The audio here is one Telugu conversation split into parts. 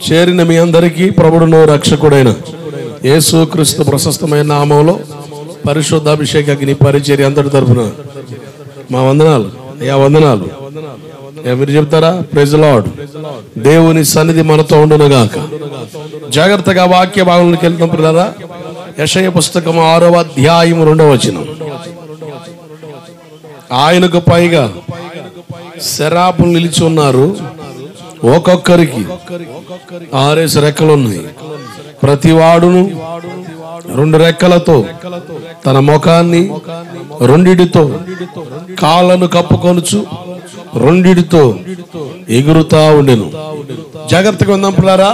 చేరిన మీ అందరికీ ప్రభువును రక్షకుడైన యేసుక్రీస్తు ప్రశస్తమైన నామములో పరిశుద్ధాభిషేక అగ్ని పరిచర్య అంతటి తరపున మా వందనాలు. అయ్యా వందనాలు. మీరు చెప్తారా? Praise the lord. దేవుని సన్నిధి మనతో ఉండును గాక. జాగ్రత్తగా వాక్య భాగంలోకి వెళ్తాం పిల్లరా. యెషయా పుస్తకం 6వ అధ్యాయం 2వ వచనం. ఆయనకు పైగా సెరాపులు నిలిచి ఉన్నారు, ఒక్కొక్కరికి 6 రెక్కలు ఉన్నాయి. ప్రతి వాడును 2 రెక్కలతో తన ముఖాన్ని 2 కాళ్ళను కప్పుకొనుచు 2 ఎగురుతా ఉండెను. జాగ్రత్తగా ఉందాం పిల్లారా.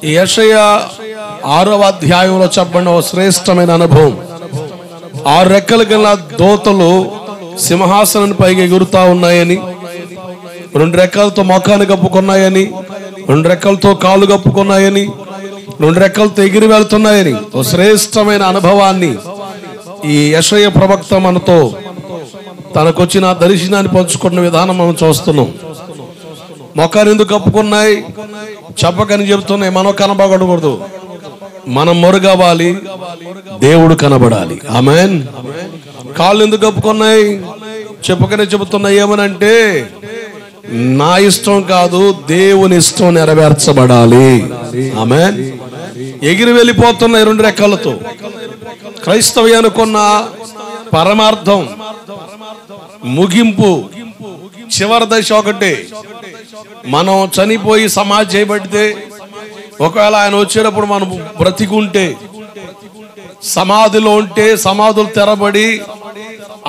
ఈ యెషయా 6వ అధ్యాయంలో చెప్పబడిన ఒక శ్రేష్టమైన అనుభవం. 6 రెక్కల గల దూతలు సింహాసనం పైకి ఎగురుతా ఉన్నాయని, 2 రెక్కలతో ముఖాన్ని కప్పుకున్నాయని, 2 రెక్కలతో కాళ్ళు కప్పుకున్నాయని, 2 రెక్కలతో ఎగిరి వెళ్తున్నాయని ఒక శ్రేష్టమైన అనుభవాన్ని ఈ యెషయా ప్రవక్త మనతో తనకొచ్చిన దర్శనాన్ని పంచుకున్న విధానం మనం చూస్తున్నాం. మొఖాన్ని ఎందుకు కప్పుకున్నాయి చెప్పకని చెబుతున్నాయి. మనం కనబడకూడదు, మనం మొరుగవ్వాలి, దేవుడు కనబడాలి. ఆమేన్. కాళ్ళు ఎందుకు కప్పుకున్నాయి చెప్పకనే చెబుతున్నాయి. ఏమనంటే నా ఇష్టం కాదు, దేవుని ఇష్టం నెరవేర్చబడాలి. ఆమేన్. ఎగిరి వెళ్ళిపోతున్నాయి 2 రెక్కలతో. క్రైస్తవ్యానుకున్న పరమార్థం, ముగింపు, చివరి దశ ఒకటే. మనం చనిపోయి సమాధి చేయబడితే, ఒకవేళ ఆయన వచ్చేటప్పుడు మనం బ్రతికుంటే, సమాధిలో ఉంటే సమాధులు తెరబడి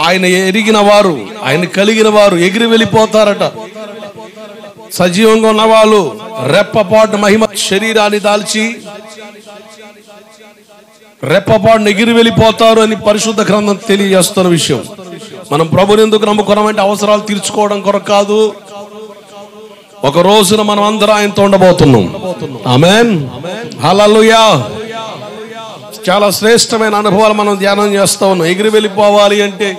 ఆయన ఎరిగిన వారు, ఆయన కలిగిన వారు ఎగిరి వెళ్ళిపోతారట. సజీవంగా ఉన్న వాళ్ళు రెప్పపాటు మహిమ శరీరాన్ని దాల్చి రెప్పపాటును ఎగిరి వెళ్ళిపోతారు అని పరిశుద్ధ గ్రంథం తెలియజేస్తున్న విషయం. మనం ప్రభుని ఎందుకు నమ్ముకున్నామంటే అవసరాలు తీర్చుకోవడం కొరకు కాదు. ఒక రోజున మనం అందరం ఆయనతో ఉండబోతున్నాం. ఆమేన్. హల్లెలూయా. చాలా శ్రేష్టమైన అనుభవాలు మనం ధ్యానం చేస్తా ఉన్నాం. ఎగిరి వెళ్ళిపోవాలి అంటే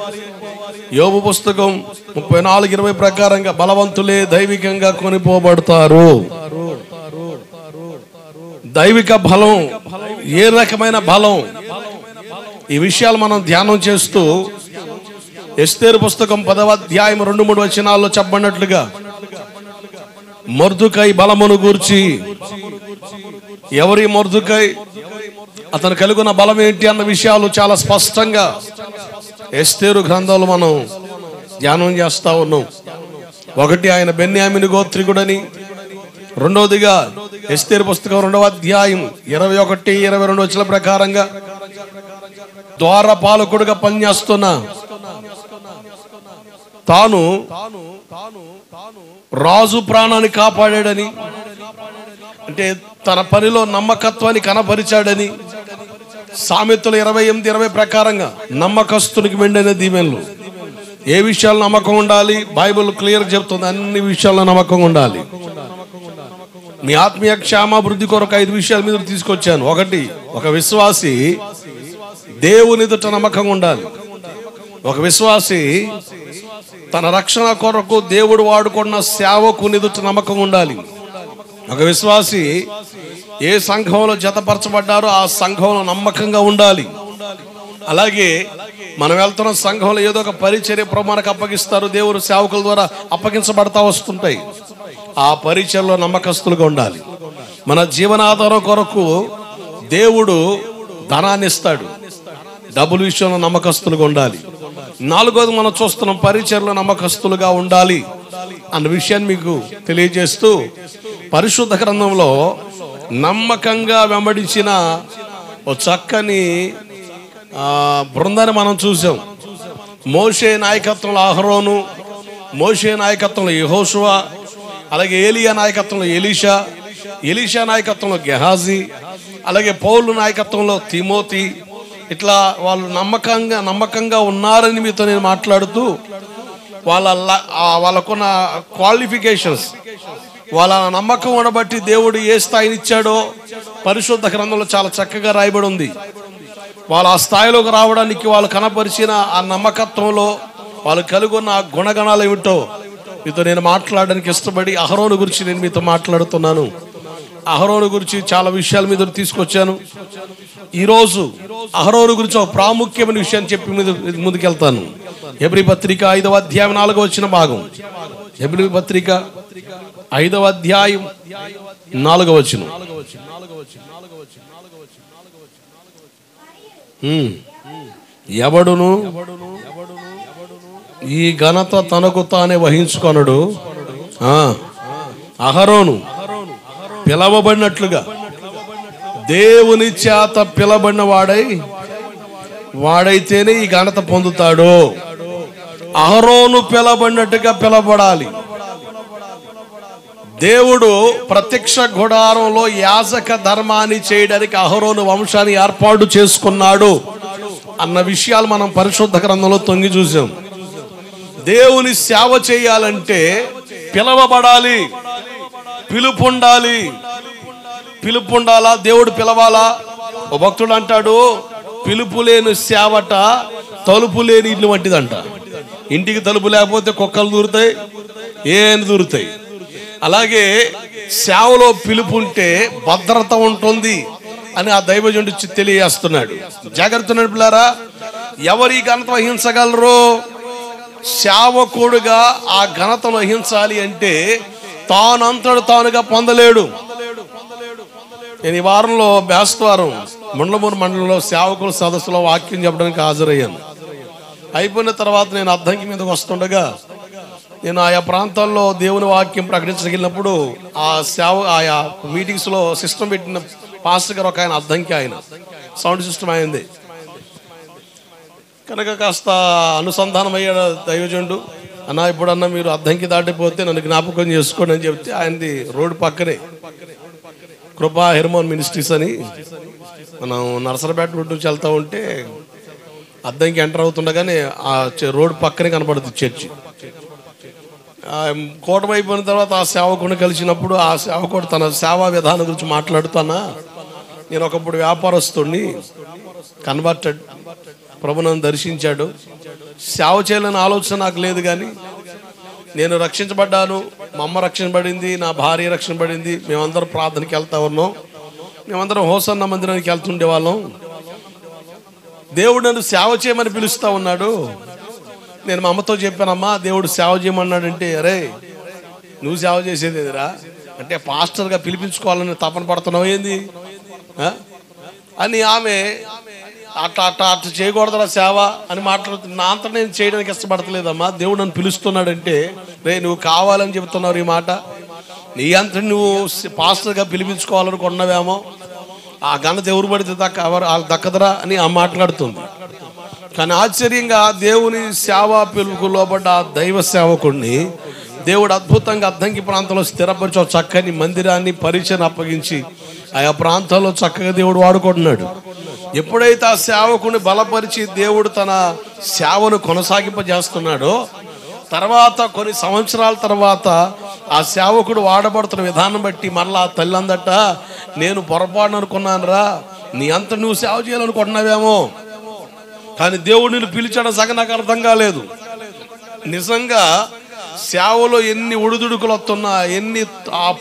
యోబు పుస్తకం 34:20 ప్రకారంగా బలవంతులే దైవికంగా కొనిపోబడతారు. దైవిక బలం, ఏ రకమైన బలం, ఈ విషయాలు మనం ధ్యానం చేస్తూ ఎస్తేరు పుస్తకం 10వ అధ్యాయం 2-3 వచనాల్లో చెప్పబడినట్లుగా మొర్దుకై బలమును గూర్చి, ఎవరి మొర్దుకై, అతను కలిగిన బలం ఏంటి అన్న విషయాలు చాలా స్పష్టంగా ఎస్తేరు గ్రంథంలో మనం ధ్యానం చేస్తా ఉన్నాం. ఒకటి, ఆయన బెన్యామీను గోత్రికుడని. రెండవదిగా ఎస్తేరు పుస్తకం 2వ అధ్యాయం 21-22 వచనాల ప్రకారంగా ద్వారపాలకుడుగా పనిచేస్తున్న తాను రాజు ప్రాణాన్ని కాపాడాడని, అంటే తన పనిలో నమ్మకత్వాన్ని కనపరిచాడని. సామెతలు 28-20 ప్రకారంగా నమ్మకస్తునికి మెండైన దీవెనలు. ఏ విషయాలు నమ్మకం ఉండాలి? బైబిల్ క్లియర్ చెప్తుంది, అన్ని విషయాల్లో నమ్మకం ఉండాలి. మీ ఆత్మీయ క్షేమాభివృద్ధి కొరకు 5 విషయాల మీద తీసుకొచ్చాను. ఒకటి, ఒక విశ్వాసి దేవుని ఎదుట నమ్మకంగా ఉండాలి. ఒక విశ్వాసి తన రక్షణ కొరకు దేవుడు వాడుకున్న సేవకుని ఎదుట నమ్మకంగా ఉండాలి. ఒక విశ్వాసి ఏ సంఘంలో జతపరచబడ్డారో ఆ సంఘంలో నమ్మకంగా ఉండాలి. అలాగే మనం వెళ్తున్న సంఘంలో ఏదో ఒక పరిచర్య మనకు అప్పగిస్తారు, దేవుడు సేవకుల ద్వారా అప్పగించబడతా వస్తుంటాయి. ఆ పరిచర్యలో నమ్మకస్తులుగా ఉండాలి. మన జీవనాధారం కొరకు దేవుడు ధనాన్ని ఇస్తాడు, డబ్బుల విషయంలో నమ్మకస్తులుగా ఉండాలి. 4వది మనం చూస్తున్నాం, పరిచర్యలో నమ్మకస్తులుగా ఉండాలి అన్న విషయాన్ని మీకు తెలియజేస్తూ పరిశుద్ధ గ్రంథంలో నమ్మకంగా వెంబడించిన ఒక చక్కని బృందాన్ని మనం చూసాం. మోషే నాయకత్వంలో అహరోను, మోషే నాయకత్వంలో యెహోషువ, అలాగే ఏలియా నాయకత్వంలో ఎలీషా, ఎలీషా నాయకత్వంలో గెహాజీ, అలాగే పౌలు నాయకత్వంలో తిమోతి. ఇట్లా వాళ్ళు నమ్మకంగా ఉన్నారని మీతో నేను మాట్లాడుతూ వాళ్ళకున్న క్వాలిఫికేషన్స్, వాళ్ళ నమ్మకం ఉండబట్టి దేవుడు ఏ స్థాయిని ఇచ్చాడో పరిశుద్ధ గ్రంథంలో చాలా చక్కగా రాయబడి ఉంది. వాళ్ళు ఆ స్థాయిలోకి రావడానికి వాళ్ళు కనపరిచిన ఆ నమ్మకత్వంలో వాళ్ళు కలిగి ఉన్న ఆ గుణగణాలు ఏమిటో మీతో నేను మాట్లాడడానికి ఇష్టపడి అహరోను గురించి నేను మీతో మాట్లాడుతున్నాను. అహరోను గురించి చాలా విషయాల మీద తీసుకొచ్చాను. ఈరోజు అహరోను గురించి ఒక ప్రాముఖ్యమైన విషయాన్ని చెప్పి ముందుకెళ్తాను. హెబ్రీ పత్రిక 5వ అధ్యాయం 4వ వచన భాగం. హెబ్రీ పత్రిక 5వ అధ్యాయం 4వ వచనం. ఎవడును ఈ ఘనత తనకు తానే వహించుకొనడు. అహరోను పిలవబడినట్లుగా దేవుని చేత పిలబడిన వాడైతేనే ఈ ఘనత పొందుతాడు. అహరోను పిలబడినట్టుగా పిలబడాలి. దేవుడు ప్రత్యక్ష గుడారంలో యాజక ధర్మాన్ని చేయడానికి అహరోను వంశాన్ని ఏర్పాటు చేసుకున్నాడు అన్న విషయాలు మనం పరిశుద్ధ గ్రంథంలో తొంగి చూసాం. దేవుని సేవ చేయాలంటే పిలవబడాలి, పిలుపుండాలి. పిలుపుండాలా? దేవుడు పిలవాలా? ఓ భక్తుడు అంటాడు, పిలుపు లేని సేవట తలుపు లేని ఇల్లు వంటిదంట. ఇంటికి తలుపు లేకపోతే కుక్కలు దూరుతాయి, ఏం దూరుతాయి. అలాగే సేవలో పిలుపుంటే భద్రత ఉంటుంది అని ఆ దైవజనుడు తెలియజేస్తున్నాడు. జాగ్రత్త నడుపులారా, ఎవరు ఈ ఘనత వహించగలరు? సేవకుడుగా ఆ ఘనత వహించాలి అంటే తానంతడు తానుగా పొందలేడు. నేను ఈ వారంలో బేస్తవారం ముండ్లమూరు మండలంలో సేవకుల సదస్సులో వాక్యం చెప్పడానికి హాజరయ్యాను. అయిపోయిన తర్వాత నేను అద్దంకి మీదకి వస్తుండగా నేను ఆయా ప్రాంతాల్లో దేవుని వాక్యం ప్రకటించగలిగినప్పుడు ఆయా మీటింగ్స్లో సిస్టమ్ పెట్టిన పాస్టర్ గారు ఒక ఆయన అద్దంకి, ఆయన సౌండ్ సిస్టమ్ అయింది కనుక కాస్త అనుసంధానం అయ్యాడు దైవజనుడు. అన్న ఇప్పుడన్నా మీరు అద్దంకి దాటిపోతే నన్ను జ్ఞాపకం చేసుకోండి అని చెప్తే ఆయనది రోడ్డు పక్కనే కృపా హెర్మోన్ మినిస్ట్రీస్ అని మనం నర్సరాపేట రోడ్డు నుంచి వెళ్తూ ఉంటే అద్దంకి ఎంటర్ అవుతుండగానే ఆ రోడ్డు పక్కనే కనపడుతుంది చర్చి. కూటమి అయిపోయిన తర్వాత ఆ సేవకుడిని కలిసినప్పుడు ఆ సేవకుడు తన సేవా విధానం గురించి మాట్లాడుతానా, నేను ఒకప్పుడు వ్యాపారస్తుడిని, కన్వర్టెడ్, ప్రభు నన్ను దర్శించాడు, సేవ చేయాలని ఆలోచన నాకు లేదు, కానీ నేను రక్షించబడ్డాను, మా అమ్మ రక్షించబడింది, నా భార్య రక్షించబడింది, మేమందరం ప్రార్థనకి వెళ్తా ఉన్నాం, మేమందరం హోసన్న మందిరానికి వెళ్తుండే వాళ్ళం. దేవుడు నన్ను సేవ చేయమని పిలుస్తూ ఉన్నాడు. నేను మా అమ్మతో చెప్పానమ్మా, దేవుడు సేవ చేయమన్నాడంటే, అరే నువ్వు సేవ చేసేది ఎదురా అంటే పాస్టర్గా పిలిపించుకోవాలని తపన పడుతున్నావు ఏంది అని ఆమె అట్లా చేయకూడదురా సేవ అని మాట్లాడుతుంది. నా అంతా నేను చేయడానికి ఇష్టపడతలేదమ్మా, దేవుడు నన్ను పిలుస్తున్నాడంటే, రే నువ్వు కావాలని చెబుతున్నావు ఈ మాట, నీ అంతా నువ్వు పాస్టర్గా పిలిపించుకోవాలనుకున్నావేమో, ఆ ఘనత ఎవరు పడితే దక్కదరా అని ఆ మాట్లాడుతుంది. కానీ ఆశ్చర్యంగా దేవుని సేవా పిలుపుకు లోబడ్డ దైవ సేవకుడిని దేవుడు అద్భుతంగా అద్దంకి ప్రాంతంలో స్థిరపరిచి ఒక చక్కని మందిరాన్ని పరిచయం అప్పగించి ఆయా ప్రాంతాల్లో చక్కగా దేవుడు వాడుకుంటున్నాడు. ఎప్పుడైతే ఆ సేవకుని బలపరిచి దేవుడు తన సేవను కొనసాగింపజేస్తున్నాడో తర్వాత కొన్ని సంవత్సరాల తర్వాత ఆ సేవకుడు వాడబడుతున్న విధానం బట్టి మరలా తల్లి అందట, నేను పొరపాటున అనుకున్నాను రా, నీ అంత నువ్వు సేవ చేయాలనుకుంటున్నావేమో, కానీ దేవుడు నిన్ను పిలిచాడు సగం నాకు అర్థం కాలేదు. నిజంగా సేవలో ఎన్ని ఒడిదుడుకులు వస్తున్నా, ఎన్ని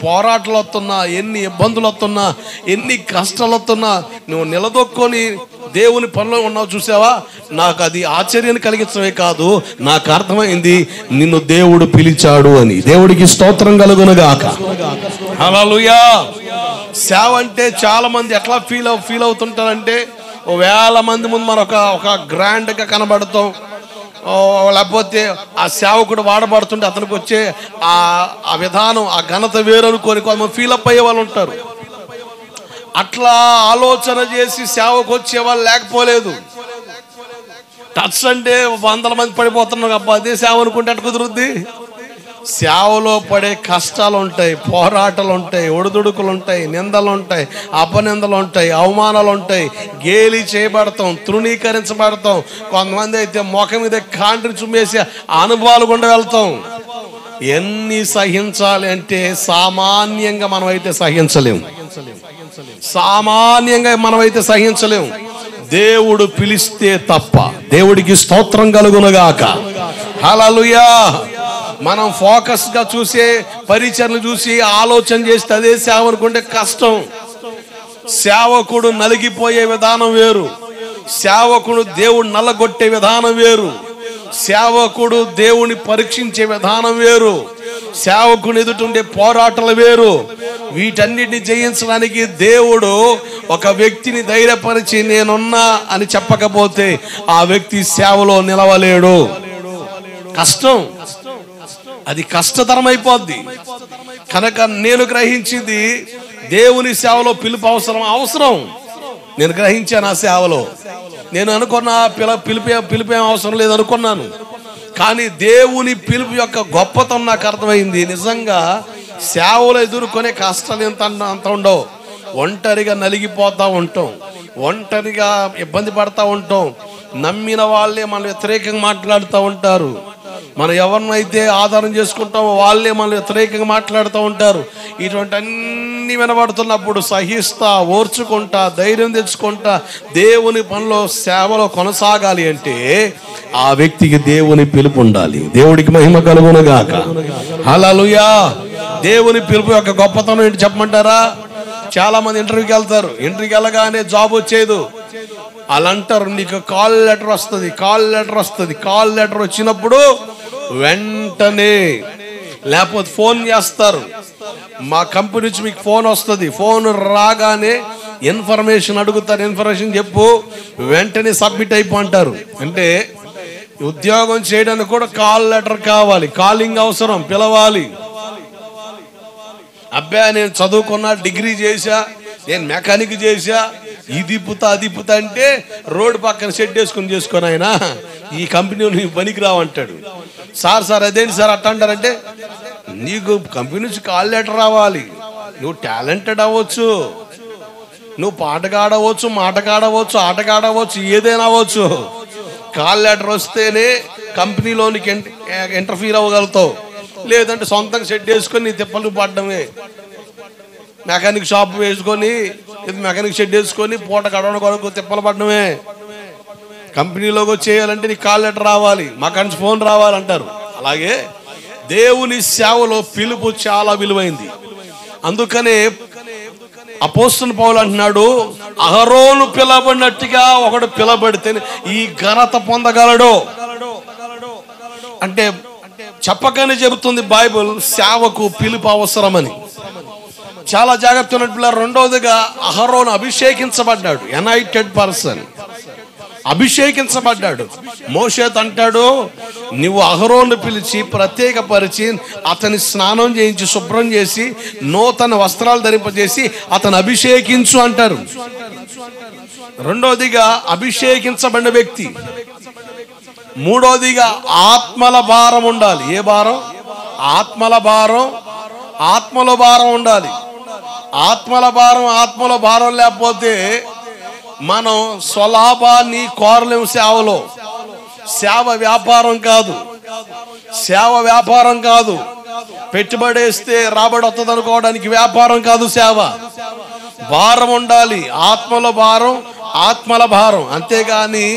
పోరాటాలు వస్తున్నా, ఎన్ని ఇబ్బందులు వస్తున్నా, ఎన్ని కష్టాలు వస్తున్నా నువ్వు నిలదొక్కొని దేవుని పనిలో ఉన్నావు చూసావా, నాకు అది ఆశ్చర్యాన్ని కలిగించడమే కాదు, నాకు అర్థమైంది నిన్ను దేవుడు పిలిచాడు అని. దేవుడికి స్తోత్రం కలుగునుగాక. హల్లెలూయా. సేవ అంటే చాలా మంది ఎట్లా ఫీల్ అవుతుంటారంటే, 1000 మంది ముందు మనం ఒక గ్రాండ్గా కనబడతాం, లేకపోతే ఆ సేవకుడు వాడబడుతుంటే అతనికి వచ్చే ఆ విధానం, ఆ ఘనత వేరనుకొని కొంతమంది ఫీలప్ అయ్యే వాళ్ళు ఉంటారు. అట్లా ఆలోచన చేసి సేవకు వచ్చే వాళ్ళు లేకపోలేదు. టచ్ అంటే 100 మంది పడిపోతున్నారు, అబ్బా అదే సేవ అనుకుంటే అటు కుదురుద్ది. సేవలో పడే కష్టాలు ఉంటాయి, పోరాటాలు ఉంటాయి, ఒడిదుడుకులు ఉంటాయి, నిందలు ఉంటాయి, అపనిందలు ఉంటాయి, అవమానాలు ఉంటాయి, గేలి చేయబడతాం, తృణీకరించబడతాం, కొంతమంది అయితే ముఖం మీద కాండ్రి చుమ్మేసి అనుభవాలు గుండా వెళ్తాం. ఎన్ని సహించాలి అంటే సామాన్యంగా మనమైతే సహించలేము, సామాన్యంగా మనమైతే సహించలేము. దేవుడు పిలిస్తే తప్ప. దేవుడికి స్తోత్రం కలుగునుగాక. హల్లెలూయా. మనం ఫోకస్గా చూసే పరిచర్ను చూసి ఆలోచన చేస్తే అదే సేవ అనుకుంటే కష్టం. సేవకుడు నలిగిపోయే విధానం వేరు, సేవకుడు దేవుడు నల్లగొట్టే విధానం వేరు, సేవకుడు దేవుని పరీక్షించే విధానం వేరు, సేవకుని ఎదుటుండే పోరాటాలు వేరు. వీటన్నిటిని జయించడానికి దేవుడు ఒక వ్యక్తిని ధైర్యపరిచి నేనున్నా అని చెప్పకపోతే ఆ వ్యక్తి సేవలో నిలవలేడు. కష్టం, అది కష్టతరమైపోద్ది. కనుక నేను గ్రహించింది దేవుని సేవలో పిలుపు అవసరం. నేను గ్రహించాను. ఆ సేవలో నేను అనుకున్నా పిలిపే అవసరం లేదనుకున్నాను. కానీ దేవుని పిలుపు యొక్క గొప్పతనం నాకు అర్థమైంది. నిజంగా సేవలు ఎదుర్కొనే కష్టాలు అంత ఉండవు. ఒంటరిగా నలిగిపోతూ ఉంటాం, ఒంటరిగా ఇబ్బంది పడతా ఉంటాం. నమ్మిన వాళ్ళే మన వ్యతిరేకంగా మాట్లాడుతూ ఉంటారు. మనం ఎవరినైతే ఆధారం చేసుకుంటామో వాళ్ళే మన వ్యతిరేకంగా మాట్లాడుతూ ఉంటారు. ఇటువంటి అన్ని వినబడుతున్నప్పుడు సహిస్తా, ఓర్చుకుంటా, ధైర్యం తెచ్చుకుంటా దేవుని పనిలో సేవలో కొనసాగాలి అంటే ఆ వ్యక్తికి దేవుని పిలుపు ఉండాలి. దేవుడికి మహిమ కలుగునుగాక. హల్లెలూయా. దేవుని పిలుపు యొక్క గొప్పతనం ఏంటి చెప్పమంటారా? చాలా మంది ఇంటర్వ్యూకి వెళ్తారు, ఇంటర్వ్యూకి వెళ్ళగానే జాబ్ వచ్చేది. వాళ్ళు అంటారు నీకు కాల్ లెటర్ వస్తుంది, కాల్ లెటర్ వస్తుంది. కాల్ లెటర్ వచ్చినప్పుడు వెంటనే లేకపోతే ఫోన్ చేస్తారు, మా కంపెనీ నుంచి మీకు ఫోన్ వస్తుంది. ఫోన్ రాగానే ఇన్ఫర్మేషన్ అడుగుతారు, ఇన్ఫర్మేషన్ చెప్పు, వెంటనే సబ్మిట్ అయిపోంటారు. అంటే ఉద్యోగం చేయడానికి కూడా కాల్ లెటర్ కావాలి, కాలింగ్ అవసరం, పిలవాలి. అబ్బాయి నేను చదువుకున్నా, డిగ్రీ చేశా, నేను మెకానిక్ చేశా, ఇదిపుతా అదిపుతా అంటే రోడ్డు పక్కన షెడ్ వేసుకుని చేసుకొని ఆయన ఈ కంపెనీ నువ్వు పనికి రావంటాడు. సార్ అదేంటి సార్ అట్ట అంటారంటే నీకు కంపెనీ నుంచి కాల్ లెటర్ రావాలి. నువ్వు టాలెంటెడ్ అవ్వచ్చు, నువ్వు పాటగాడవచ్చు, మాటగాడవచ్చు, ఆటగాడవచ్చు, ఏదైనా అవ్వచ్చు. కాల్ లెటర్ వస్తేనే కంపెనీలోనికి ఇంటర్ఫీర్ అవ్వగలుగుతావు. లేదంటే సొంతంగా షెడ్ వేసుకొని నీ తిప్పలు పడడమే. మెకానిక్ షాప్ వేసుకొని మెకానిక్ షెడ్ వేసుకొని పూట గడవడం కొరకు తిప్పలు పడడమే. కంపెనీలోకి చేయాలంటే నీకు కాల్ లెటర్ రావాలి, మాకు నుంచి ఫోన్ రావాలంటారు. అలాగే దేవుని సేవలో పిలుపు చాలా విలువైంది. అందుకనే అపోస్తలుడు పౌలు అంటున్నాడు, అహరోను పిలబడినట్టుగా ఒకడు పిలబడితే ఈ ఘనత పొందగలడు. అంటే చెప్పగానే చెబుతుంది బైబిల్ సేవకు పిలుపు అవసరమని. చాలా జాగ్రత్త ఉన్నట్టు. రెండవదిగా అహరోను అభిషేకించబడ్డాడు, ఎనైటెడ్ పర్సన్, అభిషేకించబడ్డాడు. మోషేతో అంటాడు నువ్వు అహరోను పిలిచి ప్రత్యేకపరిచి అతని స్నానం చేయించి శుభ్రం చేసి నూతన వస్త్రాలు ధరింపజేసి అతను అభిషేకించు అంటారు. రెండవదిగా అభిషేకించబడిన వ్యక్తి. మూడవదిగా ఆత్మల భారం ఉండాలి. ఏ భారం? ఆత్మల భారం. ఆత్మల భారం ఉండాలి. ఆత్మల భారం లేకపోతే మనం స్వలాభాన్ని కోరలేము. సేవలో సేవ వ్యాపారం కాదు, సేవ వ్యాపారం కాదు. పెట్టుబడేస్తే రాబడి వస్తుంది అనుకోవడానికి వ్యాపారం కాదు సేవ. భారం ఉండాలి, ఆత్మల భారం, ఆత్మల భారం. అంతేగాని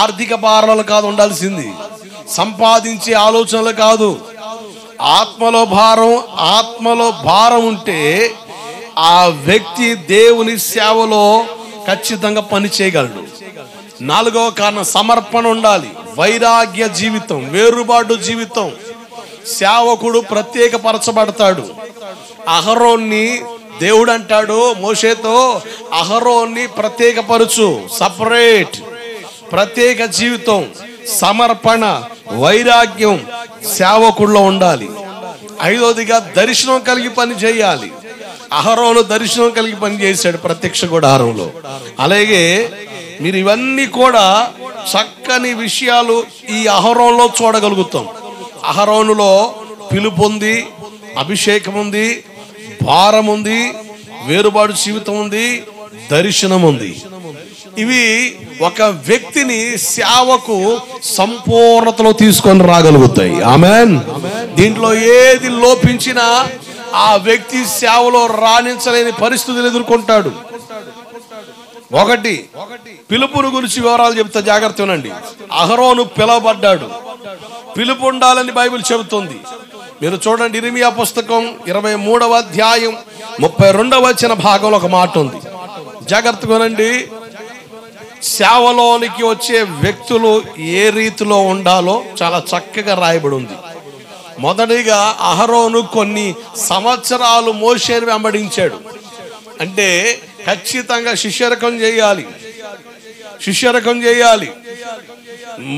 ఆర్థిక భారాలు కాదు ఉండాల్సింది, సంపాదించే ఆలోచనలు కాదు. ఆత్మలో భారం ఉంటే ఆ వ్యక్తి దేవుని సేవలో ఖచ్చితంగా పని చేయగలడు. నాలుగవ కారణం సమర్పణ ఉండాలి, వైరాగ్య జీవితం, వేరుబాటు జీవితం. సేవకుడు ప్రత్యేకపరచబడతాడు. అహరోన్ని దేవుడు అంటాడు మోషేతో, అహరోన్ని ప్రత్యేకపరచు, సపరేట్, ప్రత్యేక జీవితం, సమర్పణ, వైరాగ్యం సేవకుడిలో ఉండాలి. ఐదవదిగా దర్శనం కలిగి పని చేయాలి. అహరోను దర్శనం కలిగి పని చేశాడు ప్రత్యక్ష గుడారంలో. అలాగే మీరు ఇవన్నీ కూడా చక్కని విషయాలు ఈ అహరోనులో చూడగలుగుతాం. అహరోనులో పిలుపు ఉంది, అభిషేకం ఉంది, భారం ఉంది, వేరుబాటు జీవితం ఉంది, దర్శనం ఉంది. ఇవి ఒక వ్యక్తిని సేవకు సంపూర్ణతలో తీసుకొని రాగలుగుతాయి. ఆమేన్. దీంట్లో ఏది లోపించినా ఆ వ్యక్తి సేవలో రాణించలేని పరిస్థితులు ఎదుర్కొంటాడు. ఒకటి, పిలుపును గురించి వివరాలు చెప్తా, జాగ్రత్త వినండి. అహరోను పిలవబడ్డాడు. పిలుపు ఉండాలని బైబిల్ చెబుతుంది. మీరు చూడండి, ఇర్మియా పుస్తకం 23వ అధ్యాయం 32వ వచన భాగంలో ఒక మాట ఉంది. జాగ్రత్తగానండి. సేవలోనికి వచ్చే వ్యక్తులు ఏ రీతిలో ఉండాలో చాలా చక్కగా రాయబడి ఉంది. మొదటిగా అహరోను కొన్ని సంవత్సరాలు మోషేను వెంబడించాడు. అంటే ఖచ్చితంగా శిష్యరకం చేయాలి.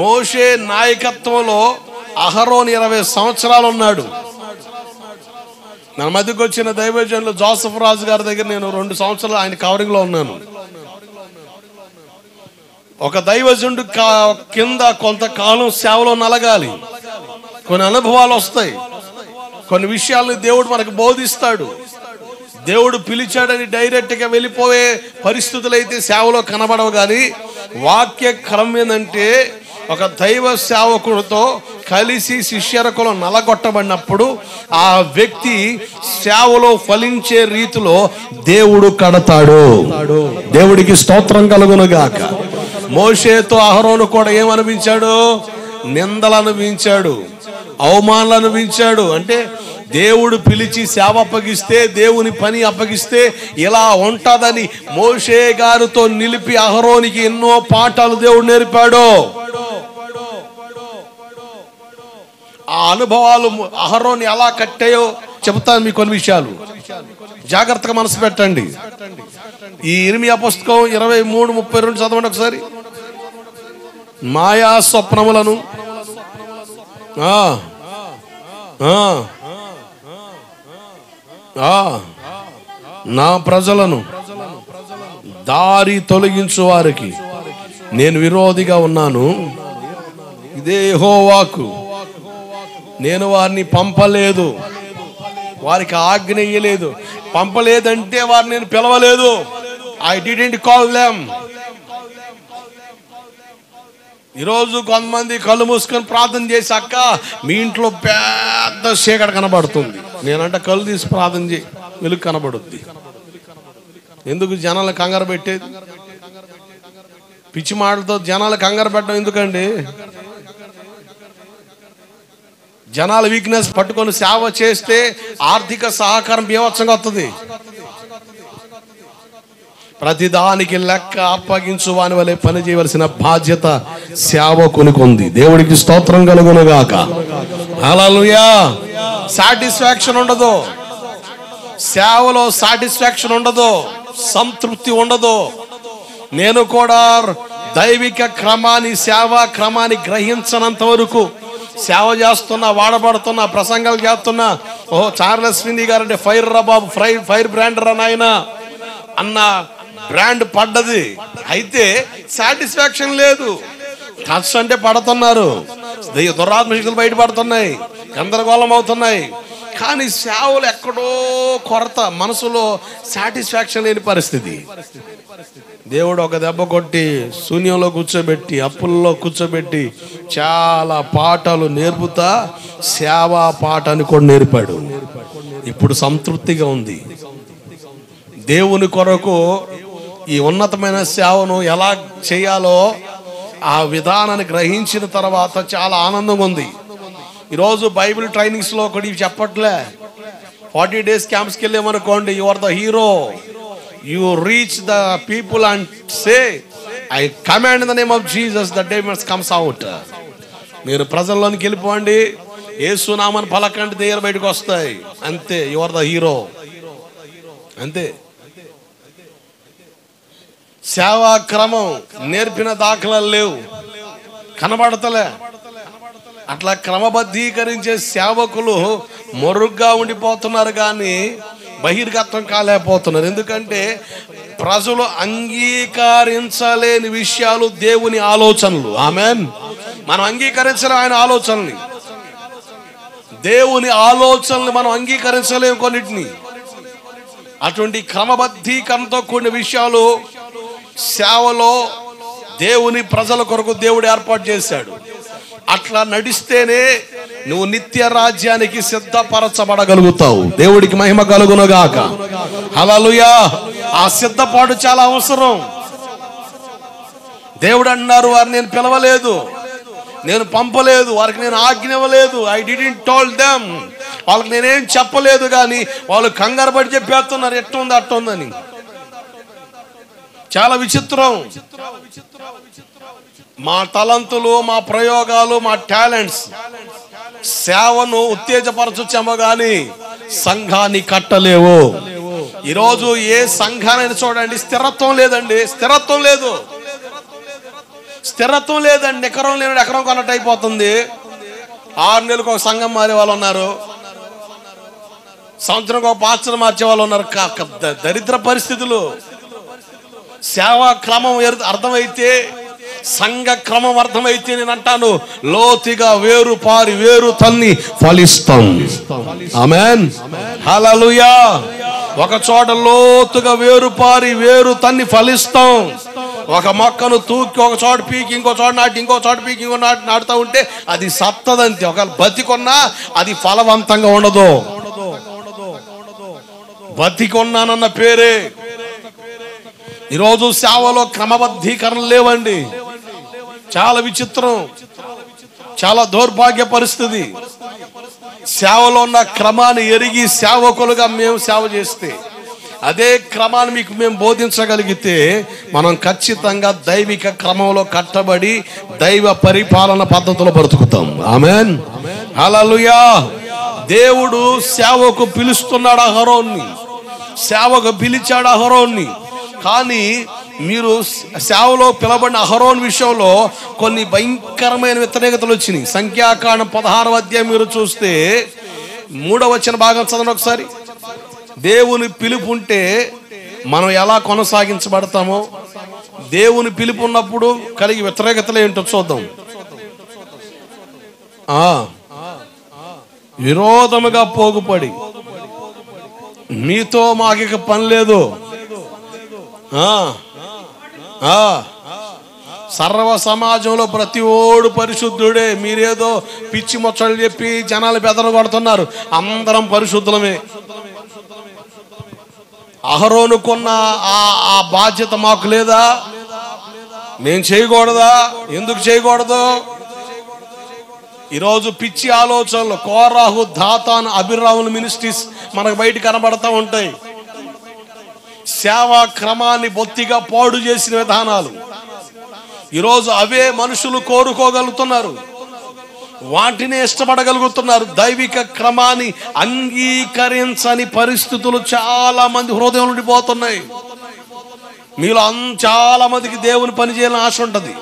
మోషే నాయకత్వంలో అహరోను 20 సంవత్సరాలు ఉన్నాడు. నా మధ్యకు వచ్చిన దైవజనులు జోసఫ్ రాజు గారి దగ్గర నేను 2 సంవత్సరాలు ఆయన కవరింగ్ లో ఉన్నాను. ఒక దైవజనుడు కింద కొంతకాలం సేవలో నలగాలి. కొన్ని అనుభవాలు వస్తాయి, కొన్ని విషయాలను దేవుడు మనకు బోధిస్తాడు. దేవుడు పిలిచాడని డైరెక్ట్ గా వెళ్ళిపోయే పరిస్థితులు అయితే సేవలో కనబడవు. కానీ వాక్య క్రమం ఏంటంటే, ఒక దైవ సేవకుడితో కలిసి శిష్యరకులు నలగొట్టబడినప్పుడు ఆ వ్యక్తి సేవలో ఫలించే రీతిలో దేవుడు కడతాడు. దేవుడికి స్తోత్రం కలుగునుగాక. మోషేతో అహరోను కూడా ఏమనిపించాడు? నిందలు అనిపించాడు, అవమానాలు అనిపించాడు. అంటే దేవుడు పిలిచి సేవ అప్పగిస్తే, దేవుని పని అప్పగిస్తే ఇలా ఉంటుందని మోషే గారితో నిలిపి అహరోనికి ఎన్నో పాఠాలు దేవుడు నేర్పాడు. ఆ అనుభవాలు అహరోని ఎలా కట్టాయో చెబుతాను మీకు కొన్ని విషయాలు. జాగ్రత్తగా మనసు పెట్టండి. ఈ ఇర్మియా పుస్తకం 23:32 చదవండి ఒకసారి. మాయా స్వప్నములను నా ప్రజలను దారి తొలగించు వారికి నేను విరోధిగా ఉన్నాను. ఇదే యెహోవాకు. నేను వారిని పంపలేదు, వారికి ఆజ్ఞ ఇయ్యలేదు. పంపలేదంటే వారిని నేను పిలవలేదు. I didn't call them. ఈరోజు కొంతమంది కళ్ళు మూసుకొని ప్రార్థన చేశాక మీ ఇంట్లో పెద్ద చీకటి కనబడుతుంది. నేనంటే కళ్ళు తీసి ప్రార్థన చేయి, వెలుగు కనబడుద్ది. ఎందుకు జనాలు కంగారు పెట్టేది? పిచ్చి మాటలతో జనాలు కంగారు పెట్టడం ఎందుకండి? జనాల వీక్నెస్ పట్టుకొని సేవ చేస్తే ఆర్థిక సహకారం బీభత్సంగా వస్తుంది. ప్రతిదానికి లెక్క అప్పగించు వాని వలె పని చేయవలసిన బాధ్యత సేవకునికి ఉంది. దేవుడికి స్తోత్రం కలుగునుగాక. హల్లెలూయా. సాటిస్ఫాక్షన్ ఉండదు సేవలో, సాటిస్ఫాక్షన్ ఉండదు, సంతృప్తి ఉండదు. నేను కూడా దైవిక క్రమాన్ని, సేవా క్రమాన్ని గ్రహించనంత వరకు సేవ చేస్తున్నా, వాడబడుతున్నా, ప్రసంగాలు చేస్తున్నా, ఓహో చార్లెస్ ఫిన్నీ గారు అంటే ఫైర్ రా బాబు, ఫైర్ బ్రాండ్ రా నాయన అన్న బ్రాండ్ పడ్డది. అయితే సాటిస్ఫాక్షన్ లేదు. కష్ట అంటే పడుతున్నారు, దురాత్మ శక్తులు బయటపడుతున్నాయి, గందరగోళం అవుతున్నాయి. కానీ సేవలు ఎక్కడో కొరత, మనసులో సాటిస్ఫాక్షన్ లేని పరిస్థితి. దేవుడు ఒక దెబ్బ కొట్టి శూన్యంలో కూర్చోబెట్టి, అప్పుల్లో కూర్చోబెట్టి చాలా పాఠాలు నేర్పుతా సేవా పాఠాన్ని కూడా నేర్పాడు. ఇప్పుడు సంతృప్తిగా ఉంది. దేవుని కొరకు ఈ ఉన్నతమైన సేవను ఎలా చేయాలో ఆ విధానాన్ని గ్రహించిన తర్వాత చాలా ఆనందంగా ఉంది. ఈరోజు బైబిల్ ట్రైనింగ్స్ లో ఒకటి చెప్పట్లే. 40 days క్యాంప్స్కి వెళ్ళామనుకోండి, you are the hero, you reach the people and say I command in the name of Jesus the demons comes out. మీరు ప్రజల్లోనికి వెళ్ళిపోండి, యేసు నామని పలకండి, దెయ్యాలు బయటకు వస్తాయి. అంతే, యు ఆర్ ద హీరో. అంతే. సేవా క్రమం నేర్పిన దాఖలాలు లేవు, కనబడతలే. అట్లా క్రమబద్ధీకరించే సేవకులు మొరుగ్గా ఉండిపోతున్నారు, కానీ బహిర్గతం కాలేకపోతున్నారు. ఎందుకంటే ప్రజలు అంగీకరించలేని విషయాలు దేవుని ఆలోచనలు. ఆమేన్. మనం అంగీకరించలేం ఆయన ఆలోచనల్ని, దేవుని ఆలోచనలు మనం అంగీకరించలేము కొన్నిటిని. అటువంటి క్రమబద్ధీకరణతో కూడిన విషయాలు సేవలో దేవుని ప్రజల కొరకు దేవుడు ఏర్పాటు చేశాడు. అట్లా నడిస్తేనే నువ్వు నిత్య రాజ్యానికి సిద్ధపరచబడగలుగుతావు. దేవుడికి మహిమ కలుగునుగాక. హల్లెలూయా. ఆ సిద్ధపాటు చాలా అవసరం. దేవుడు అన్నారు, వారిని నేను పిలవలేదు, నేను పంపలేదు, వారికి నేను ఆజ్ఞ ఇవ్వలేదు. I didn't told them. వాళ్ళకి నేనేం చెప్పలేదు, కానీ వాళ్ళు కంగారు పడి చెప్పేస్తున్నారు ఎట్టుంది అట్టుందని. చాలా విచిత్రం. మా తలంతులు, మా ప్రయోగాలు, మా టాలెంట్స్ సేవను ఉత్తేజపరచొచ్చేమో కానీ సంఘాన్ని కట్టలేవు. ఈరోజు ఏ సంఘానైనా చూడండి, స్థిరత్వం లేదండి. స్థిరత్వం లేదండి. ఎకరం లేని ఎకరం కొన్నట్టు అయిపోతుంది. 6 నెలలకు ఒక సంఘం మారే వాళ్ళు ఉన్నారు, సంవత్సరం ఒక పాస్టర్ మార్చే వాళ్ళు ఉన్నారు. దరిద్ర పరిస్థితులు. సేవా క్రమం అర్థమైతే, సంఘ క్రమం అర్థమైతే నేను అంటాను, లోతుగా వేరు పారి వేరు తన్ని ఫలిస్తాం. ఆమేన్, హల్లెలూయా. ఒక చోట లోతుగా వేరు పారి వేరు తన్ని ఫలిస్తాం. ఒక మొక్కను తూకి ఒక చోట పీకి ఇంకో చోట నాటి, ఇంకో చోట పీకి ఇంకో నాటుతూ ఉంటే అది సత్తదంతే. ఒక బతికొన్నా అది ఫలవంతంగా ఉండదు. బతికొన్నానన్న పేరే. ఈరోజు సేవలో క్రమబద్ధీకరణ లేవండి. చాలా విచిత్రం, చాలా దౌర్భాగ్య పరిస్థితి. సేవలో ఉన్న క్రమాన్ని ఎరిగి సేవకులుగా మేము సేవ చేస్తే, అదే క్రమాన్ని మీకు మేము బోధించగలిగితే, మనం ఖచ్చితంగా దైవిక క్రమంలో కట్టబడి దైవ పరిపాలన పద్ధతిలో బ్రతుకుతాం. ఆమేన్, హల్లెలూయా. దేవుడు సేవకు పిలుస్తున్నాడు అహరోన్ని, సేవకు పిలిచాడు అహరోన్ని. కానీ మీరు సేవలో పిలబడిన అహరోన్ విషయంలో కొన్ని భయంకరమైన వ్యతిరేకతలు వచ్చినాయి. సంఖ్యాకాండం 16వ అధ్యాయం మీరు చూస్తే 3వ వచన భాగం చదవండి ఒకసారి. దేవుని పిలుపు ఉంటే మనం ఎలా కొనసాగించబడతామో, దేవుని పిలుపు ఉన్నప్పుడు కలిగి వ్యతిరేకతలు ఏంటో చూద్దాం. విరోధముగా పోగుపడి మీతో మాకిక పని లేదు, సర్వ సమాజంలో ప్రతి ఓడు పరిశుద్ధుడే, మీరేదో పిచ్చి ముచ్చట్లు చెప్పి జనాలు బెదరు కొడుతున్నారు, అందరం పరిశుద్ధులమే. అహరోనుకున్న ఆ బాధ్యత మాకు లేదా? మేము చేయకూడదా? ఎందుకు చేయకూడదు? ఈరోజు పిచ్చి ఆలోచనలు, కోరాహు, దాతాన్, అభిరాములు మినిస్ట్రీస్ మనకు బయట కనబడతా ఉంటాయి. సేవా క్రమాన్ని బొత్తిగా పాడు చేసిన విధానాలు ఈరోజు అవే మనుషులు కోరుకోగలుగుతున్నారు, వాటిని ఇష్టపడగలుగుతున్నారు. దైవిక క్రమాన్ని అంగీకరించని పరిస్థితులు చాలా మంది హృదయం నుండి పోతున్నాయి. మీలో చాలా మందికి దేవుని పని చేయాలని ఆశ ఉంటుంది,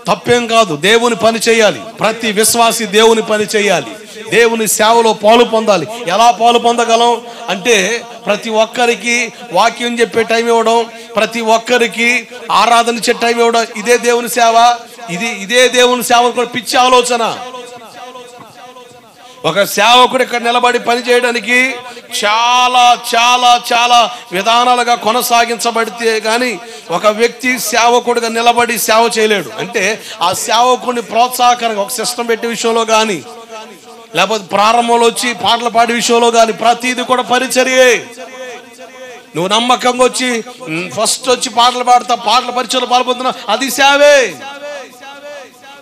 తప్పేం కాదు. దేవుని పని చేయాలి, ప్రతి విశ్వాసి దేవుని పని చేయాలి, దేవుని సేవలో పాలు పొందాలి. ఎలా పాలు పొందగలం అంటే, ప్రతి ఒక్కరికి వాక్యం చెప్పే టైం ఇవ్వడం, ప్రతి ఒక్కరికి ఆరాధన ఇచ్చే టైం ఇవ్వడం. ఇదే దేవుని సేవ. ఇదే దేవుని సేవ కూడా పిచ్చి ఆలోచన. ఒక సేవకుడు ఇక్కడ నిలబడి పని చేయడానికి చాలా చాలా చాలా విధానాలుగా కొనసాగించబడితే కానీ ఒక వ్యక్తి సేవకుడిగా నిలబడి సేవ చేయలేడు. అంటే ఆ సేవకుడిని ప్రోత్సాహకరంగా ఒక సిస్టమ్ పెట్టే విషయంలో కానీ, లేకపోతే ప్రారంభంలో వచ్చి పాటలు పాడే విషయంలో కానీ, ప్రతిది కూడా పరిచర్యే. నువ్వు నమ్మకంగా వచ్చి ఫస్ట్ వచ్చి పాటలు పాడతా, పాటల పరిచయలో పాల్పొందుతున్నావు, అది సేవే.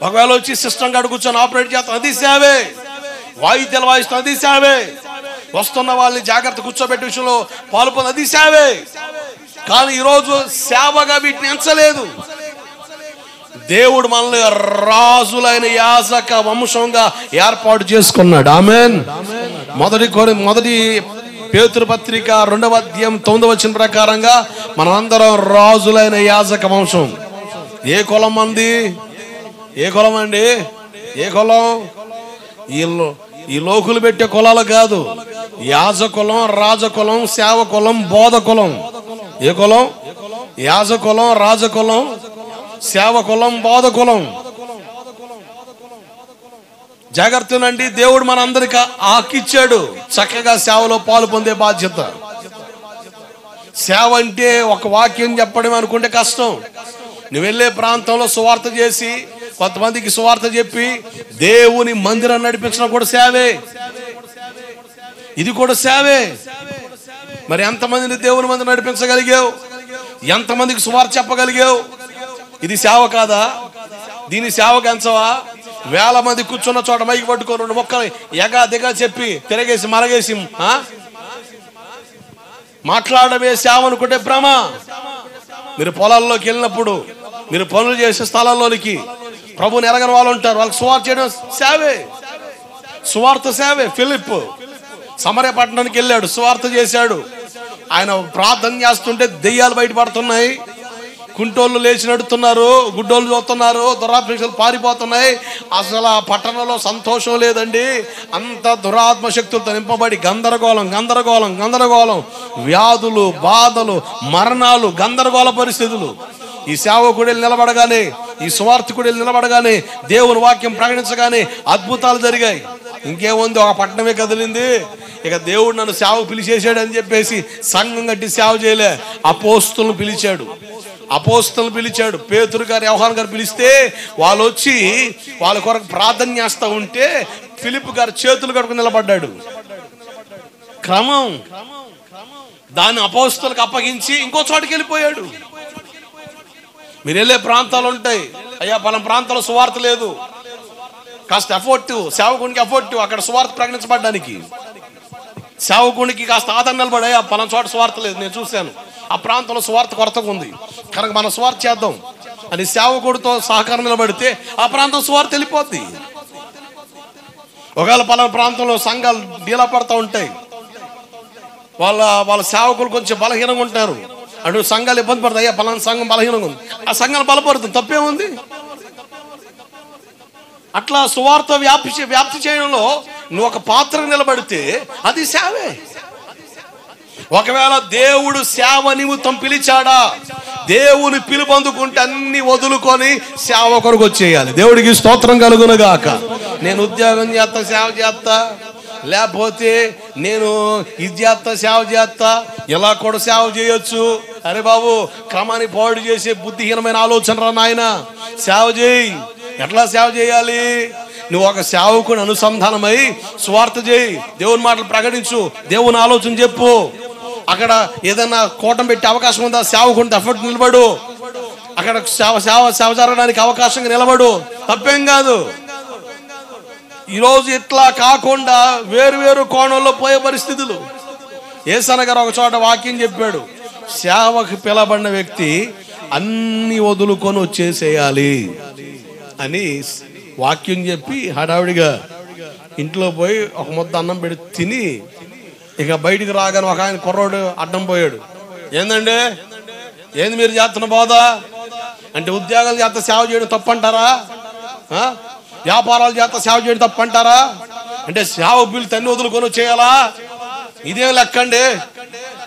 ఒకవేళ వచ్చి సిస్టమ్ కాడ కూర్చొని ఆపరేట్ చేస్తాం, అది సేవే. వాయిద్యాలు వాయిస్తాం, అది సేవే. వస్తున్న వాళ్ళని జాగ్రత్త కూర్చోబెట్టే విషయంలో పాల్పొంది, అది సేవే. కానీ ఈరోజు సేవగా వీటిని ఎంచలేదు. దేవుడు మనల్ని రాజులైన యాజక వంశంగా ఏర్పాటు చేసుకున్నాడు. ఆమేన్. మొదటి పేతురు పత్రిక 2వ అధ్యాయం 9వ వచనం ప్రకారంగా మనమందరం రాజులైన యాజక వంశం. ఏ కులం మంది? ఏ కులం అండి? ఏ కులం? ఈ లోకులు పెట్టే కులాలు కాదు. యాజకులం, రాజకులం, సేవకులం, బోధ కులం. ఏ కులం? యాజకులం, రాజకులం, సేవకులం, బోధ కులం. జాగ్రత్తనండి. దేవుడు మనందరికి ఆకిచ్చాడు చక్కగా సేవలో పాలు పొందే బాధ్యత. సేవ అంటే ఒక వాక్యం చెప్పడం అనుకుంటే కష్టం. నువ్వు వెళ్ళే ప్రాంతంలో సువార్త చేసి కొంతమందికి సువార్త చెప్పి దేవుని మందిరం నడిపించడం కూడా సేవే. ఇది కూడా సేవే. మరి ఎంతమందిని దేవుని మందిరం నడిపించగలిగావు? ఎంతమందికి సువార్త చెప్పగలిగావు? ఇది సేవ కాదా? దీని సేవకు ఎంచవా? వేల మంది కూర్చున్న చోట మైకి పట్టుకొని 2 మొక్కలు ఎగా దిగా చెప్పి తిరగేసి మరగేసి మాట్లాడమే సేవ అనుకుంటే భ్రమ. మీరు పొలాల్లోకి వెళ్ళినప్పుడు, మీరు పనులు చేసే స్థలాల్లోనికి ప్రభుని ఎరగని వాళ్ళు ఉంటారు, వాళ్ళకి సువార్త చేయడం సేవే, సువార్త సేవే. ఫిలిప్ సమరయ పట్టణానికి వెళ్ళాడు, సువార్త చేశాడు. ఆయన ప్రార్థన చేస్తుంటే దెయ్యాలు బయటపడుతున్నాయి, కుంటోళ్ళు లేచి నడుతున్నారు, గుడ్డోళ్ళు చూస్తున్నారు, దురాత్మశక్తులు పారిపోతున్నాయి. అసలు ఆ పట్టణంలో సంతోషం లేదండి. అంత దురాత్మ శక్తులతో నింపబడి గందరగోళం గందరగోళం గందరగోళం, వ్యాధులు, బాధలు, మరణాలు, గందరగోళ పరిస్థితులు. ఈ సేవకుడు నిలబడగానే, ఈ సువార్థకుడు నిలబడగానే, దేవుని వాక్యం ప్రకటించగానే అద్భుతాలు జరిగాయి. ఇంకేముంది, ఒక పట్టణమే కదిలింది. ఇక దేవుడు నన్ను సేవకు పిలిచేసాడు అని చెప్పేసి సంఘం కట్టి సేవ చేయలే, అపోస్తులను పిలిచాడు. అపోస్తులను పిలిచాడు. పేతురు గారు, యోహాను గారు పిలిస్తే వాళ్ళు వచ్చి వాళ్ళ కొరకు ప్రార్థన చేస్తూ ఉంటే ఫిలిప్ గారు చేతులు కట్టుకుని నిలబడ్డాడు. క్రమం. దాన్ని అపోస్తులకు అప్పగించి ఇంకో చోటుకి వెళ్ళిపోయాడు. మీరు వెళ్ళే ప్రాంతాలు ఉంటాయి, అయ్యా పలానా ప్రాంతాల్లో సువార్త లేదు, కాస్త ఎఫర్ట్, సేవకునికి ఎఫర్ట్ అక్కడ సువార్త ప్రకటించబడ్డానికి. సేవకునికి కాస్త ఆదరణ నిలబడి, అయ్యా పలానా చోట సువార్త లేదు, నేను చూశాను, ఆ ప్రాంతంలో సువార్త కొరతగా ఉంది, కనుక మనం సువార్త చేద్దాం అని సేవకుడితో సహకారం నిలబడితే ఆ ప్రాంతం సువార్త వెళ్ళిపోద్ది. ఒకవేళ పలానా ప్రాంతంలో సంఘాలు డీలా పడుతూ ఉంటాయి, వాళ్ళ సేవకులు కొంచెం బలహీనంగా ఉంటారు, అటు సంఘాలు ఇబ్బంది పడతాయి, అయ్యా పలానా సంఘం బలహీనంగా ఉంది, ఆ సంఘాలు బలపడుతుంది, తప్పేముంది? అట్లా సువార్త వ్యాప్తి చేయడంలో నువ్వు ఒక పాత్ర నిలబడితే అది సేవే. ఒకవేళ దేవుడు సేవ నిమిత్తం పిలిచాడా, దేవుని పిలుపొందుకుంటే అన్ని వదులుకొని సేవ కొరకు వచ్చేయాలి. దేవుడికి స్తోత్రం కలుగునుగాక. నేను ఉద్యోగం చేస్తా, సేవ చేస్తా, లేకపోతే నేను ఇది చేస్తా, సేవ చేస్తా, ఇలా కూడా సేవ చేయొచ్చు. అరే బాబు, క్రమాన్ని పాడు చేసే బుద్ధిహీనమైన ఆలోచన రా నాయన. సేవ చేయి. ఎట్లా సేవ చేయాలి? నువ్వు ఒక సేవకుని అనుసంధానమై స్వార్థ చేయి, దేవుని మాటలు ప్రకటించు, దేవుని ఆలోచన చెప్పు. అక్కడ ఏదైనా కూటం పెట్టే అవకాశం ఉందా, సేవకుంటే ఎఫర్ట్ నిలబడు. అక్కడ సేవ జరగడానికి అవకాశంగా నిలబడు, తప్పేం కాదు. ఈరోజు ఇట్లా కాకుండా వేరు కోణంలో పోయే పరిస్థితులు. యేసన్న గారు ఒక చోట వాక్యం చెప్పాడు, సేవకు పిలబడిన వ్యక్తి అన్ని వదులుకొని వచ్చేసేయాలి అని వాక్యం చెప్పి హడావిడిగా ఇంట్లో పోయి ఒక ముద్ద అన్నం పెట్టి తిని ఇక బయటికి రాగానే ఒక ఆయన కుర్రోడు అడ్డం పోయాడు. ఏందండి, ఏంది మీరు చేస్తున్న బోధ అంటే, ఉద్యోగాలు చేత సేవ చేయడం తప్పంటారా, వ్యాపారాలు చేత సేవ చేయడం తప్పంటారా అంటే, సేవ బిల్లు తన్ని వదులుకొని చేయాలా, ఇదేం లెక్కండి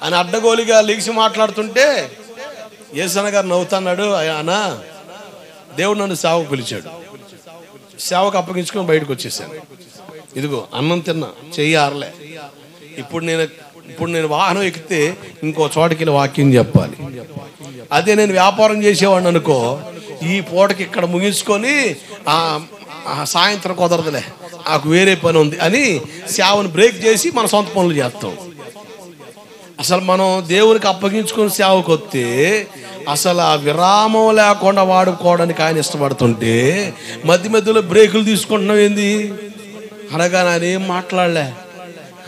అని అడ్డగోలిగా లిగిసి మాట్లాడుతుంటే యేసన్న గారు నవ్వుతున్నాడు. అన్నా, దేవుడు నన్ను సేవకు పిలిచాడు, సేవకు అప్పగించుకొని బయటకు వచ్చేసాను. ఇదిగో అన్నం తిన్నా, చెయ్యి ఆరలే. ఇప్పుడు నేను వాహనం ఎక్కితే ఇంకో చోటకి వెళ్ళి వాక్యం చెప్పాలి. అదే నేను వ్యాపారం చేసేవాడిని అనుకో, ఈ పూటకి ఇక్కడ ముగించుకొని సాయంత్రం కుదరదులే, నాకు వేరే పని ఉంది అని సేవను బ్రేక్ చేసి మన సొంత పనులు చేస్తాం. అసలు మనం దేవునికి అప్పగించుకొని సేవకు వస్తే అసలు ఆ విరామం లేకుండా వాడుకోవడానికి ఆయన ఇష్టపడుతుంటే మధ్యలో బ్రేకులు తీసుకుంటున్నావు ఏంది అనగా ఆయన ఏం మాట్లాడలే.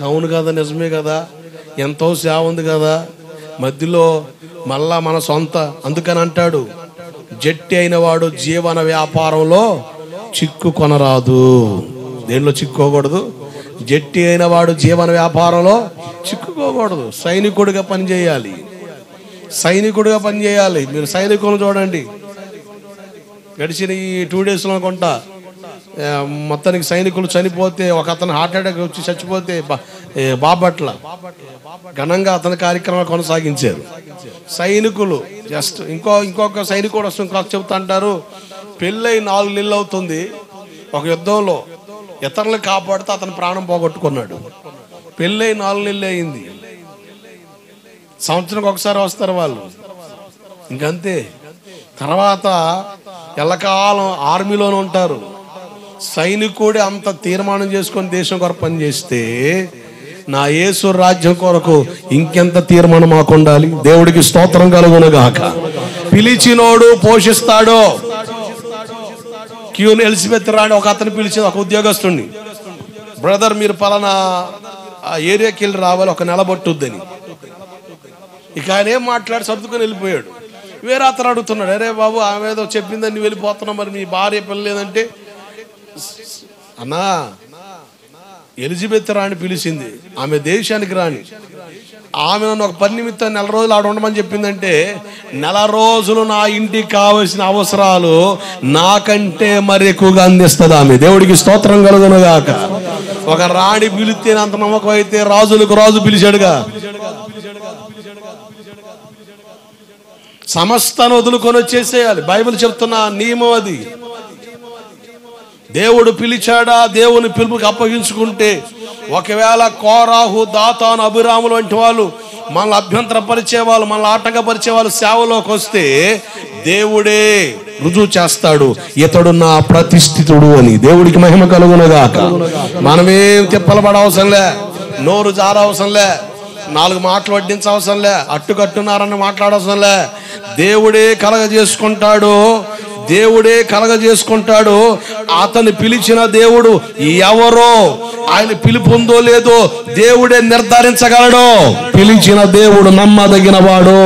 అవును కదా, నిజమే కదా, ఎంతో సేవ ఉంది కదా, మధ్యలో మళ్ళా మన సొంత. అందుకని అంటాడు, జట్టి అయిన వాడు జీవన వ్యాపారంలో చిక్కు కొనరాదు. దేనిలో చిక్కుకోకూడదు? జట్టి అయిన వాడు జీవన వ్యాపారంలో చిక్కుకోకూడదు. సైనికుడిగా పనిచేయాలి, సైనికుడిగా పనిచేయాలి. మీరు సైనికులను చూడండి, గడిచిన ఈ 2 డేస్లో అనుకుంటా మొత్తానికి సైనికులు చనిపోతే, ఒక అతను హార్ట్ అటాక్ వచ్చి చచ్చిపోతే బాపట్ల ఘనంగా అతని కార్యక్రమాలు కొనసాగించారు సైనికులు. జస్ట్ ఇంకొక సైనికుడు వస్తుంది, ఇంకొక చెబుతా అంటారు, పెళ్ళై 4 నెలలు అవుతుంది, ఒక యుద్ధంలో ఇతరులను కాపాడుతూ అతను ప్రాణం పోగొట్టుకున్నాడు. పెళ్ళై 4 నెలలు అయింది, సంవత్సరానికి ఒకసారి వస్తారు వాళ్ళు, ఇంకంతే. తర్వాత ఎల్లకాలం ఆర్మీలోనే ఉంటారు. సైనికుడే అంత తీర్మానం చేసుకొని దేశం కొరకు పనిచేస్తే నా యేసు రాజ్యం కొరకు ఇంకెంత తీర్మానం మాకు ఉండాలి. దేవుడికి స్తోత్రం కలుగునుగాక. పిలిచినోడు పోషిస్తాడు, క్యూన్ ఎలిజబెత్ రాణి ఒక అతను పిలిచింది, ఒక ఉద్యోగస్తుడిని. బ్రదర్ మీరు పలానా ఆ ఏరియాకి వెళ్ళి రావాలి, ఒక నెల పట్టుద్దని. ఇక ఆయన ఏం మాట్లాడి సర్దుకొని వెళ్ళిపోయాడు. వేరే అతను అడుగుతున్నాడు, అరే బాబు ఆమె ఏదో చెప్పిందని నువ్వు వెళ్ళిపోతున్నావు, మరి మీ భార్య పిల్లలేదంటే, అన్నా ఎలిజబెత్ రాణి పిలిచింది, ఆమె దేశానికి రాణి, ఆమె నన్ను ఒక పని నిమిత్తం 4 రోజులు ఆడ ఉండమని చెప్పిందంటే 4 రోజులు నా ఇంటికి కావలసిన అవసరాలు నాకంటే మరి ఎక్కువగా అందిస్తుంది ఆమె. దేవుడికి స్తోత్రం కలుగునుగాక. ఒక రాణి పిలిస్తే అంత నమ్మకం అయితే రాజులకు రాజు పిలిచాడుగా. సమస్తాన్ని వదులుకొని వచ్చేసేయాలి. బైబిల్ చెప్తున్న నియమం అది. దేవుడు పిలిచాడా, దేవుని పిలుపుకి అప్పగించుకుంటే, ఒకవేళ కోరాహు, దాతాను, అభిరాములు వంటి వాళ్ళు మనల్ని అభ్యంతరపరిచే వాళ్ళు, మనల్ని ఆటంకపరిచే వాళ్ళు సేవలోకి వస్తే దేవుడే రుజువు చేస్తాడు, ఇతడు నా ప్రతిష్ఠితుడు అని. దేవుడికి మహిమ కలుగునుగాక. మనమేం తిప్పలపడవసరంలే, నోరు జారవసరంలే, 4 మాటలు వడ్డించవసరంలే, అట్టుకట్టున్నారని మాట్లాడవసరంలే. దేవుడే కలగజేసుకుంటాడు, దేవుడే కలగజేసుకుంటాడు. అతను పిలిచిన దేవుడు ఎవరో, ఆయన పిలుపు ఉందో లేదో దేవుడే నిర్ధారించగలడు. పిలిచిన దేవుడు నమ్మదగిన వాడు.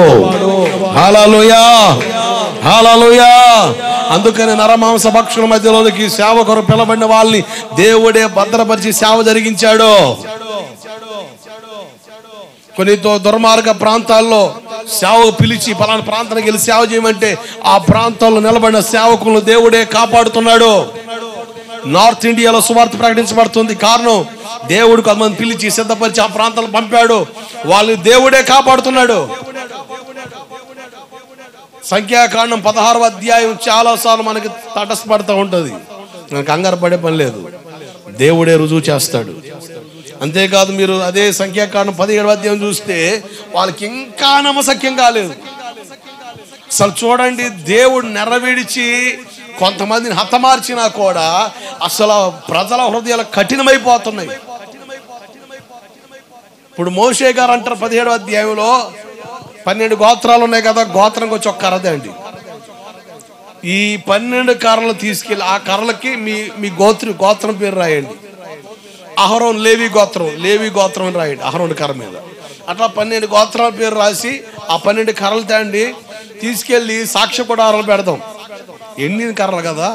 హల్లెలూయా, హల్లెలూయా. అందుకని నరమాంస భక్షుల మధ్యలోనికి సేవ కొరకు పిలబడిన వాళ్ళని దేవుడే భద్రపరిచి సేవ జరిగించాడు. కొన్ని దుర్మార్గ ప్రాంతాల్లో సేవకు పిలిచి పలానా ప్రాంతానికి వెళ్ళి సేవ చేయమంటే ఆ ప్రాంతాల్లో నిలబడిన సేవకులను దేవుడే కాపాడుతున్నాడు. నార్త్ ఇండియాలో సువార్త ప్రకటించబడుతుంది. కారణం, దేవుడు కొంతమంది పిలిచి సిద్ధపరిచి ఆ ప్రాంతాలు పంపాడు, వాళ్ళు దేవుడే కాపాడుతున్నాడు. సంఖ్యాకాండం 16వ అధ్యాయం చాలాసార్లు మనకి తటస్థపడుతూ ఉంటుంది. మనకు కంగారు పడే పని లేదు, దేవుడే రుజువు చేస్తాడు. అంతేకాదు, మీరు అదే సంఖ్యాకాండం 17వ అధ్యాయం చూస్తే వాళ్ళకి ఇంకా నమ్మశక్యం కాలేదు. అసలు చూడండి, దేవుడు నెరవేర్చి కొంతమందిని హతమార్చినా కూడా అసలు ప్రజల హృదయాలు కఠినమైపోతున్నాయి. ఇప్పుడు మోషే గారు అంటారు 17వ అధ్యాయంలో 12 గోత్రాలు ఉన్నాయి కదా, గోత్రంకి వచ్చి ఒక కర్రదే అండి. ఈ 12 కర్రలు తీసుకెళ్ళి ఆ కర్రలకి మీ గోత్రం పేరు రాయండి. అహరోన్ లేవి గోత్రం అని రాయండి అహరోన్ కర్ర మీద. అట్లా 12 గోత్రాల పేరు రాసి ఆ 12 కర్రలు తేండి, తీసుకెళ్ళి సాక్ష్య గుడారాలు పెడదాం. ఎండిన కర్రలు కదా,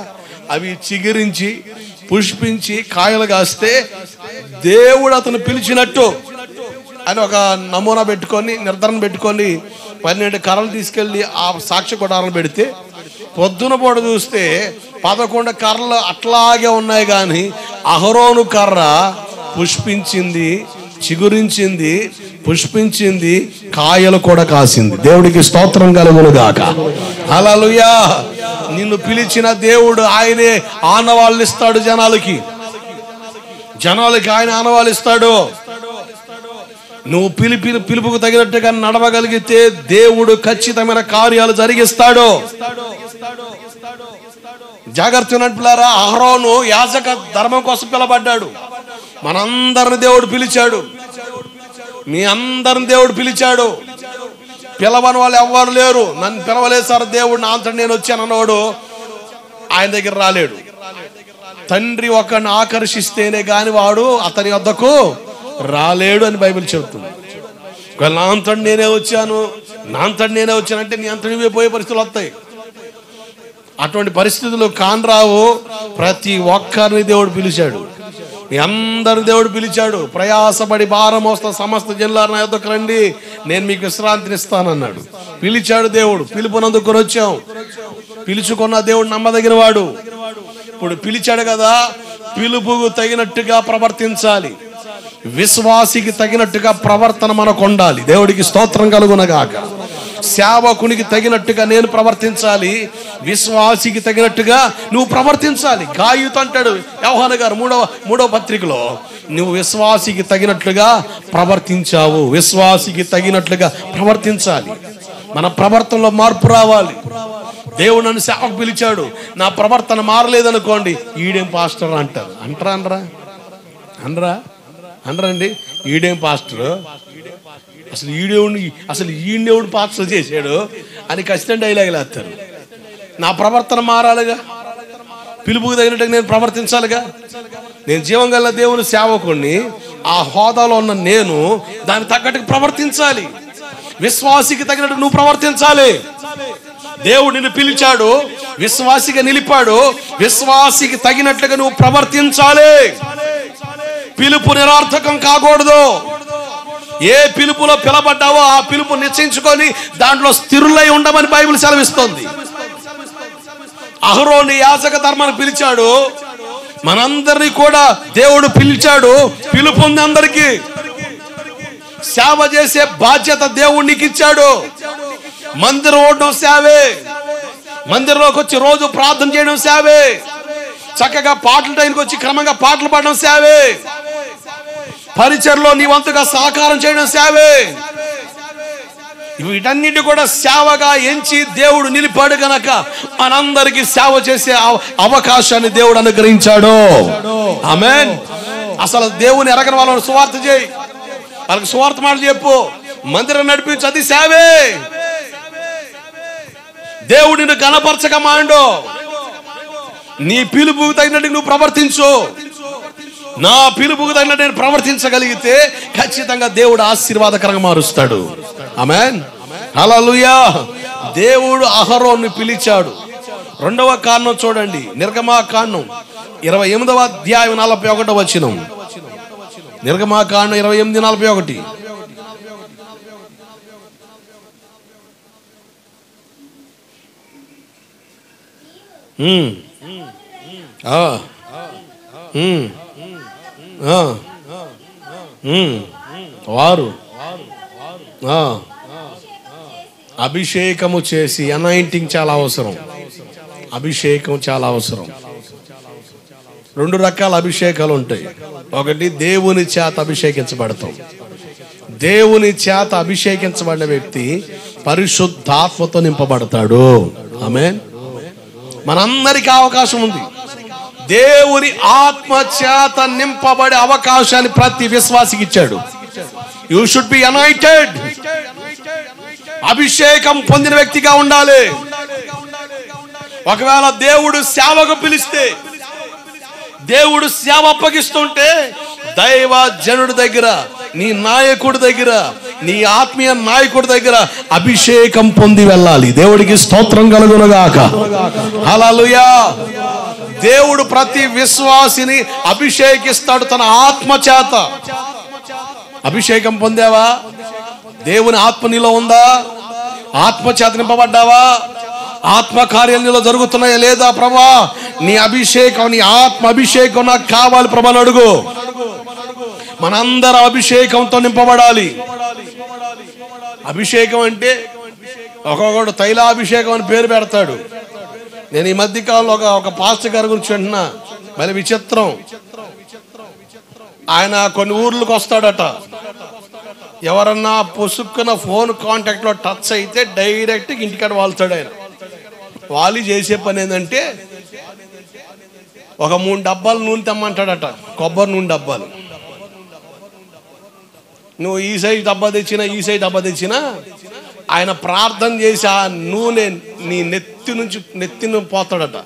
అవి చిగురించి పుష్పించి కాయలు కాస్తే దేవుడు అతను పిలిచినట్టు అని ఒక నమూనా పెట్టుకొని, నిర్ధారణ పెట్టుకొని 12 కర్రలు తీసుకెళ్ళి ఆ సాక్ష్య గుడారాలు పెడితే పొద్దున పూట చూస్తే 11 కర్రలు అట్లాగే ఉన్నాయి. కానీ అహరోను కర్ర పుష్పించింది, చిగురించింది, పుష్పించింది, కాయలు కూడా కాసింది. దేవుడికి స్తోత్రం కలుగునుగాక. హల్లెలూయా. నిన్ను పిలిచిన దేవుడు ఆయనే ఆనవాళ్ళు ఇస్తాడు జనాలకి ఆయన ఆనవాళ్ళు ఇస్తాడు. నువ్వు పిలుపుకు తగినట్టుగా నడవగలిగితే దేవుడు ఖచ్చితమైన కార్యాలు జరిగిస్తాడు. జాగ్రత్త ఉన్నట్లారా, అహరోను యాజక ధర్మం కోసం పిలబడ్డాడు. మనందరిని దేవుడు పిలిచాడు, మీ అందరిని దేవుడు పిలిచాడు. పిలవని వాళ్ళు ఎవ్వరు లేరు. నన్ను పిలవలేదు సార్ దేవుడు, నా అంతటి నేను వచ్చాను అన్నవాడు ఆయన దగ్గర రాలేడు. తండ్రి ఒకరిని ఆకర్షిస్తేనే గాని వాడు అతని వద్దకు రాలేడు అని బైబిల్ చెబుతుంది. నా అంతటి నేనే వచ్చానంటే నీ అంతటి నువ్వే పోయే పరిస్థితులు వస్తాయి. అటువంటి పరిస్థితులు కానరావు. ప్రతి ఒక్కరిని దేవుడు పిలిచాడు, మీ అందరిని దేవుడు పిలిచాడు. ప్రయాసపడి భారం మోస్తున్న సమస్త జనులారా నా యొద్దకు రండి, నేను మీకు విశ్రాంతిని ఇస్తానన్నాడు. పిలిచాడు దేవుడు, పిలుపునందుకొని వచ్చాం. పిలుచుకున్న దేవుడు నమ్మదగిన వాడు. ఇప్పుడు పిలిచాడు కదా, పిలుపుకు తగినట్టుగా ప్రవర్తించాలి. విశ్వాసికి తగినట్టుగా ప్రవర్తన మనకు ఉండాలి. దేవుడికి స్తోత్రం కలుగునగాక. సేవకునికి తగినట్టుగా నేను ప్రవర్తించాలి, విశ్వాసికి తగినట్టుగా నువ్వు ప్రవర్తించాలి. గాయతు అంటాడు యోహాను గారు 3వ పత్రికలో, నువ్వు విశ్వాసికి తగినట్లుగా ప్రవర్తించావు, విశ్వాసికి తగినట్లుగా ప్రవర్తించాలి. మన ప్రవర్తనలో మార్పు రావాలి. దేవుడు నన్ను సేవకు పిలిచాడు, నా ప్రవర్తన మారలేదనుకోండి, ఈడేం పాస్టర్ అంటారు. అనరండి, ఈడేం పాస్టర్, అసలు ఈడేవుడు పాస్టర్ చేశాడు అని ఖచ్చితంగా డైలాగులు వేస్తారు. నా ప్రవర్తన మారాలిగా. పిలుపుకి తగినట్టుగా నేను ప్రవర్తించాలిగా. నేను జీవం గల దేవుని సేవకుడిని, ఆ హోదాలో ఉన్న నేను దానికి తగ్గట్టుగా ప్రవర్తించాలి. విశ్వాసికి తగినట్టు నువ్వు ప్రవర్తించాలి. దేవుడు నిన్ను పిలిచాడు, విశ్వాసిగా నిలిపాడు, విశ్వాసికి తగినట్లుగా నువ్వు ప్రవర్తించాలి. పిలుపు నిరర్థకం కాకూడదు. ఏ పిలుపులో పిలబడ్డావో ఆ పిలుపు నిశ్చయించుకొని దాంట్లో స్థిరులై ఉండమని బైబిల్ సెలవిస్తోంది. అహరోను యాజక ధర్మాన్ని పిలిచాడు, మనందరినీ కూడా దేవుడు పిలిచాడు. పిలుపు ఉంది అందరికీ. సేవ చేసే బాధ్యత దేవుడు నీకు ఇచ్చాడు. మందిరం ఓడడం సేవే, మందిరంలోకి వచ్చి రోజు ప్రార్థన చేయడం సేవే, చక్కగా పాటల టైంకి వచ్చి క్రమంగా పాటలు పాడడం సేవే, పరిచర్లో నీ వంతుగా సహకారం చేయడం సేవే. వీటన్నిటి కూడా సేవగా ఎంచి దేవుడు నిలిపాడు గనక మనందరికీ సేవ చేసే అవకాశాన్ని దేవుడు అనుగ్రహించాడు. ఆమేన్. అసలు దేవుని ఎరగని వాళ్ళని సువార్త చేయి, వాళ్ళకి సువార్త మాటలు చెప్పు, మందిరం నడిపించు, అది సేవే. దేవుడిని గణపరచక మాండు. నీ పిలుపుకు తగినట్టు నువ్వు ప్రవర్తించు. నా పిలుపుకు తగినట్టు నేను ప్రవర్తించగలిగితే ఖచ్చితంగా దేవుడు ఆశీర్వాదకరంగా మారుస్తాడు. ఆమేన్. హల్లెలూయా. దేవుడు అహరోను పిలిచాడు. రెండవ కారణం చూడండి, నిర్గమాకాండం 28వ అధ్యాయం 41వ వచనం. నిర్గమాకాండం 28:41. వారు అభిషేకము చేసి, అనాయింటింగ్ చాలా అవసరం, అభిషేకం చాలా అవసరం. 2 రకాల అభిషేకాలు ఉంటాయి. ఒకటి దేవుని చేత అభిషేకించబడతాం. దేవుని చేత అభిషేకించబడిన వ్యక్తి పరిశుద్ధాత్మతో నింపబడతాడు. ఆమేన్. మనందరికీ అవకాశం ఉంది. దేవుని ఆత్మ చేత నింపబడే అవకాశాన్ని ప్రతి విశ్వాసికి ఇచ్చాడు. You should be anointed. అభిషేకం పొందిన వ్యక్తిగా ఉండాలి. ఒకవేళ దేవుడు సేవకు పిలిస్తే, దేవుడు సేవ అప్పగిస్తుంటే దైవ జనుడి దగ్గర, నీ నాయకుడి దగ్గర, నీ ఆత్మీయ నాయకుడి దగ్గర అభిషేకం పొంది వెళ్ళాలి. దేవుడికి స్తోత్రం కలుగునుగాక. హల్లెలూయా. దేవుడు ప్రతి విశ్వాసిని అభిషేకిస్తాడు తన ఆత్మ చేత. అభిషేకం పొందావా? దేవుని ఆత్మ నీలో ఉందా? ఆత్మ చేత నింపబడ్డావా? ఆత్మ కార్యాలు నీలో జరుగుతున్నాయా లేదా? ప్రభా, నీ అభిషేకం, నీ ఆత్మ అభిషేకం నాకు కావాలి ప్రభా అని అడుగు. మనందరం అభిషేకంతో నింపబడాలి. అభిషేకం అంటే ఒక్కొక్కడు తైలాభిషేకం అని పేరు పెడతాడు. నేను ఈ మధ్య కాలంలో ఒక పాస్టర్ గారి గురించి వింటున్నా. మళ్ళీ విచిత్రం, ఆయన కొన్ని ఊర్లకు వస్తాడట. ఎవరన్నా పుసుక్కున ఫోన్ కాంటాక్ట్ లో టచ్ అయితే డైరెక్ట్ ఇంటికాడ వాళ్తాడు. ఆయన వాలి చేసే పని ఏంటంటే ఒక 3 డబ్బాలు నూనె తెమ్మంటాడట, కొబ్బరి నూనె డబ్బాలు. నువ్వు ఈ సైజ్ డబ్బా తెచ్చినా, ఈ సైజ్ డబ్బా తెచ్చినా, ఆయన ప్రార్థన చేసి ఆ నూనె నీ నెత్తిని పోతాడట.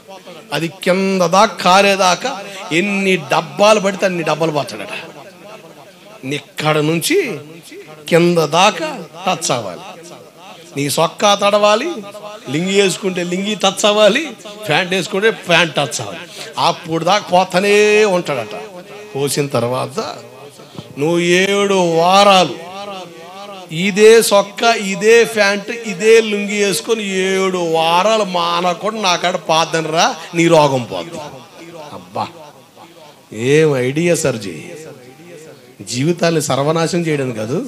అది కింద దాకా కారేదాకా ఎన్ని డబ్బాలు పడితే అన్ని డబ్బాలు పోతాడట. ఇక్కడ నుంచి కింద దాకా టచ్ అవ్వాలి. నీ సొక్కా తడవాలి, లింగి వేసుకుంటే లింగి టచ్ అవ్వాలి, ప్యాంట్ వేసుకుంటే ప్యాంట్ టచ్ అవ్వాలి. అప్పుడు దాకా పోతానే ఉంటాడట. పోసిన తర్వాత నువ్వు 7 వారాలు ఇదే సొక్క, ఇదే ప్యాంట్, ఇదే లుంగి వేసుకొని 7 వారాలు మానకుండా నాకాడ పాదనరా, నీ రోగం పోద్ది. అబ్బా, ఏం ఐడియా సర్జీ. జీవితాన్ని సర్వనాశనం చేయడం కాదు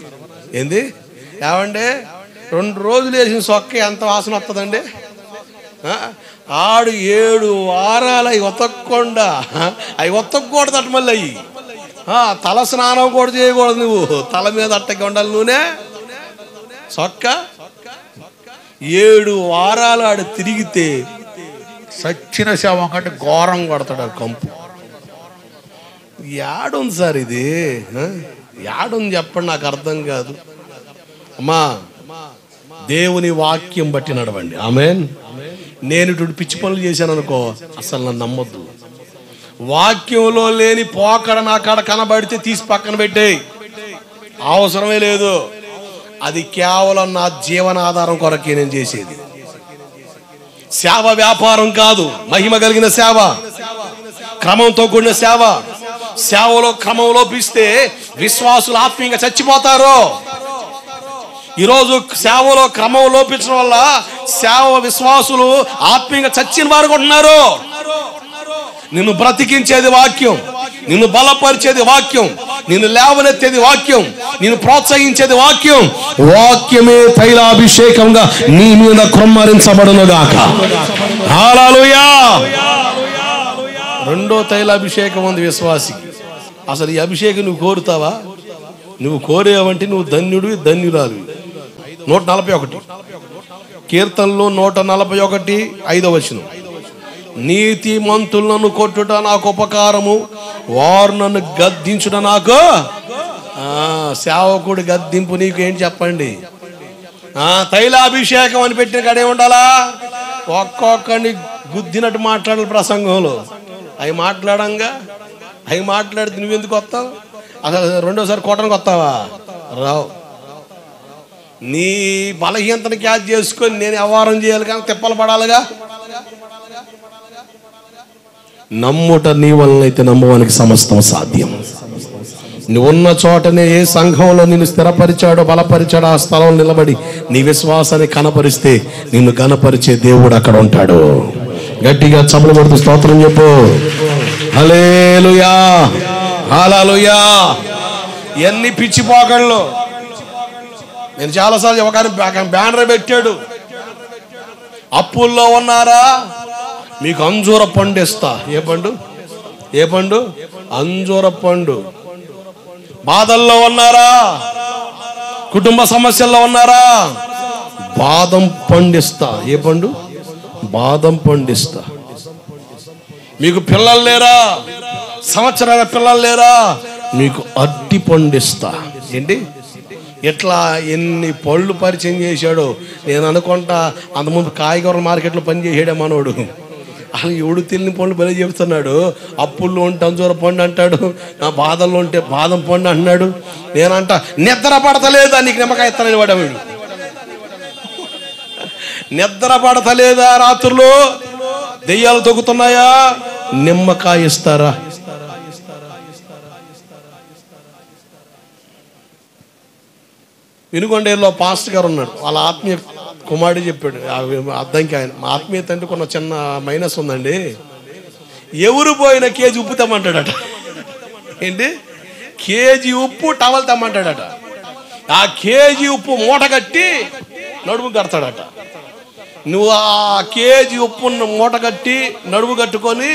ఏంది. ఏమంటే 2 రోజులు వేసిన సొక్క ఎంత వాసన వస్తుందండి. ఆడు 7 వారాలు అవి ఉతకకుండా, అవి ఉతకకూడదట. మళ్ళీ అవి తల స్నానం కూడా చేయకూడదు. నువ్వు తల మీద అట్టగా ఉండాలి నూనె, సొక్క. 7 వారాలు ఆడు తిరిగితే సచ్చిన శవం కంటే ఘోరం కొడతాడు కంపు. యాడుంది సార్ ఇది? యాడుంది చెప్పండి, నాకు అర్థం కాదు. అమ్మా, దేవుని వాక్యం బట్టి నడవండి. ఆమేన్. నేను ఇటు పిచ్చి పనులు చేశాను అనుకో, అసలు నన్ను నమ్మొద్దు. వాక్యంలో లేని పోకడ నా కాడ కనబడితే తీసి పక్కన పెట్టేయి, అవసరమే లేదు. అది కేవలం నా జీవనాధారం కొరకే నేను చేసేది. సేవ వ్యాపారం కాదు, మహిమ కలిగిన సేవ, క్రమంతో కూడిన సేవ. సేవలో క్రమం లోపిస్తే విశ్వాసులు ఆత్మీయంగా చచ్చిపోతారు. ఈరోజు సేవలో క్రమం లోపించడం వల్ల సేవ విశ్వాసులు ఆత్మీయంగా చచ్చిన వారు ఉంటున్నారు. నిన్ను బ్రతికించేది వాక్యం, నిన్ను బలపరిచేది వాక్యం, నిన్ను లేవనెత్తేది వాక్యం, నిన్ను ప్రోత్సహించేది వాక్యం. వాక్యమే తైలాభిషేకంగా నీ మీద కృమ్మరించబడునుగాక. హల్లెలూయా. రెండో తైలాభిషేకం ఉంది విశ్వాసికి. అసలు ఈ అభిషేకం నువ్వు కోరుతావా? నువ్వు కోరేవంటే నువ్వు ధన్యుడివి, ధన్యురాలు. 141 కీర్తనలు 141 5వ వచనం. నీతిమంతులను కొట్టుట నాకు ఉపకారము, వారు నన్ను గద్దించుట నాకు. సేవకుడు గద్దింపు నీకు ఏంటి చెప్పండి? తైలాభిషేకం అని పెట్టిన కాడే ఉండాలా? ఒక్కొక్కడిని గుద్దినట్టు మాట్లాడాలి ప్రసంగంలో. అవి మాట్లాడంగా అవి మాట్లాడితే నువ్వెందుకు వస్తావు? అసలు రెండోసారి కోటనికి వస్తావా? రావు. నీ బలహీనతను క్యాచ్ చేసుకొని నేను వ్యవహారం చేయాలి కానీ తిప్పలు పడాలిగా. నమ్ముట నీ వలనైతే నమ్మవానికి సమస్తం సాధ్యం. నువ్వున్న చోటనే ఏ సంఘంలో నిన్ను స్థిరపరిచాడో బలపరిచాడో ఆ స్థలం నిలబడి నీ విశ్వాసాన్ని కనపరిస్తే నిన్ను కనపరిచే దేవుడు అక్కడ ఉంటాడు. గట్టిగా చప్పలు కొడుతూ స్తోత్రం చెప్పు. హల్లెలూయా, హల్లెలూయా. ఎన్ని పిచ్చిపోకళ్ళు. నేను చాలాసార్లు ఒక బ్యానర్ పెట్టాడు, అప్పుల్లో ఉన్నారా మీకు అంజూర పండు ఇస్తా. ఏ పండు? ఏ పండు? అంజూర పండు. బాధల్లో ఉన్నారా, కుటుంబ సమస్యల్లో ఉన్నారా, బాదం పండిస్తా. ఏ పండు? బాదం పండిస్తా. మీకు పిల్లలు లేరా, సంవత్సరాల పిల్లలు లేరా, మీకు అట్టి పండిస్తా. ఏంటి? ఎట్లా ఎన్ని పళ్ళు పరిచయం చేశాడో. నేను అనుకుంటా అంతకుముందు కాయగూరల మార్కెట్లో పనిచేసాడే మనోడు. అసలు ఎవడు తెలియని పండ్లు బలి చెబుతున్నాడు. అప్పుల్లో ఉంటే అంజూర పండు అంటాడు, నా బాధల్లో ఉంటే బాదం పండు అంటున్నాడు. నేనంట నిద్ర పడతలేదా నీకు నిమ్మకాయ ఇస్తానని వాడు. నిద్ర పడతలేదా రాత్రులు? దెయ్యాలు తొక్కుతున్నాయా? నిమ్మకాయ ఇస్తారా? వినుకొండేరులో పాస్టర్ గారు ఉన్నాడు. వాళ్ళ ఆత్మీయ కుమారుడు చెప్పాడు అద్దంకి. ఆయన ఆత్మీయత అంటే కొన్ని చిన్న మైనస్ ఉందండి. ఎవరు పోయిన కేజీ ఉప్పు తెమ్మంటాడట. ఏంటి? కేజీ ఉప్పు టవల్ తెమ్మంటాడట. ఆ కేజీ ఉప్పు మూట కట్టి నడుము కడతాడట. నువ్వు ఆ కేజీ ఉప్పును మూట కట్టి నడుము కట్టుకొని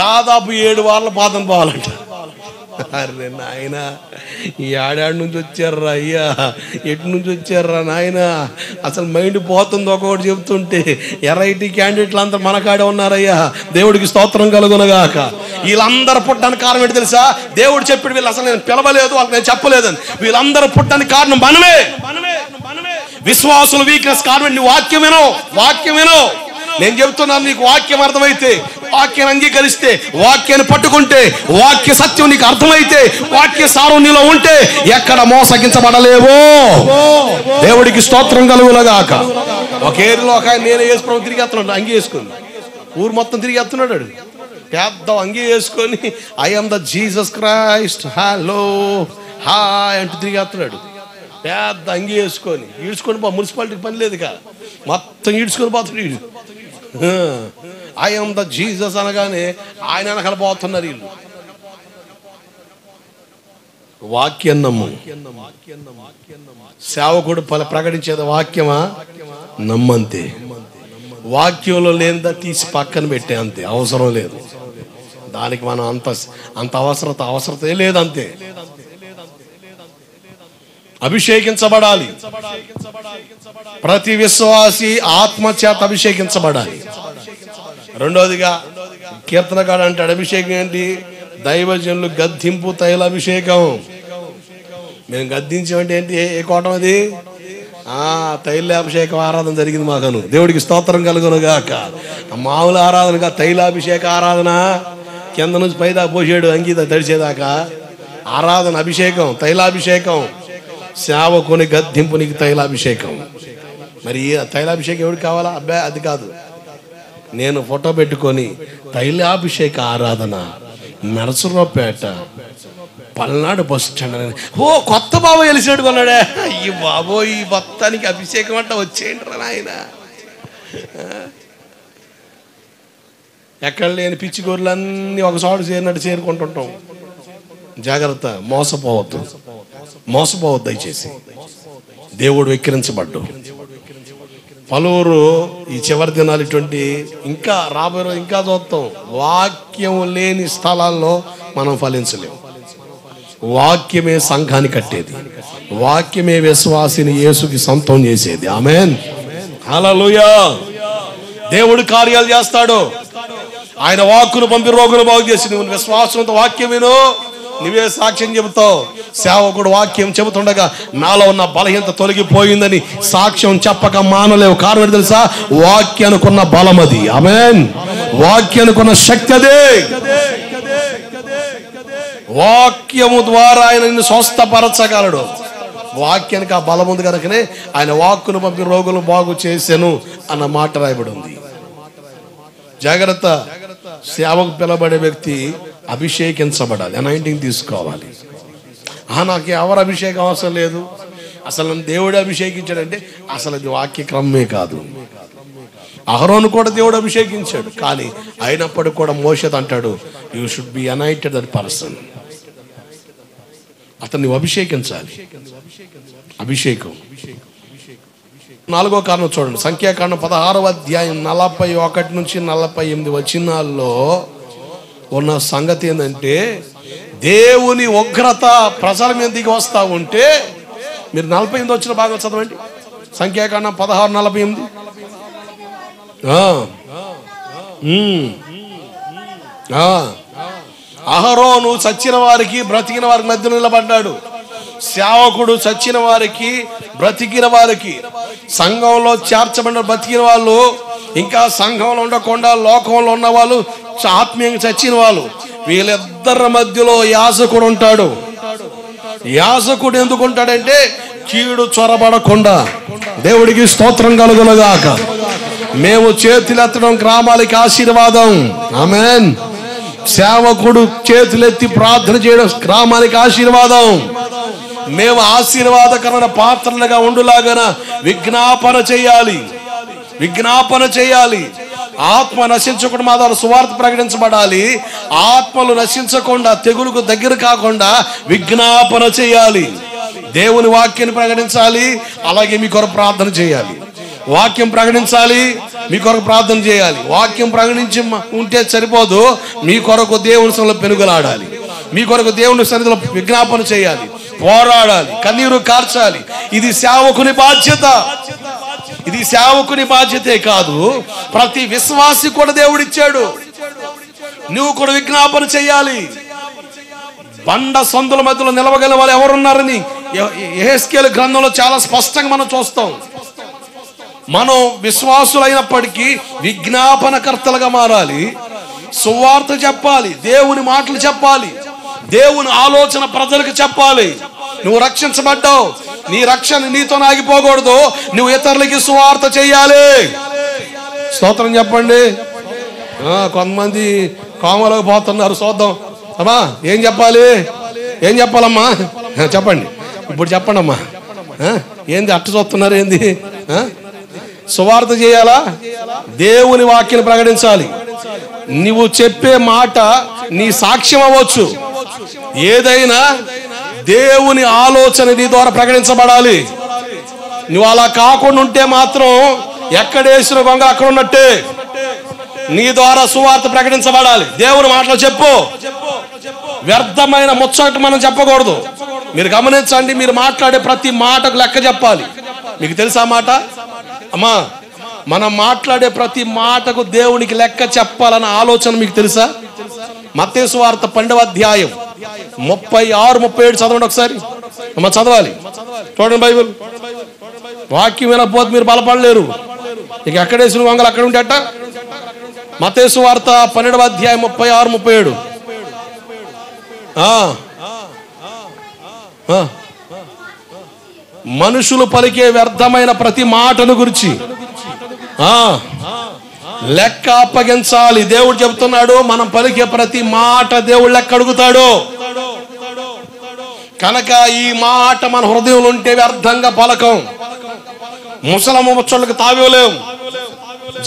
దాదాపు 7 వారాల బాధన పోవాలంట. అరే నాయన, ఈ ఆడాడి నుంచి వచ్చారా అయ్యా, ఎటు నుంచి వచ్చారా నాయన? అసలు మైండ్ పోతుంది ఒక్కొక్కటి చెబుతుంటే. ఎర్ఐటీ క్యాండిడేట్లు అందరూ మన కాడే ఉన్నారయ్యా. దేవుడికి స్తోత్రం కలుగునగాక. వీళ్ళందరూ పుట్టడానికి కారణం ఏంటి తెలుసా? దేవుడు చెప్పాడు వీళ్ళు అసలు నేను పిలవలేదు, వాళ్ళకి నేను చెప్పలేదని. వీళ్ళందరూ పుట్టడానికి కారణం మనమే. విశ్వాసుల వీక్నెస్ కారణం నువ్వు వాక్యం వినో, వాక్యం వినో. నేను చెబుతున్నాను, నీకు వాక్యం అర్థమైతే, వాక్యాన్ని అంగీకరిస్తే, వాక్యాన్ని పట్టుకుంటే, వాక్య సత్యం నీకు అర్థమైతే, వాక్య సారం నీలో ఉంటే ఎక్కడ మోసగించబడలేవో. దేవుడికి స్తోత్రం కలుగునగాక. ఒక ఏరియాలో ఒక ఆయన నేను వేసుకుని తిరిగి వస్తున్నాడు, అంగి వేసుకుని ఊరు మొత్తం తిరిగి వస్తున్నాడు. పెద్ద అంగి వేసుకొని I am the Jesus Christ, hello hi అంటూ తిరిగి వస్తున్నాడు. పెద్ద అంగి వేసుకొని ఈడ్చుకొని మున్సిపాలిటీకి పని లేదు కదా, మొత్తం ఈడ్చుకొని పోతున్నాడు వీడు. ఐ యామ్ ద జీసస్ అనగానే ఆయన వెనకాల పోతున్నారు వీళ్ళు. వాక్యం నమ్ము. సేవకుడు ప్రకటించేది వాక్యమా? నమ్మంతే. వాక్యంలో లేనిదా తీసి పక్కన పెట్టే అంతే, అవసరం లేదు దానికి. మనం అంత అవసరత లేదు అంతే. అభిషేకించబడాలి. ప్రతి విశ్వాసి ఆత్మచేత అభిషేకించబడాలి. రెండోదిగా కీర్తనకాడు అంటాడు, అభిషేకం ఏంటి? దైవజనులు గద్దింపు తైలాభిషేకం. మేము గద్దించామంటే ఏంటి? ఏ కోటం అది? తైలాభిషేకం ఆరాధన జరిగింది మాకను. దేవుడికి స్తోత్రం కలుగునుగాక. మామూలు ఆరాధనగా తైలాభిషేక ఆరాధన. కింద నుంచి పైదా పోసాడు అంగీత తడిచేదాకా. ఆరాధన, అభిషేకం, తైలాభిషేకం. సేవకుని గద్దింపునికి తైలాభిషేకం. మరి తైలాభిషేకం ఎవరికి కావాలా? అబ్బాయి అది కాదు. నేను ఫోటో పెట్టుకొని తైలాభిషేక ఆరాధన నరసరావుపేట పల్నాడు బస్ స్టాండ్ అని, ఓ కొత్త బాబు వెలిసినట్టు కొన్నాడే. అయ్యి బాబో, ఈ మొత్తానికి అభిషేకం అంట వచ్చేయండి రా నాయన. ఎక్కడ లేని పిచ్చి గొర్రెలన్నీ ఒకసారి చేరినట్టు చేరుకుంటుంటాం. జాగ్రత్త, మోసపోవద్దు, మోసపోవద్దు దయచేసి. దేవుడు వెక్కిరించబడ్డు. పలువురు ఈ చివరి దినాలు ఇటువంటి ఇంకా రాబోయే ఇంకా చూస్తాం. వాక్యం లేని స్థలాల్లో మనం ఫలించలేము. వాక్యమే సంఘాన్ని కట్టేది, వాక్యమే విశ్వాసిని యేసుకి సొంతం చేసేది. ఆమేన్, హల్లెలూయా. దేవుడు కార్యాలు చేస్తాడు. ఆయన వాక్కును పంపి రోగులు బాగు చేసి, నువ్వు విశ్వాసంతో వాక్యం విను, నువ్వే సాక్ష్యం చెబుతావు. సేవకుడు వాక్యం చెబుతుండగా నాలో ఉన్న బలహీనత తొలగిపోయిందని సాక్ష్యం చెప్పక మానలేవు. కారణం తెలుసా? వాక్యానుకున్న బలం అది. ఆమేన్. వాక్యానుకున్న శక్తి అదే. వాక్యము ద్వారా ఆయన నిన్ను స్వస్థపరచగలడు. వాక్యానికి ఆ బలం ఉంది కనుకనే ఆయన వాక్కును పంపి రోగులు బాగు చేసెను అన్న మాట రాయబడి ఉంది. జాగ్రత్త, సేవకు పిలబడే వ్యక్తి అభిషేకించబడాలి, అనాయింటింగ్ తీసుకోవాలి. నాకు ఎవరు అభిషేకం అవసరం లేదు, అసలు నన్ను దేవుడు అభిషేకించాడంటే అసలు అది వాక్య క్రమమే కాదు. అహరోను కూడా దేవుడు అభిషేకించాడు, కానీ అయినప్పటికీ కూడా మోషే అంటాడు, you should be anointed that person. అతను నువ్వు అభిషేకించాలి. అభిషేకం. 4వ కారణం చూడండి, సంఖ్యాకాండం 16వ అధ్యాయం 41 నుంచి 48 వచనాల్లో ఉన్న సంగతి ఏంటంటే, దేవుని ఉగ్రత ప్రజల మీద దిగి వస్తూ ఉంటే, మీరు 48 వచ్చిన బాగా చదవండి. సంఖ్యాకాండం 16:48. అహరోను చచ్చిన వారికి బ్రతికిన వారికి మధ్య నిలబడ్డాడు. సేవకుడు చచ్చిన వారికి బ్రతికిన వారికి, సంఘంలో చేర్చబడిన బ్రతికిన వాళ్ళు, ఇంకా సంఘంలో ఉండకుండా లోకంలో ఉన్న వాళ్ళు, ఆత్మీయంగా చచ్చిన వాళ్ళు, వీళ్ళిద్దరి మధ్యలో యాజకుడు ఉంటాడు. యాజకుడు ఎందుకు ఉంటాడంటే కీడు చొరబడకుండా. దేవుడికి స్తోత్రం కలుగునుగాక. మేము చేతులెత్తడం గ్రామాలకి ఆశీర్వాదం. ఆమేన్. సేవకుడు చేతులెత్తి ప్రార్థన చేయడం గ్రామానికి ఆశీర్వాదం. మేము ఆశీర్వాదకరమైన పాత్రలుగా ఉండులాగన విజ్ఞాపన చేయాలి, విజ్ఞాపన చేయాలి. ఆత్మ నశించకుండా మా ద్వారా సువార్త ప్రకటించబడాలి. ఆత్మలు నశించకుండా, తెగులుకు దగ్గర కాకుండా విజ్ఞాపన చేయాలి. దేవుని వాక్యాన్ని ప్రకటించాలి, అలాగే మీ కొరకు ప్రార్థన చేయాలి. వాక్యం ప్రకటించాలి, మీ కొరకు ప్రార్థన చేయాలి. వాక్యం ప్రకటించి ఉంటే సరిపోదు, మీ కొరకు దేవుని సన్నిధిలో పెనుగులాడాలి, మీ కొరకు దేవుని సన్నిధిలో విజ్ఞాపన చేయాలి, పోరాడాలి, కన్నీరు కార్చాలి. ఇది సేవకుని బాధ్యత. ఇది సేవకుని బాధ్యతే కాదు, ప్రతి విశ్వాసి కూడా దేవుడిచ్చాడు. నువ్వు కూడా విజ్ఞాపన చేయాలి. బండ సందుల మధ్యలో నిలవగల వాళ్ళు ఎవరున్నారని యెహెజ్కేలు గ్రంథంలో చాలా స్పష్టంగా మనం చూస్తాం. మనం విశ్వాసులైనప్పటికీ విజ్ఞాపనకర్తలుగా మారాలి. సువార్త చెప్పాలి, దేవుని మాటలు చెప్పాలి, దేవుని ఆలోచన ప్రజలకు చెప్పాలి. నువ్వు రక్షించబడ్డావు, నీ రక్షణ నీతో ఆగిపోకూడదు, నువ్వు ఇతరులకి సువార్త చేయాలి. స్తోత్రం చెప్పండి. కొంతమంది కోమలోకి పోతున్నారు, చూద్దాం. అమ్మా ఏం చెప్పాలి, ఏం చెప్పాలమ్మా చెప్పండి, ఇప్పుడు చెప్పండి అమ్మా. ఏంది అట్ట చూస్తున్నారు, ఏంది? సువార్త చేయాలా? దేవుని వాక్యం ప్రకటించాలి. నువ్వు చెప్పే మాట నీ సాక్ష్యం అవ్వచ్చు. ఏదైనా దేవుని ఆలోచన నీ ద్వారా ప్రకటించబడాలి. నువ్వు అలా కాకుండా ఉంటే మాత్రం ఎక్కడేసిన గొంగ అక్కడ ఉన్నట్టే. నీ ద్వారా సువార్త ప్రకటించబడాలి. దేవుని మాటలు చెప్పు. వ్యర్థమైన ముచ్చట మనం చెప్పకూడదు. మీరు గమనించండి, మీరు మాట్లాడే ప్రతి మాటకు లెక్క చెప్పాలి. మీకు తెలుసా మాట? అమ్మా, మనం మాట్లాడే ప్రతి మాటకు దేవునికి లెక్క చెప్పాలన్న ఆలోచన మీకు తెలుసా? మత్తయి సువార్త 12వ అధ్యాయం 36-37 చదవండి ఒకసారి. అమ్మ చదవాలి, చూడండి బైబిల్. వాక్యం వినకపోతే మీరు బలపడలేరు. ఇక ఎక్కడేసిన వంగలు అక్కడ ఉంటేట. మత్తయి సువార్త 12వ అధ్యాయం 36-37. మనుషులు పలికే వ్యర్థమైన ప్రతి మాటను గురించి లెక్క అప్పగించాలి. దేవుడు చెబుతున్నాడు, మనం పలికే ప్రతి మాట దేవుడు లెక్క అడుగుతాడు. కనుక ఈ మాట మన హృదయంలో ఉంటే వ్యర్థంగా పలకం, ముసలమ్మ ముచ్చళ్ళకి తావేలేం.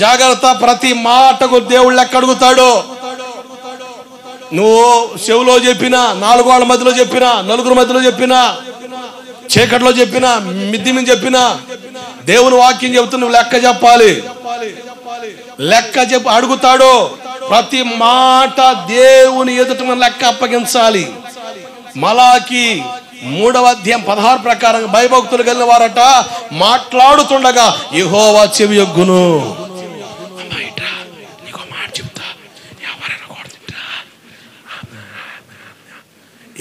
జాగ్రత్త, ప్రతి మాటకు దేవుడు లెక్క అడుగుతాడు. నువ్వు చెవులో చెప్పినా, 4 గోడల మధ్యలో చెప్పినా, నలుగురు మధ్యలో చెప్పినా, చీకట్లో చెప్పినా, మిద్ది మీద చెప్పినా, దేవుని వాక్యం చెబుతూ నువ్వు లెక్క చెప్పాలి. లెక్క అడుగుతాడు. ప్రతి మాట దేవుని ఎదుట మనం లెక్క అప్పగించాలి. మలాకి 3వ అధ్యాయం 16 ప్రకారం భయభక్తులు కలిగిన వారట మాట్లాడుతుండగా యెహోవా చెవియొగ్గును.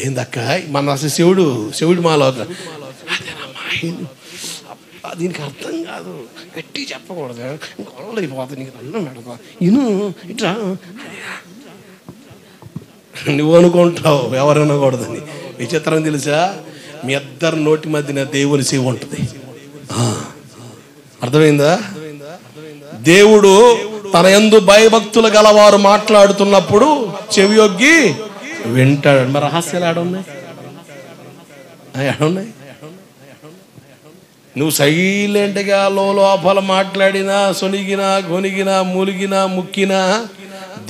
ఏందక్క మన అసలు శివుడు మాలో దీనికి అర్థం కాదు, గట్టి చెప్పకూడదు, గొడవలు అయిపోతుంది, నీకు అన్నం పెడతా ఇను ఇట్లా నువ్వు అనుకుంటావు ఎవరైనా కూడదని. విచిత్రం తెలుసా, మీ ఇద్దరు నోటి మధ్యన దేవుని చెవి ఉంటుంది. అర్థమైందా? దేవుడు తన యందు భయభక్తులు గలవారు మాట్లాడుతున్నప్పుడు చెవియొగ్గి వింటాడు. మరి రహస్యాలు ఏడున్నాయి? నువ్వు సైలెంట్గా లోపల మాట్లాడినా, సొనిగినా, గొనిగినా, మూలిగినా, ముక్కినా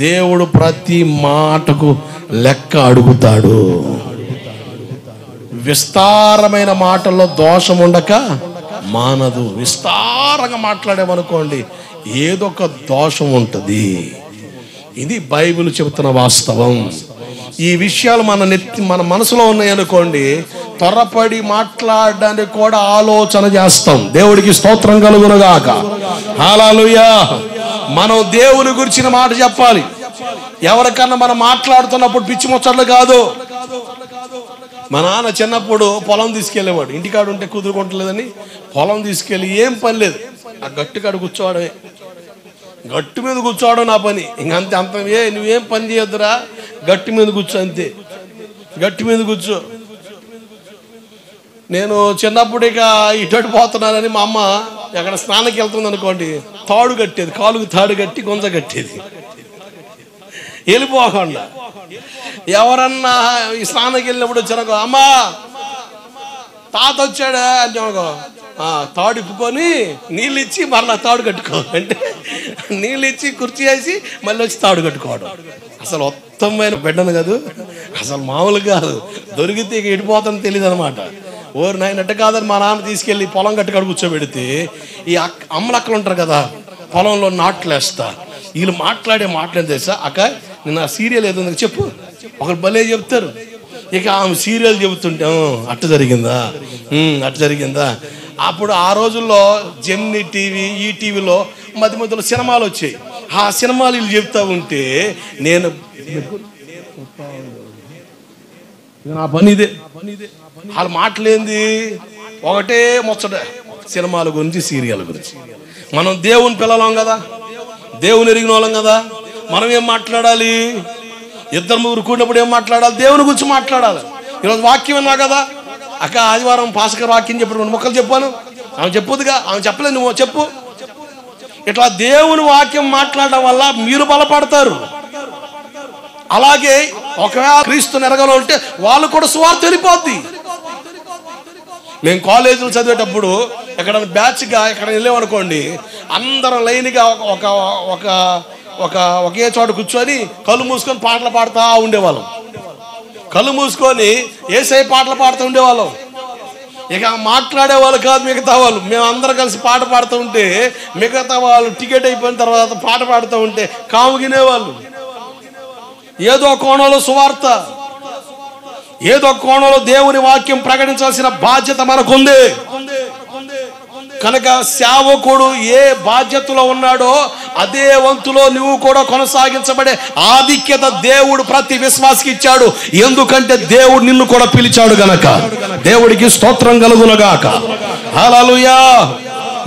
దేవుడు ప్రతి మాటకు లెక్క అడుగుతాడు. విస్తారమైన మాటల్లో దోషం ఉండక మానదు. విస్తారంగా మాట్లాడామనుకోండి ఏదో ఒక దోషం ఉంటుంది. ఇది బైబిల్ చెబుతున్న వాస్తవం. ఈ విషయాలు మన మనసులో ఉన్నాయనుకోండి, త్వరపడి మాట్లాడడానికి కూడా ఆలోచన చేస్తాం. దేవుడికి స్తోత్రం కలుగునుగాక. హల్లెలూయా. మనం దేవుని గురించిన మాట చెప్పాలి. ఎవరికన్నా మనం మాట్లాడుతున్నప్పుడు పిచ్చి ముచ్చట్లు కాదు. మా నాన్న చిన్నప్పుడు పొలం తీసుకెళ్ళేవాడు. ఇంటికాడ ఉంటే కుదురుకుంటలేదని పొలం తీసుకెళ్ళి ఏం పని లేదు, ఆ గట్టు కాడ కూర్చోవడమే. గట్టు మీద కూర్చోవడం నా పని. ఇంకంతే. నువ్వేం పని చేయొద్దురా, గట్టి మీద కూర్చో, అంతే. గట్టి మీద కూర్చో. నేను చిన్నప్పుడు ఇక ఇటు పోతున్నానని మా అమ్మ ఎక్కడ స్నానానికి వెళ్తుంది అనుకోండి, తాడు కట్టేది, కాలుకు తాడు కట్టి గుంజ కట్టేది, వెళ్ళిపోకుండా. ఎవరన్నా ఈ స్నానానికి వెళ్ళినప్పుడు వచ్చారనుకో, అమ్మా తాత వచ్చాడా అంటే తాడు ఇప్పుకొని నీళ్ళు ఇచ్చి మరలా తాడు కట్టుకో అంటే నీళ్ళు ఇచ్చి కుర్చీ వేసి మళ్ళీ వచ్చి తాడు కట్టుకోవడం. అసలు ఉత్తమమైన బిడ్డను కాదు, అసలు మామూలు కాదు. దొరికితే ఇక ఎడిపోతానని తెలియదు అనమాట. ఓరు నాయనట్టు కాదని మా నాన్న తీసుకెళ్ళి పొలం గట్టుకాడ కూర్చోబెడితే ఈ అమ్మలక్కలు ఉంటారు కదా, పొలంలో నాట్లు వేస్తా, వీళ్ళు మాట్లాడే తెలుసా, అక్క నేను ఆ సీరియల్ ఏదో చెప్పు, ఒకరు భలే చెప్తారు. ఇక ఆమె సీరియల్ చెబుతుంటే అట్ట జరిగిందా, అట్ట జరిగిందా. అప్పుడు ఆ రోజుల్లో జెమినీ టీవీ, ఈ టీవీలో మధ్య మధ్యలో సినిమాలు వచ్చాయి. ఆ సినిమాలు వీళ్ళు చెప్తా ఉంటే నేను నా పని ఇదే. వాళ్ళు మాటలేంది, ఒకటే ముచ్చట, సినిమాల గురించి, సీరియల్ గురించి. మనం దేవుని పిల్లలం కదా, దేవుని ఎరిగిన వాళ్ళం కదా, మనం ఏం మాట్లాడాలి? 2-3 కూడినప్పుడు ఏం మాట్లాడాలి? దేవుని గురించి మాట్లాడాలి. ఈరోజు వాక్యం విన్నా కదా, అక్క ఆదివారం పాస్కర్ వాక్యం చెప్పి 2 ముక్కలు చెప్పాను, ఆమె చెప్పొద్దుగా, ఆమె చెప్పలేదు, నువ్వు చెప్పు. ఇట్లా దేవుని వాక్యం మాట్లాడడం వల్ల మీరు బలపడతారు. అలాగే ఒకవేళ క్రీస్తు ఎరగలో ఉంటే వాళ్ళు కూడా సువార్త వెళ్ళిపోద్ది. మేము కాలేజీలో చదివేటప్పుడు ఎక్కడ బ్యాచ్గా ఎక్కడ వెళ్ళామనుకోండి, అందరం లైన్గా ఒకే చోట కూర్చొని కళ్ళు మూసుకొని పాటలు పాడుతూ ఉండేవాళ్ళం. కళ్ళు మూసుకొని యేసయ్య పాటలు పాడుతూ ఉండేవాళ్ళం. ఇక మాట్లాడేవాళ్ళు కాదు మిగతా వాళ్ళు. మేము అందరం కలిసి పాట పాడుతూ ఉంటే మిగతా వాళ్ళు టికెట్ అయిపోయిన తర్వాత పాట పాడుతూ ఉంటే కాముగినేవాళ్ళు. ఏదో కోణంలో సువార్త, ఏదో కోణంలో దేవుని వాక్యం ప్రకటించాల్సిన బాధ్యత మనకుంది. కనుక సేవకుడు ఏ బాధ్యతలో ఉన్నాడో అదే వంతులో నువ్వు కూడా కొనసాగించబడే ఆధిక్యత దేవుడు ప్రతి విశ్వాసికి ఇచ్చాడు. ఎందుకంటే దేవుడు నిన్ను కూడా పిలిచాడు గనక. దేవుడికి స్తోత్రం కలుగునుగాక. హల్లెలూయా.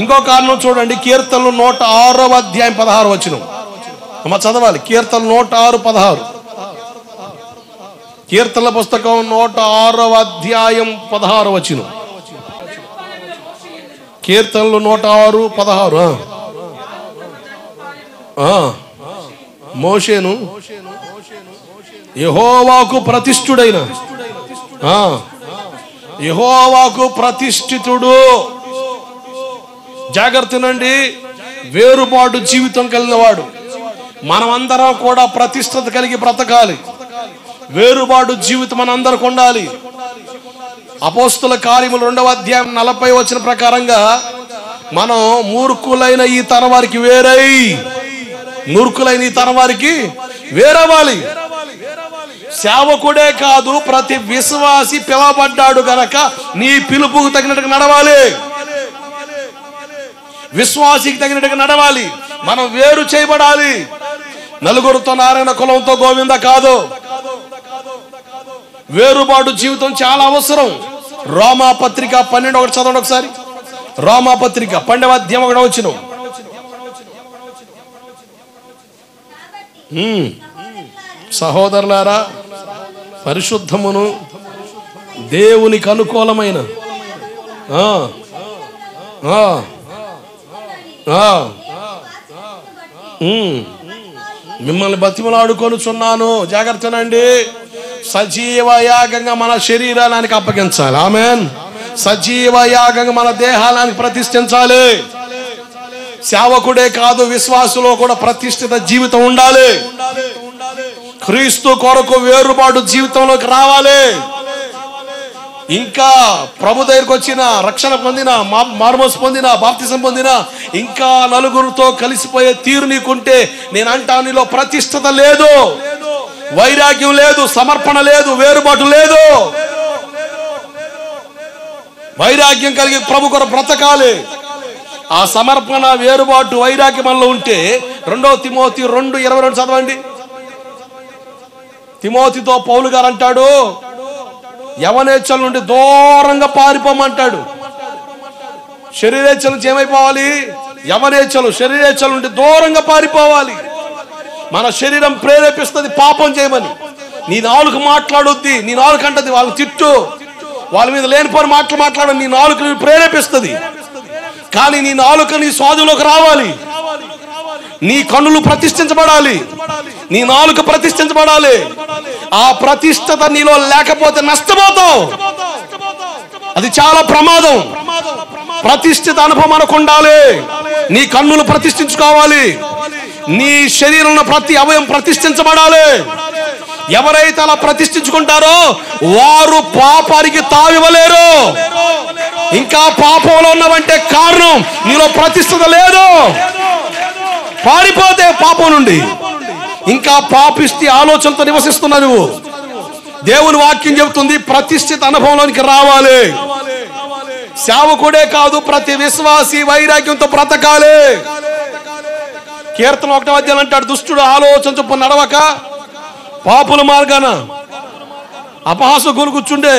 ఇంకో కారణం చూడండి, కీర్తనలు 106వ అధ్యాయం 16వ వచనం. అమ్మ చదవాలి. కీర్తన 106:16. కీర్తనల పుస్తకం 106వ అధ్యాయం 16వ వచనం. కీర్తనలు 106:16. మోషేను యెహోవాకు ప్రతిష్ఠుడైన, యెహోవాకు ప్రతిష్ఠితుడు. జాగ్రత్తనండి, వేరుబాటు జీవితం కలిగిన వాడు. మనమందరం కూడా ప్రతిష్ఠత కలిగి బ్రతకాలి. వేరుబాటు జీవితం మనందరికి ఉండాలి. అపోస్తుల కార్యములు 2వ అధ్యాయం 40 వచన ప్రకారంగా మనం మూర్ఖులైన ఈ తరం వారికి వేరై, మూర్ఖులైన ఈ తరం వారికి వేరవ్వాలి. సేవకుడే కాదు, ప్రతి విశ్వాసి పిలవబడ్డాడు గనక నీ పిలుపుకు తగినట్టుగా నడవాలి. విశ్వాసికి తగినట్టుగా నడవాలి. మనం వేరు చేయబడాలి. నలుగురితో నారాయణ, కులంతో గోవింద కాదు. వేరుబాటు జీవితం చాలా అవసరం. రోమాపత్రిక 12:1 చదవండి ఒకసారి. రోమాపత్రిక 12వ అధ్యాయం 1వ వచనం. సహోదరులారా, పరిశుద్ధమును దేవునికి అనుకూలమైన మిమ్మల్ని బతిమలాడుకొనుచున్నాను. జాగ్రత్తనండి, సజీవ యాగంగా మన శరీరానికి అప్పగించాలి. ఆమేన్. సజీవ యాగంగా మన దేహానికి ప్రతిష్ఠించాలి. సేవకుడే కాదు, విశ్వాసులో కూడా ప్రతిష్ఠిత జీవితం ఉండాలి. క్రీస్తు కొరకు వేరుబాటు జీవితంలోకి రావాలి. ఇంకా ప్రభు దగ్గరికి వచ్చిన, రక్షణ పొందిన, మార్మోస్ పొందిన, బాప్తిసం పొందిన, ఇంకా నలుగురితో కలిసిపోయే తీరు నీకుంటే నేను అంటాను, నీలో ప్రతిష్ఠత లేదు, వైరాగ్యం లేదు, సమర్పణ లేదు, వేరుబాటు లేదు. వైరాగ్యం కలిగి ప్రభు కొరకు బ్రతకాలి. ఆ సమర్పణ, వేరుబాటు, వైరాగ్యం మనలో ఉంటే 2 తిమోతి 2:22 చదవండి. తిమోతితో పౌలు గారు అంటాడు, యవనేచ్ఛల నుండి దూరంగా పారిపోమంటాడు. శరీరేచ్ఛల నుంచి ఏమైపోవాలి? యవనేచ్ఛలు, శరీరేచ్ఛల నుండి దూరంగా పారిపోవాలి. మన శరీరం ప్రేరేపిస్తుంది పాపం చేయమని. నీ నాలుక మాట్లాడొద్ది, నీ నాలుక అంటది వాళ్ళని తిట్టు, వాళ్ళ మీద లేనిపోని మాటలు మాట్లాడు. నీ నాలుక ప్రేరేపిస్తుంది. కానీ నీ నాలుక నీ స్వాధీనంలోకి రావాలి. నీ కన్నులు ప్రతిష్ఠించబడాలి, నీ నాలుక ప్రతిష్ఠించబడాలి. ఆ ప్రతిష్ఠత నీలో లేకపోతే నష్టపోతావు. అది చాలా ప్రమాదం. ప్రతిష్ఠిత అనుభవం మనకు ఉండాలి. నీ కన్నులు ప్రతిష్ఠించుకోవాలి. నీ శరీరంలో ప్రతి అవయం ప్రతిష్ఠించబడాలి. ఎవరైతే అలా ప్రతిష్ఠించుకుంటారో వారు పాపానికి తావివ్వలేరు. ఇంకా పాపంలో ఉన్నవంటే కారణం నీలో ప్రతిష్ఠత లేదు. పారిపోతే పాపం నుండి ఇంకా పాపిష్టి ఆలోచనతో నివసిస్తున్నా నువ్వు. దేవుని వాక్యం చెబుతుంది ప్రతిష్ఠిత అనుభవంలోనికి రావాలి. సేవకుడే కాదు, ప్రతి విశ్వాసి వైరాగ్యంతో బ్రతకాలి. కీర్తన 1వ అధ్యాయం అంటాడు, దుష్టుడు ఆలోచన చొప్పున నడవక పాపుల మార్గాన అపహాసకులు కూర్చుండే.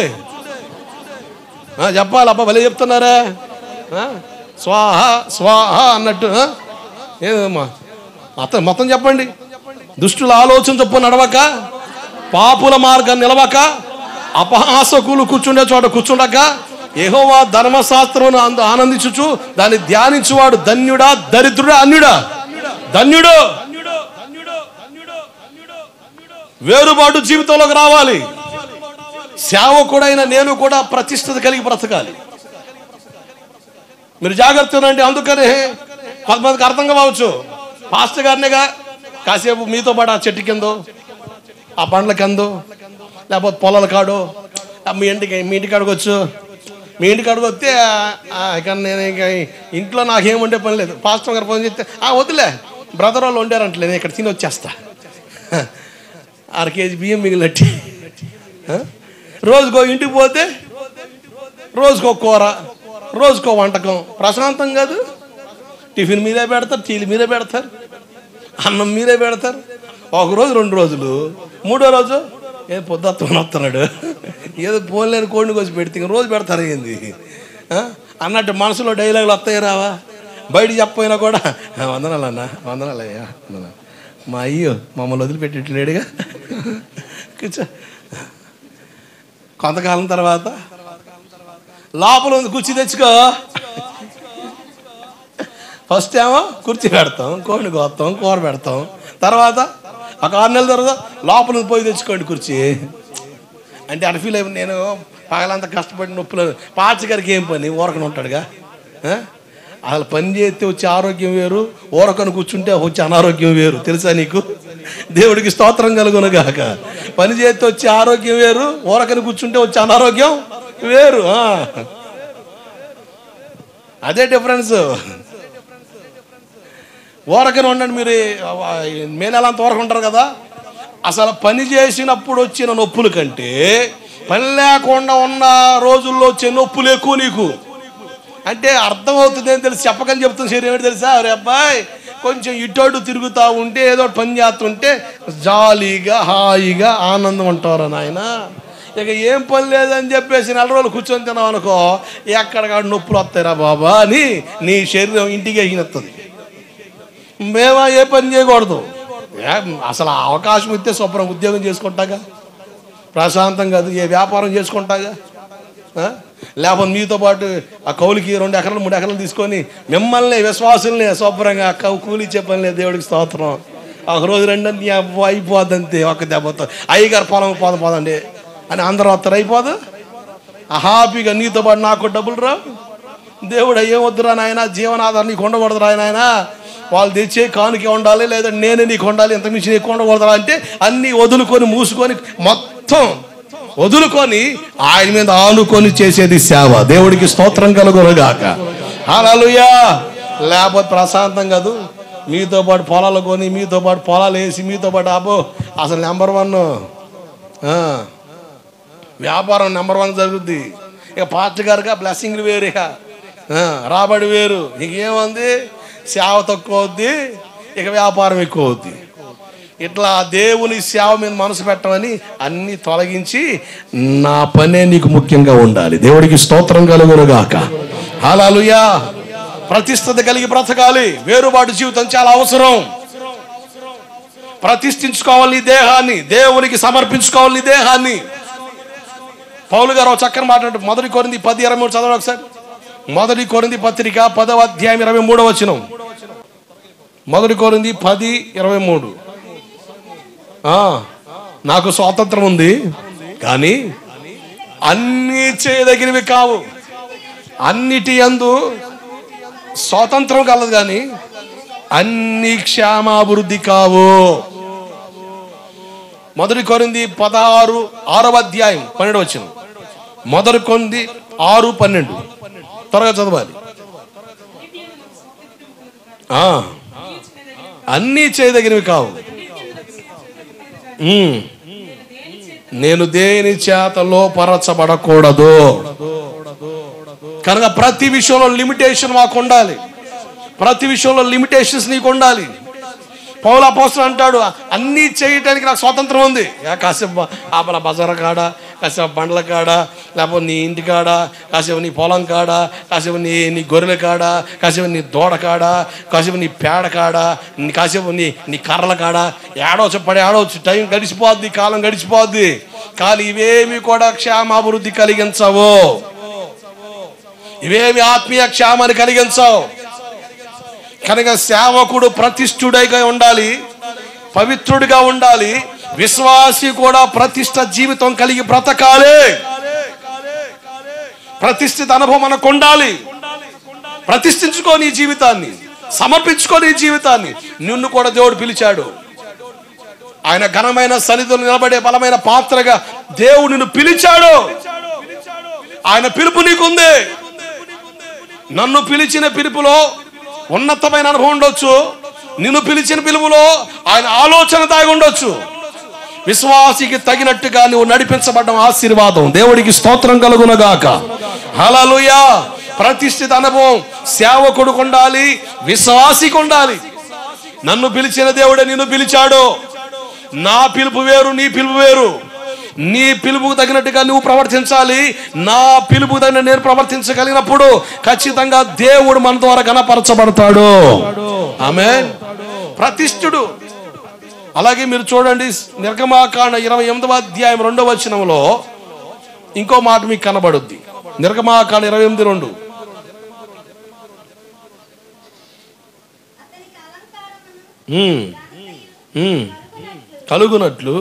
చెప్పాలి అబ్బా, భలే చెప్తున్నారా? స్వాహ స్వాహ అన్నట్టు ఏదమ్మా మొత్తం చెప్పండి. దుష్టుల ఆలోచన చొప్పున నడవక, పాపుల మార్గాన్ని నిలవక, అపహాసకులు కూర్చుండే చోట కూర్చుండక, యెహోవా ధర్మశాస్త్రమును ఆనందించుచు దాన్ని ధ్యానించువాడు ధన్యుడా, దరిద్రుడా, అన్యుడా? ధన్యుడు. వేరుబాటు జీవితంలోకి రావాలి. సేవకుడైన నేను కూడా ప్రతిష్ఠత కలిగి బ్రతకాలి. మీరు జాగ్రత్తగా ఉండండి. అందుకనే కొంతమందికి అర్థం కావచ్చు, పాస్టర్ గారినిగా కాసేపు మీతో పాటు ఆ చెట్టు కిందో, ఆ పండ్ల కిందో, లేకపోతే పొలాల కాడో, మీ ఇంటికి అడగొచ్చు. మీ ఇంటికి అడగొస్తే ఇక నేను ఇక ఇంట్లో నాకేముండే పని లేదు. పాస్టర్ గారు ఫోన్ చేస్తే వద్దులే, బ్రదర్ వాళ్ళు వండారంటలే, నేను ఇక్కడ తిని వచ్చేస్తా. 1/2 కేజీ బియ్యం మిగిలినట్టు. రోజుకో ఇంటికి పోతే రోజుకో కూర, రోజుకో వంటకం. ప్రశాంతం కాదు. టిఫిన్ మీరే పెడతారు, టీలు మీరే పెడతారు, అన్నం మీరే పెడతారు. 1 రోజు 2 రోజులు, 3వ రోజు పొద్దుత్తమని వస్తున్నాడు, ఏదో పోలేని కోడిని కోసి పెడితే రోజు పెడతారు ఏంది అన్నట్టు మనసులో డైలాగులు వస్తాయి రావా? బయట చెప్పపోయినా కూడా వందనాలన్నా, వందనాలయ్యా, మా అయ్యో మమ్మల్ని వదిలిపెట్టేట్లేడుగా. కూర్చో. కొంతకాలం తర్వాత లోపల ఉంది కుర్చీ తెచ్చుకో. ఫస్ట్ ఏమో కుర్చీ పెడతాం, కోడిని కోస్తాం, కూర పెడతాం. తర్వాత ఒక 6 నెలల తర్వాత లోపల పోయి తెచ్చుకోండి కుర్చీ అంటే అటు ఫీల్ అయిపోయి నేను పగలంతా కష్టపడి నొప్పులు. పాచగారికి ఏం పని, ఊరకని ఉంటాడుగా. అసలు పని చేస్తే వచ్చే ఆరోగ్యం వేరు, ఊరకను కూర్చుంటే వచ్చే అనారోగ్యం వేరు. తెలుసా నీకు? దేవుడికి స్తోత్రం కలుగునుగాక. పని చేస్తే వచ్చే ఆరోగ్యం వేరు, ఊరకని కూర్చుంటే వచ్చే అనారోగ్యం వేరు. అదే డిఫరెన్స్. ఊరకని ఉండండి మీరు, మే నెల అంత ఊరక ఉంటారు కదా. అసలు పని చేసినప్పుడు వచ్చిన నొప్పుల కంటే పని లేకుండా ఉన్న రోజుల్లో వచ్చే నొప్పులు ఎక్కువ నీకు. అంటే అర్థమవుతుంది అని తెలిసి చెప్పకని చెప్తున్న శరీరం ఏంటి తెలుసా? అరే అబ్బాయి కొంచెం ఇటు తిరుగుతూ ఉంటే ఏదో పని చేస్తుంటే జాలీగా హాయిగా ఆనందం ఉంటారు నాయన. ఇక ఏం పని లేదని చెప్పేసి 4 రోజులు కూర్చొని తిన్నావు అనుకో, ఎక్కడికాడు నొప్పులు వస్తాయిరా బాబా అని నీ శరీరం ఇంటికి ఎగినెత్తుంది. మేమా ఏ పని చేయకూడదు. అసలు అవకాశం ఇస్తే శుభ్రం ఉద్యోగం చేసుకుంటాగా, ప్రశాంతం కాదు ఏ వ్యాపారం చేసుకుంటాగా. లేకపోతే మీతో పాటు ఆ కౌలికి 2 ఎకరాలు 3 ఎకరాలు తీసుకొని మిమ్మల్ని విశ్వాసుల్ని శుభ్రంగా కూలి ఇచ్చే పని లేదు. దేవుడికి స్తోత్రం. ఒక రోజు 2 నీ అయిపోద్దంతే ఒక దెబ్బతో. అయ్యగారు పొలం పోదండి అని అందరూ వస్తారు, అయిపోదు. హ్యాపీగా నీతో పాటు నాకు డబ్బులు రా. దేవుడు ఏం వద్దురా నాయన, జీవనాధారం నీకు ఉండకూడదురా నాయన, వాళ్ళు తెచ్చే కానుకే ఉండాలి, లేదా నేనే నీకు ఉండాలి, ఎంత మించి నీకు ఉండకూడదురా అంటే అన్నీ వదులుకొని మూసుకొని మొత్తం వదులుకొని ఆయన మీద ఆనుకొని చేసేది సేవ. దేవుడికి స్తోత్రం కలుగునుగాక. హల్లెలూయా. లేకపోతే ప్రశాంతం కాదు. మీతో పాటు పొలాలు కొని, మీతో పాటు పొలాలు వేసి, మీతో పాటు అబ్బో అసలు నెంబర్ 1 వ్యాపారం నెంబర్ 1 జరుగుద్ది. ఇక పాస్టర్ గారుగా బ్లెస్సింగ్లు వేరు, ఇక రాబడి వేరు. ఇక ఏముంది, సేవ తక్కువ అవుద్ది, ఇక వ్యాపారం ఎక్కువ అవుద్ది. ఇట్లా దేవుని సేవ మీద మనసు పెట్టమని అన్ని తొలగించి నా పనే నీకు ముఖ్యంగా ఉండాలి. దేవుడికి స్తోత్రం కలుగునుగాక. హల్లెలూయా. ప్రతిష్ఠత కలిగి బ్రతకాలి. వేరుబాటు జీవితం చాలా అవసరం. ప్రతిష్ఠించుకోవాలి నీ దేహాన్ని, దేవునికి సమర్పించుకోవాలి నీ దేహాన్ని. పౌలు గారు చక్కని మాట్లాడు. 1 కొరింథీ 10:23 చదవండి ఒకసారి. 1 కొరింథీ పత్రిక 10వ అధ్యాయం 23వ వచనం. 1 కొరింథీ 10:23. నాకు స్వాతంత్రం ఉంది కానీ అన్నీ చేయదగినవి కావు. అన్నిటి యందు స్వాతంత్రం కలదు కానీ అన్ని క్షేమాభివృద్ధి కావు. 1 కొరింథీ 6వ అధ్యాయం 12వ వచనం. 1 కొరింథీ 6:12 త్వరగా చదవాలి. అన్నీ చేయదగినవి కావు. నేను దేని చేత లోపరచబడకూడదు. కనుక ప్రతి విషయంలో లిమిటేషన్ మాకు ఉండాలి. ప్రతి విషయంలో లిమిటేషన్స్ నీకు ఉండాలి. పౌలు అపోస్తలుడు అంటాడు, అన్నీ చేయటానికి నాకు స్వాతంత్రం ఉంది. కాసేపు ఆపల బజార్ కాడ, కాసేపు బండ్ల కాడ, లేకపోతే నీ ఇంటి కాడ, కాసేపు నీ పొలం కాడ, కాసేపు నీ గొర్రెల కాడ, కాసేపు నీ దూడ కాడ, కాసేపు నీ పేడ కాడ, కాసేపు నీ కర్రల కాడ, ఏడవచ్చు పడి ఏడవచ్చు. టైం గడిచిపోద్ది, కాలం గడిచిపోద్ది. కానీ ఇవేమి కూడా క్షేమాభివృద్ధి కలిగించవు. ఇవేమి ఆత్మీయ క్షేమాన్ని కలిగించవు. కనుక సేవకుడు ప్రతిష్ఠుడిగా ఉండాలి, పవిత్రుడిగా ఉండాలి. విశ్వాసి కూడా ప్రతిష్ఠ జీవితం కలిగి బ్రతకాలి. ప్రతిష్ఠిత అనుభవం మనకు ఉండాలి. ప్రతిష్ఠించుకో నీ జీవితాన్ని, సమర్పించుకో నీ జీవితాన్ని. నిన్ను కూడా దేవుడు పిలిచాడు. ఆయన ఘనమైన సన్నిధిలో నిలబడే బలమైన పాత్రగా దేవుడు నిన్ను పిలిచాడు. ఆయన పిలుపు నీకుంది. నన్ను పిలిచిన పిలుపులో ఉన్నతమైన అనుభవం ఉండొచ్చు. నిన్ను పిలిచిన పిలుపులో ఆయన ఆలోచన దాగి ఉండొచ్చు. విశ్వాసికి తగినట్టుగా నువ్వు నడిపించబడ్డం ఆశీర్వాదం. దేవుడికి స్తోత్రం కలుగునుగాక. హల్లెలూయా. ప్రతిష్ఠిత అనుభవం సేవకుడికి ఉండాలి, విశ్వాసికి ఉండాలి. నన్ను పిలిచిన దేవుడే నిన్ను పిలిచాడు. నా పిలుపు వేరు, నీ పిలుపు వేరు. నీ పిలుపుకు తగినట్టుగా నువ్వు ప్రవర్తించాలి. నా పిలుపుకు తగిన నేను ప్రవర్తించగలిగినప్పుడు ఖచ్చితంగా దేవుడు మన ద్వారా ఘనపరచబడతాడు. ఆమేన్. ప్రతిష్ఠుడు అలాగే మీరు చూడండి నిర్గమాకాండ 28వ అధ్యాయం 2వ వచనంలో ఇంకో మాట మీకు కనబడుద్ది. నిర్గమాకాండ 28:2 కలుగునట్లు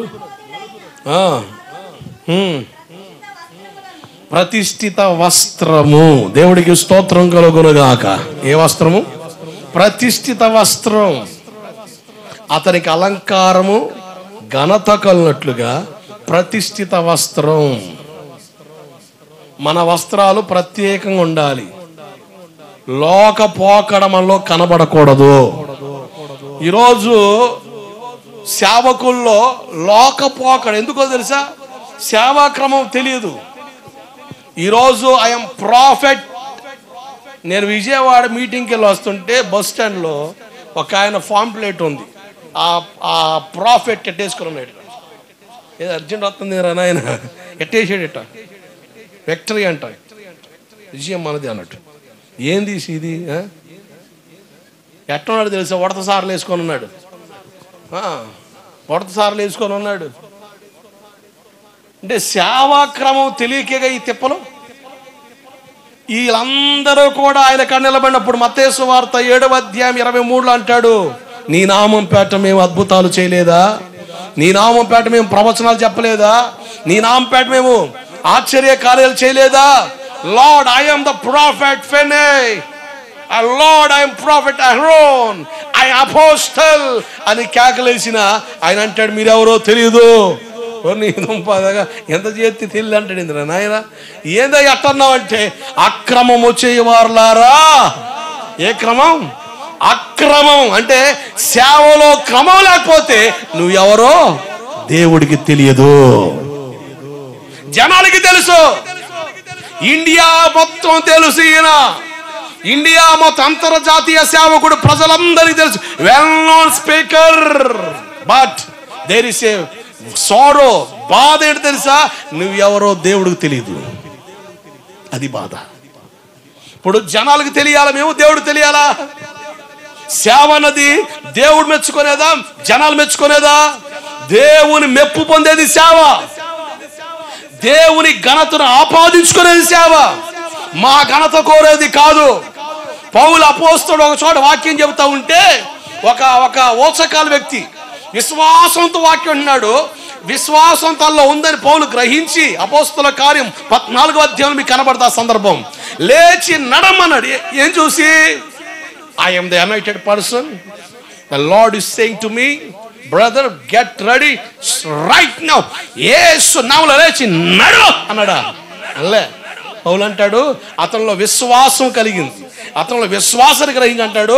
ప్రతిష్ఠిత వస్త్రము. దేవుడికి స్తోత్రం కలుగునుగాక. ఏ వస్త్రము? ప్రతిష్ఠిత వస్త్రం. అతనికి అలంకారము ఘనత కలిగినట్లుగా ప్రతిష్ఠిత వస్త్రం. మన వస్త్రాలు ప్రత్యేకంగా ఉండాలి. లోక పోకడమలో కనబడకూడదు. ఈరోజు సేవకుల్లో లోక పోకడ ఎందుకో తెలుసా? సేవాక్రమం తెలియదు. ఈరోజు ఐఎమ్ ప్రాఫెట్. నేను విజయవాడ మీటింగ్కి వెళ్ళి వస్తుంటే బస్ స్టాండ్లో ఒక ఆయన పాంప్లెట్ ఉంది. ఆ ప్రాఫెట్ ఎట్టేసుకుని ఉన్నాడు. ఏదో అర్జెంట్ వస్తుంది నాయన, ఎట్టేసాడట. విక్టరీ అంట, విజయం మనది అన్నట్టు. ఏంది ఇది? ఎట్టున్నాడు తెలుసా? ఉడత సార్లు వేసుకొని ఉన్నాడు. ఉడత సార్లు వేసుకొని ఉన్నాడు. అంటే సేవాక్రమం తెలియకేగా ఈ తిప్పలు. వీళ్ళందరూ కూడా ఆయన కాడ నిలబడినప్పుడు మత్తయి సువార్త 7వ అధ్యాయం 23లో అంటాడు, నీ నామం పేట మేము అద్భుతాలు చేయలేదా? నీ నామం పేట మేము ప్రవచనాలు చెప్పలేదా? నీ నామం పేట మేము ఆశ్చర్య కార్యాలు చేయలేదా? Lord, I am the prophet ఫెనై, లార్డ్ ఐ యామ్ ప్రాఫెట్ అహరోన్, ఐ అపోస్టల్ అని కేకలేసిన ఆయన అంటాడు, మీరెవరో తెలియదు. ఎంత చేతి తెలియదు అంటాడు. ఇంద్ర నాయన ఏందో ఎట్టన్నావు అంటే, అక్రమము చేయవారులారా. ఏ క్రమం? అక్రమం. అంటే సేవలో క్రమం లేకపోతే నువ్వెవరో దేవుడికి తెలియదు. జనాలకి తెలుసు, ఇండియా మొత్తం తెలుసు. ఈయన ఇండియా మొత్తం అంతర్జాతీయ సేవకుడు, ప్రజలందరికీ తెలుసు, well known speaker. But there is a sorrow. బాధ ఏంటి తెలుసా? నువ్వెవరో దేవుడికి తెలియదు. అది బాధ. ఇప్పుడు జనాలకు తెలియాలా, మేము దేవుడు తెలియాలా? సేవ అన్నది దేవుడు మెచ్చుకునేదా, జనాలు మెచ్చుకునేదా? దేవుని మెప్పు పొందేది సేవ. దేవుని ఘనతను ఆపాదించుకునేది సేవ. మా ఘనత కోరేది కాదు. పౌలు అపోస్తలుడు ఒక చోట వాక్యం చెబుతా ఉంటే ఒక ఓచకాల వ్యక్తి విశ్వాసంతో వాక్యం అంటున్నాడు. విశ్వాసం తనలో ఉందని పౌలు గ్రహించి అపోస్తల కార్యం 14వ అధ్యాయం మీకు కనబడతా సందర్భం, లేచి నడమన్నాడు. ఏం చూసి? I am the anointed person. The Lord is saying to me, brother, get ready right now. యేసు నామములో లేచి నడు అన్నాడా? అల్లే. పౌలు అంటాడు, అతనిలో విశ్వాసం కలిగింది. అతనిలో విశ్వాసాన్ని గ్రహించి అంటాడు,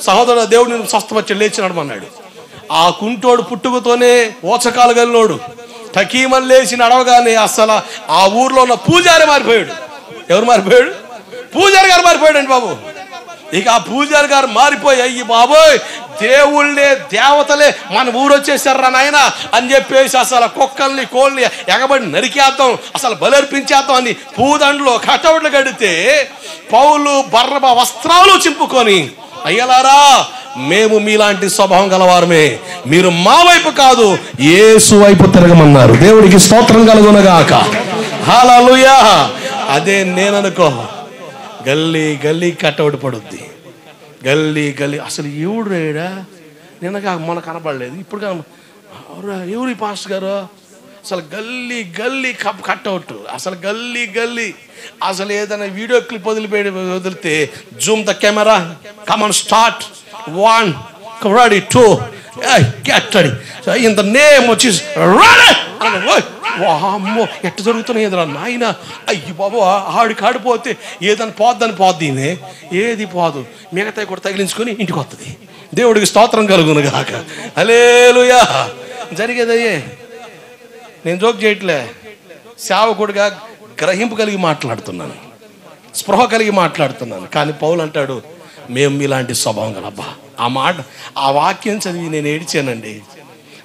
సహోదర, దేవుడు నేను స్వస్థపరిచి లేచి నడమన్నాడు. ఆ కుంటోడు పుట్టుకతోనే ఓచకాలు గల్లోడు టకీమని లేచి నడవగానే అసలు ఆ ఊర్లో ఉన్న పూజారి మారిపోయాడు. ఎవరు మారిపోయాడు? పూజారి గారు మారిపోయాడు అండి బాబు. ఇక ఆ పూజారి గారు మారిపోయి, అయ్యి బాబోయ్, దేవుళ్ళే దేవతలే మన ఊరు వచ్చేసారా నాయన అని చెప్పేసి అసలు కుక్కల్ని కోళ్ళని ఎగబడి నరికేద్దాం, అసలు బలర్పించేద్దాం అని పూదండలో కటౌట్లు కడితే పౌలు బర్రబా వస్త్రాలు చింపుకొని, అయ్యలారా, మేము మీలాంటి స్వభావం గలవారమే, మీరు మా వైపు కాదు యేసు వైపు తిరగమన్నారు. దేవుడికి స్తోత్రం కలుగునగాక. హల్లెలూయా. అదే నేననుకో, గల్లీ గల్లీ కటౌట్ పడుద్ది. గల్లీ గల్లీ అసలు ఎవడు రేడా? నిన్నగా మన కనపడలేదు, ఇప్పుడు ఎవరు ఈ పాస్టర్ గారు? అసలు గల్లీ గల్లీ కట్అవుట్, అసలు గల్లీ గల్లీ. అసలు ఏదైనా వీడియో క్లిప్ వదిలితే Zoom the camera, come on start, 1 ready 2 get ready in the name of Jesus ready. వామ్మో, ఎట్ట జరుగుతున్నాయి ఎదురా నాయన. అయ్యి బాబు, ఆడిపోతే ఏదని పోద్ది. ఏది పోదు, మిగతాయి కూడా తగిలించుకొని ఇంటికి వస్తుంది. దేవుడికి స్తోత్రం కలుగును గాక. హల్లెలూయా. జరిగేదయ్యే. నేను జోక్ చేయట్లే, సేవకుడిగా గ్రహింపు కలిగి మాట్లాడుతున్నాను, స్పృహ కలిగి మాట్లాడుతున్నాను. కానీ పౌలు అంటాడు, మేము మీలాంటి స్వభావం గలబ్బా. ఆ వాక్యం చదివి నేను ఏడిచానండి.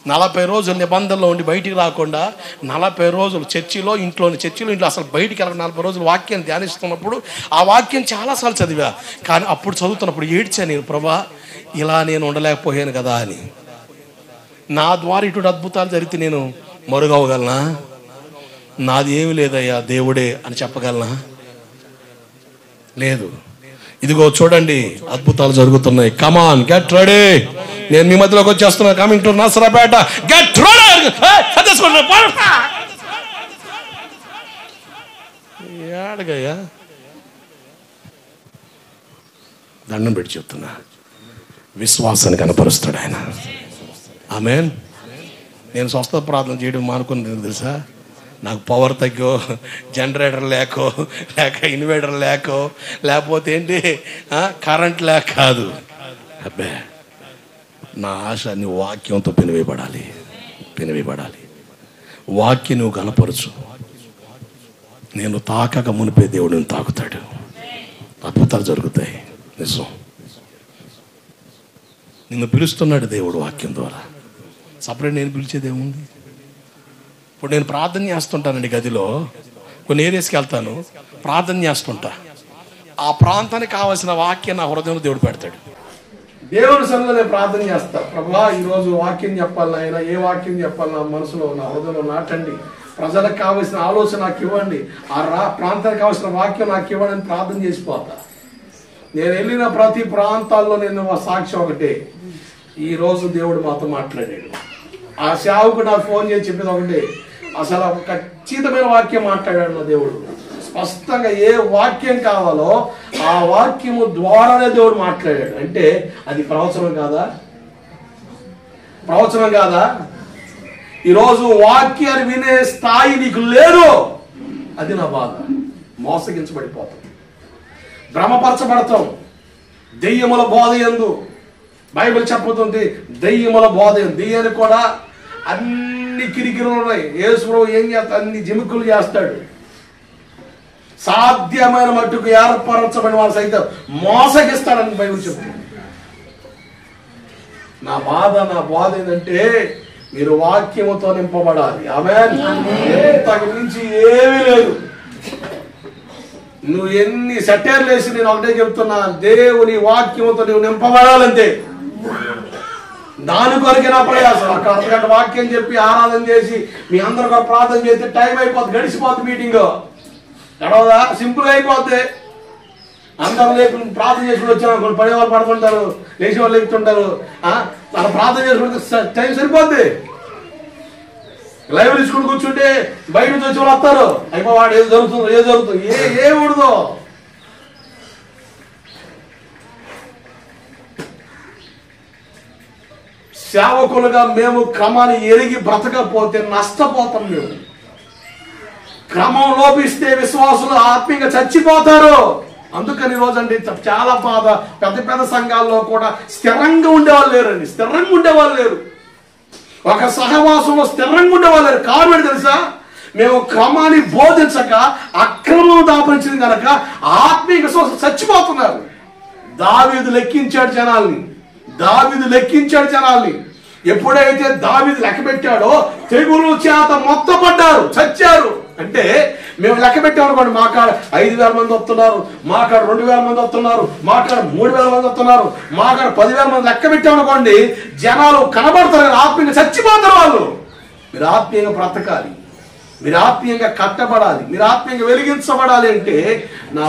40 రోజులు నిబంధనలో ఉండి బయటికి రాకుండా 40 రోజులు చర్చిలో ఇంట్లో అసలు బయటికి వెళ్ళక 40 రోజులు వాక్యాన్ని ధ్యానిస్తున్నప్పుడు ఆ వాక్యం చాలాసార్లు చదివా. కానీ అప్పుడు చదువుతున్నప్పుడు ఏడ్చా నేను, ప్రభా, ఇలా నేను ఉండలేకపోయాను కదా అని. నా ద్వారా ఇటు అద్భుతాలు జరిగితే నేను మరుగవగలనా? నాది ఏమి లేదయ్యా, దేవుడే అని చెప్పగలనా? లేదు. ఇదిగో చూడండి, అద్భుతాలు జరుగుతున్నాయి. Come on, get ready. నేను మీ మధ్యలోకి వచ్చేస్తున్నా. Coming to Nasarapeta. Get ready. ఏడగయ్యా, దండం పెట్టి చెప్తున్నా, విశ్వాసాన్ని కనపరుస్తాడు ఆయన. ఆమేన్. నేను స్వస్థత ప్రార్థన చేయడం మానుకున్నది తెలుసా? నాకు పవర్ తగ్గో, జనరేటర్ లేకో, లేక ఇన్వర్టర్ లేకో, లేకపోతే ఏంటి కరెంట్ లేక కాదు. అబ్బే, నా ఆశ నీ వాక్యంతో పెనివేయబడాలి. వాక్యం నువ్వు కనపరచు. నేను తాకక మునిపే దేవుడిని తాకుతాడు. అద్భుతాలు జరుగుతాయి. నిజం. నిన్ను పిలుస్తున్నాడు దేవుడు వాక్యం ద్వారా. సపరేట్ నేను పిలిచేది ఏముంది? ఇప్పుడు నేను ప్రార్థన చేస్తుంటానండి గదిలో. కొన్ని ఏరియాస్కి వెళ్తాను, ప్రార్థన చేస్తుంటా. ఆ ప్రాంతానికి కావాల్సిన వాక్యం నా హృదయంలో దేవుడు పెడతాడు. దేవుని సన్నిధిలో నేను ప్రార్థన చేస్తా. ప్రభువా, ఈరోజు వాక్యం చెప్పాలి నాయన, ఏ వాక్యం చెప్పాలి నా మనసులో, నా హృదయంలో నాటండి. ప్రజలకు కావాల్సిన ఆలోచన నాకు ఇవ్వండి. ఆ ప్రాంతానికి కావాల్సిన వాక్యం నాకు ఇవ్వండి అని ప్రార్థన చేసిపోతా. నేను వెళ్ళిన ప్రతి ప్రాంతాల్లో నేను సాక్ష్యం ఒకటే, ఈరోజు దేవుడు మాతో మాట్లాడాడు. ఆ సేవకు నాకు ఫోన్ చేసి చెప్పేది ఒకటే, అసలు ఖచ్చితమైన వాక్యం మాట్లాడాడు నా దేవుడు. స్పష్టంగా ఏ వాక్యం కావాలో ఆ వాక్యము ద్వారానే దేవుడు మాట్లాడాడు. అంటే అది ప్రవచనం కాదా? ఈరోజు వాక్యాన్ని వినే స్థాయి నీకు లేదు. అది నా బాధ. మోసగించబడిపోతాం, భ్రమపరచబడతాం. దెయ్యముల బోధ యందు బైబిల్ చెప్పుతుంది, దెయ్యముల బోధ యందు. దెయ్యానికి కూడా అన్ని కిరికిరులు ఉన్నాయి. యేసు ప్రభువు ఏం చేస్తాడు? అన్ని జిమికులు చేస్తాడు. సాధ్యమైన మట్టుకు ఏర్పరచబడిన వాళ్ళు సైతం మోసగిస్తాడని బైబిల్ చెప్తుంది. నా బోధ ఏంటంటే మీరు వాక్యముతో నింపబడాలి. ఆమేన్. ఇంతకు మించి ఏమీ లేదు. నువ్వు ఎన్ని సెటైర్లు వేసి నేను ఒకటే చెప్తున్నా, దేవుని వాక్యముతో నువ్వు నింపబడాలంతే. దాని కొరకే నా ప్రయాసం. ఒక అర్ధగంట వాక్యం చెప్పి ఆరాధన చేసి మీ అందరూ కూడా ప్రార్థన చేస్తే టైం అయిపోతుంది, గడిచిపోతుంది. మీటింగ్ గడవదా? సింపుల్ అయిపోద్ది. అందరూ లేకుండా ప్రార్థన చేసుకుని వచ్చాను, కొన్ని పడే వాళ్ళు పడుకుంటారు, లేచి వాళ్ళు లేపుతుంటారు. అలా ప్రార్థన చేసుకుంటే టైం సరిపోద్ది. లైవ్ తీసుకుని కూర్చుంటే బయట నుంచి వచ్చి వాళ్ళు వస్తారు. అయిపోవాడు ఏది జరుగుతుంది ఏమూడదు. సేవకులుగా మేము క్రమాన్ని ఎరిగి బ్రతకపోతే నష్టపోతాం. మేము క్రమం లోపిస్తే విశ్వాసులు ఆత్మీయంగా చచ్చిపోతారు. అందుకని రోజు అంటే చాలా బాధ. పెద్ద సంఘాల్లో కూడా స్థిరంగా ఉండేవాళ్ళు లేరు. ఒక సహవాసంలో స్థిరంగా ఉండేవాళ్ళు లేరు. కారణం ఏంటి తెలుసా? మేము క్రమాన్ని బోధించక అక్రమం దాపరించింది కనుక ఆత్మీయ విశ్వాసం చచ్చిపోతున్నారు. దావీదు లెక్కించాడు జనాల్ని. ఎప్పుడైతే దావీదు లెక్క పెట్టాడో తెగులు చేత మొత్తం పడ్డారు, చచ్చారు. అంటే మేము లెక్క పెట్టామనుకోండి, మా కాడ 5,000 మంది వస్తున్నారు, మా కాడ 2,000 మంది వస్తున్నారు, మా కాడ 3,000 మంది వస్తున్నారు, మా కాడ 10,000 మంది లెక్క పెట్టామనుకోండి, జనాలు కనబడతారు, ఆత్మీయంగా చచ్చిపోతారు వాళ్ళు. మీరు ఆత్మీయంగా బ్రతకాలి, మీరు ఆత్మీయంగా కట్టబడాలి, మీరు ఆత్మీయంగా వెలిగించబడాలి. అంటే నా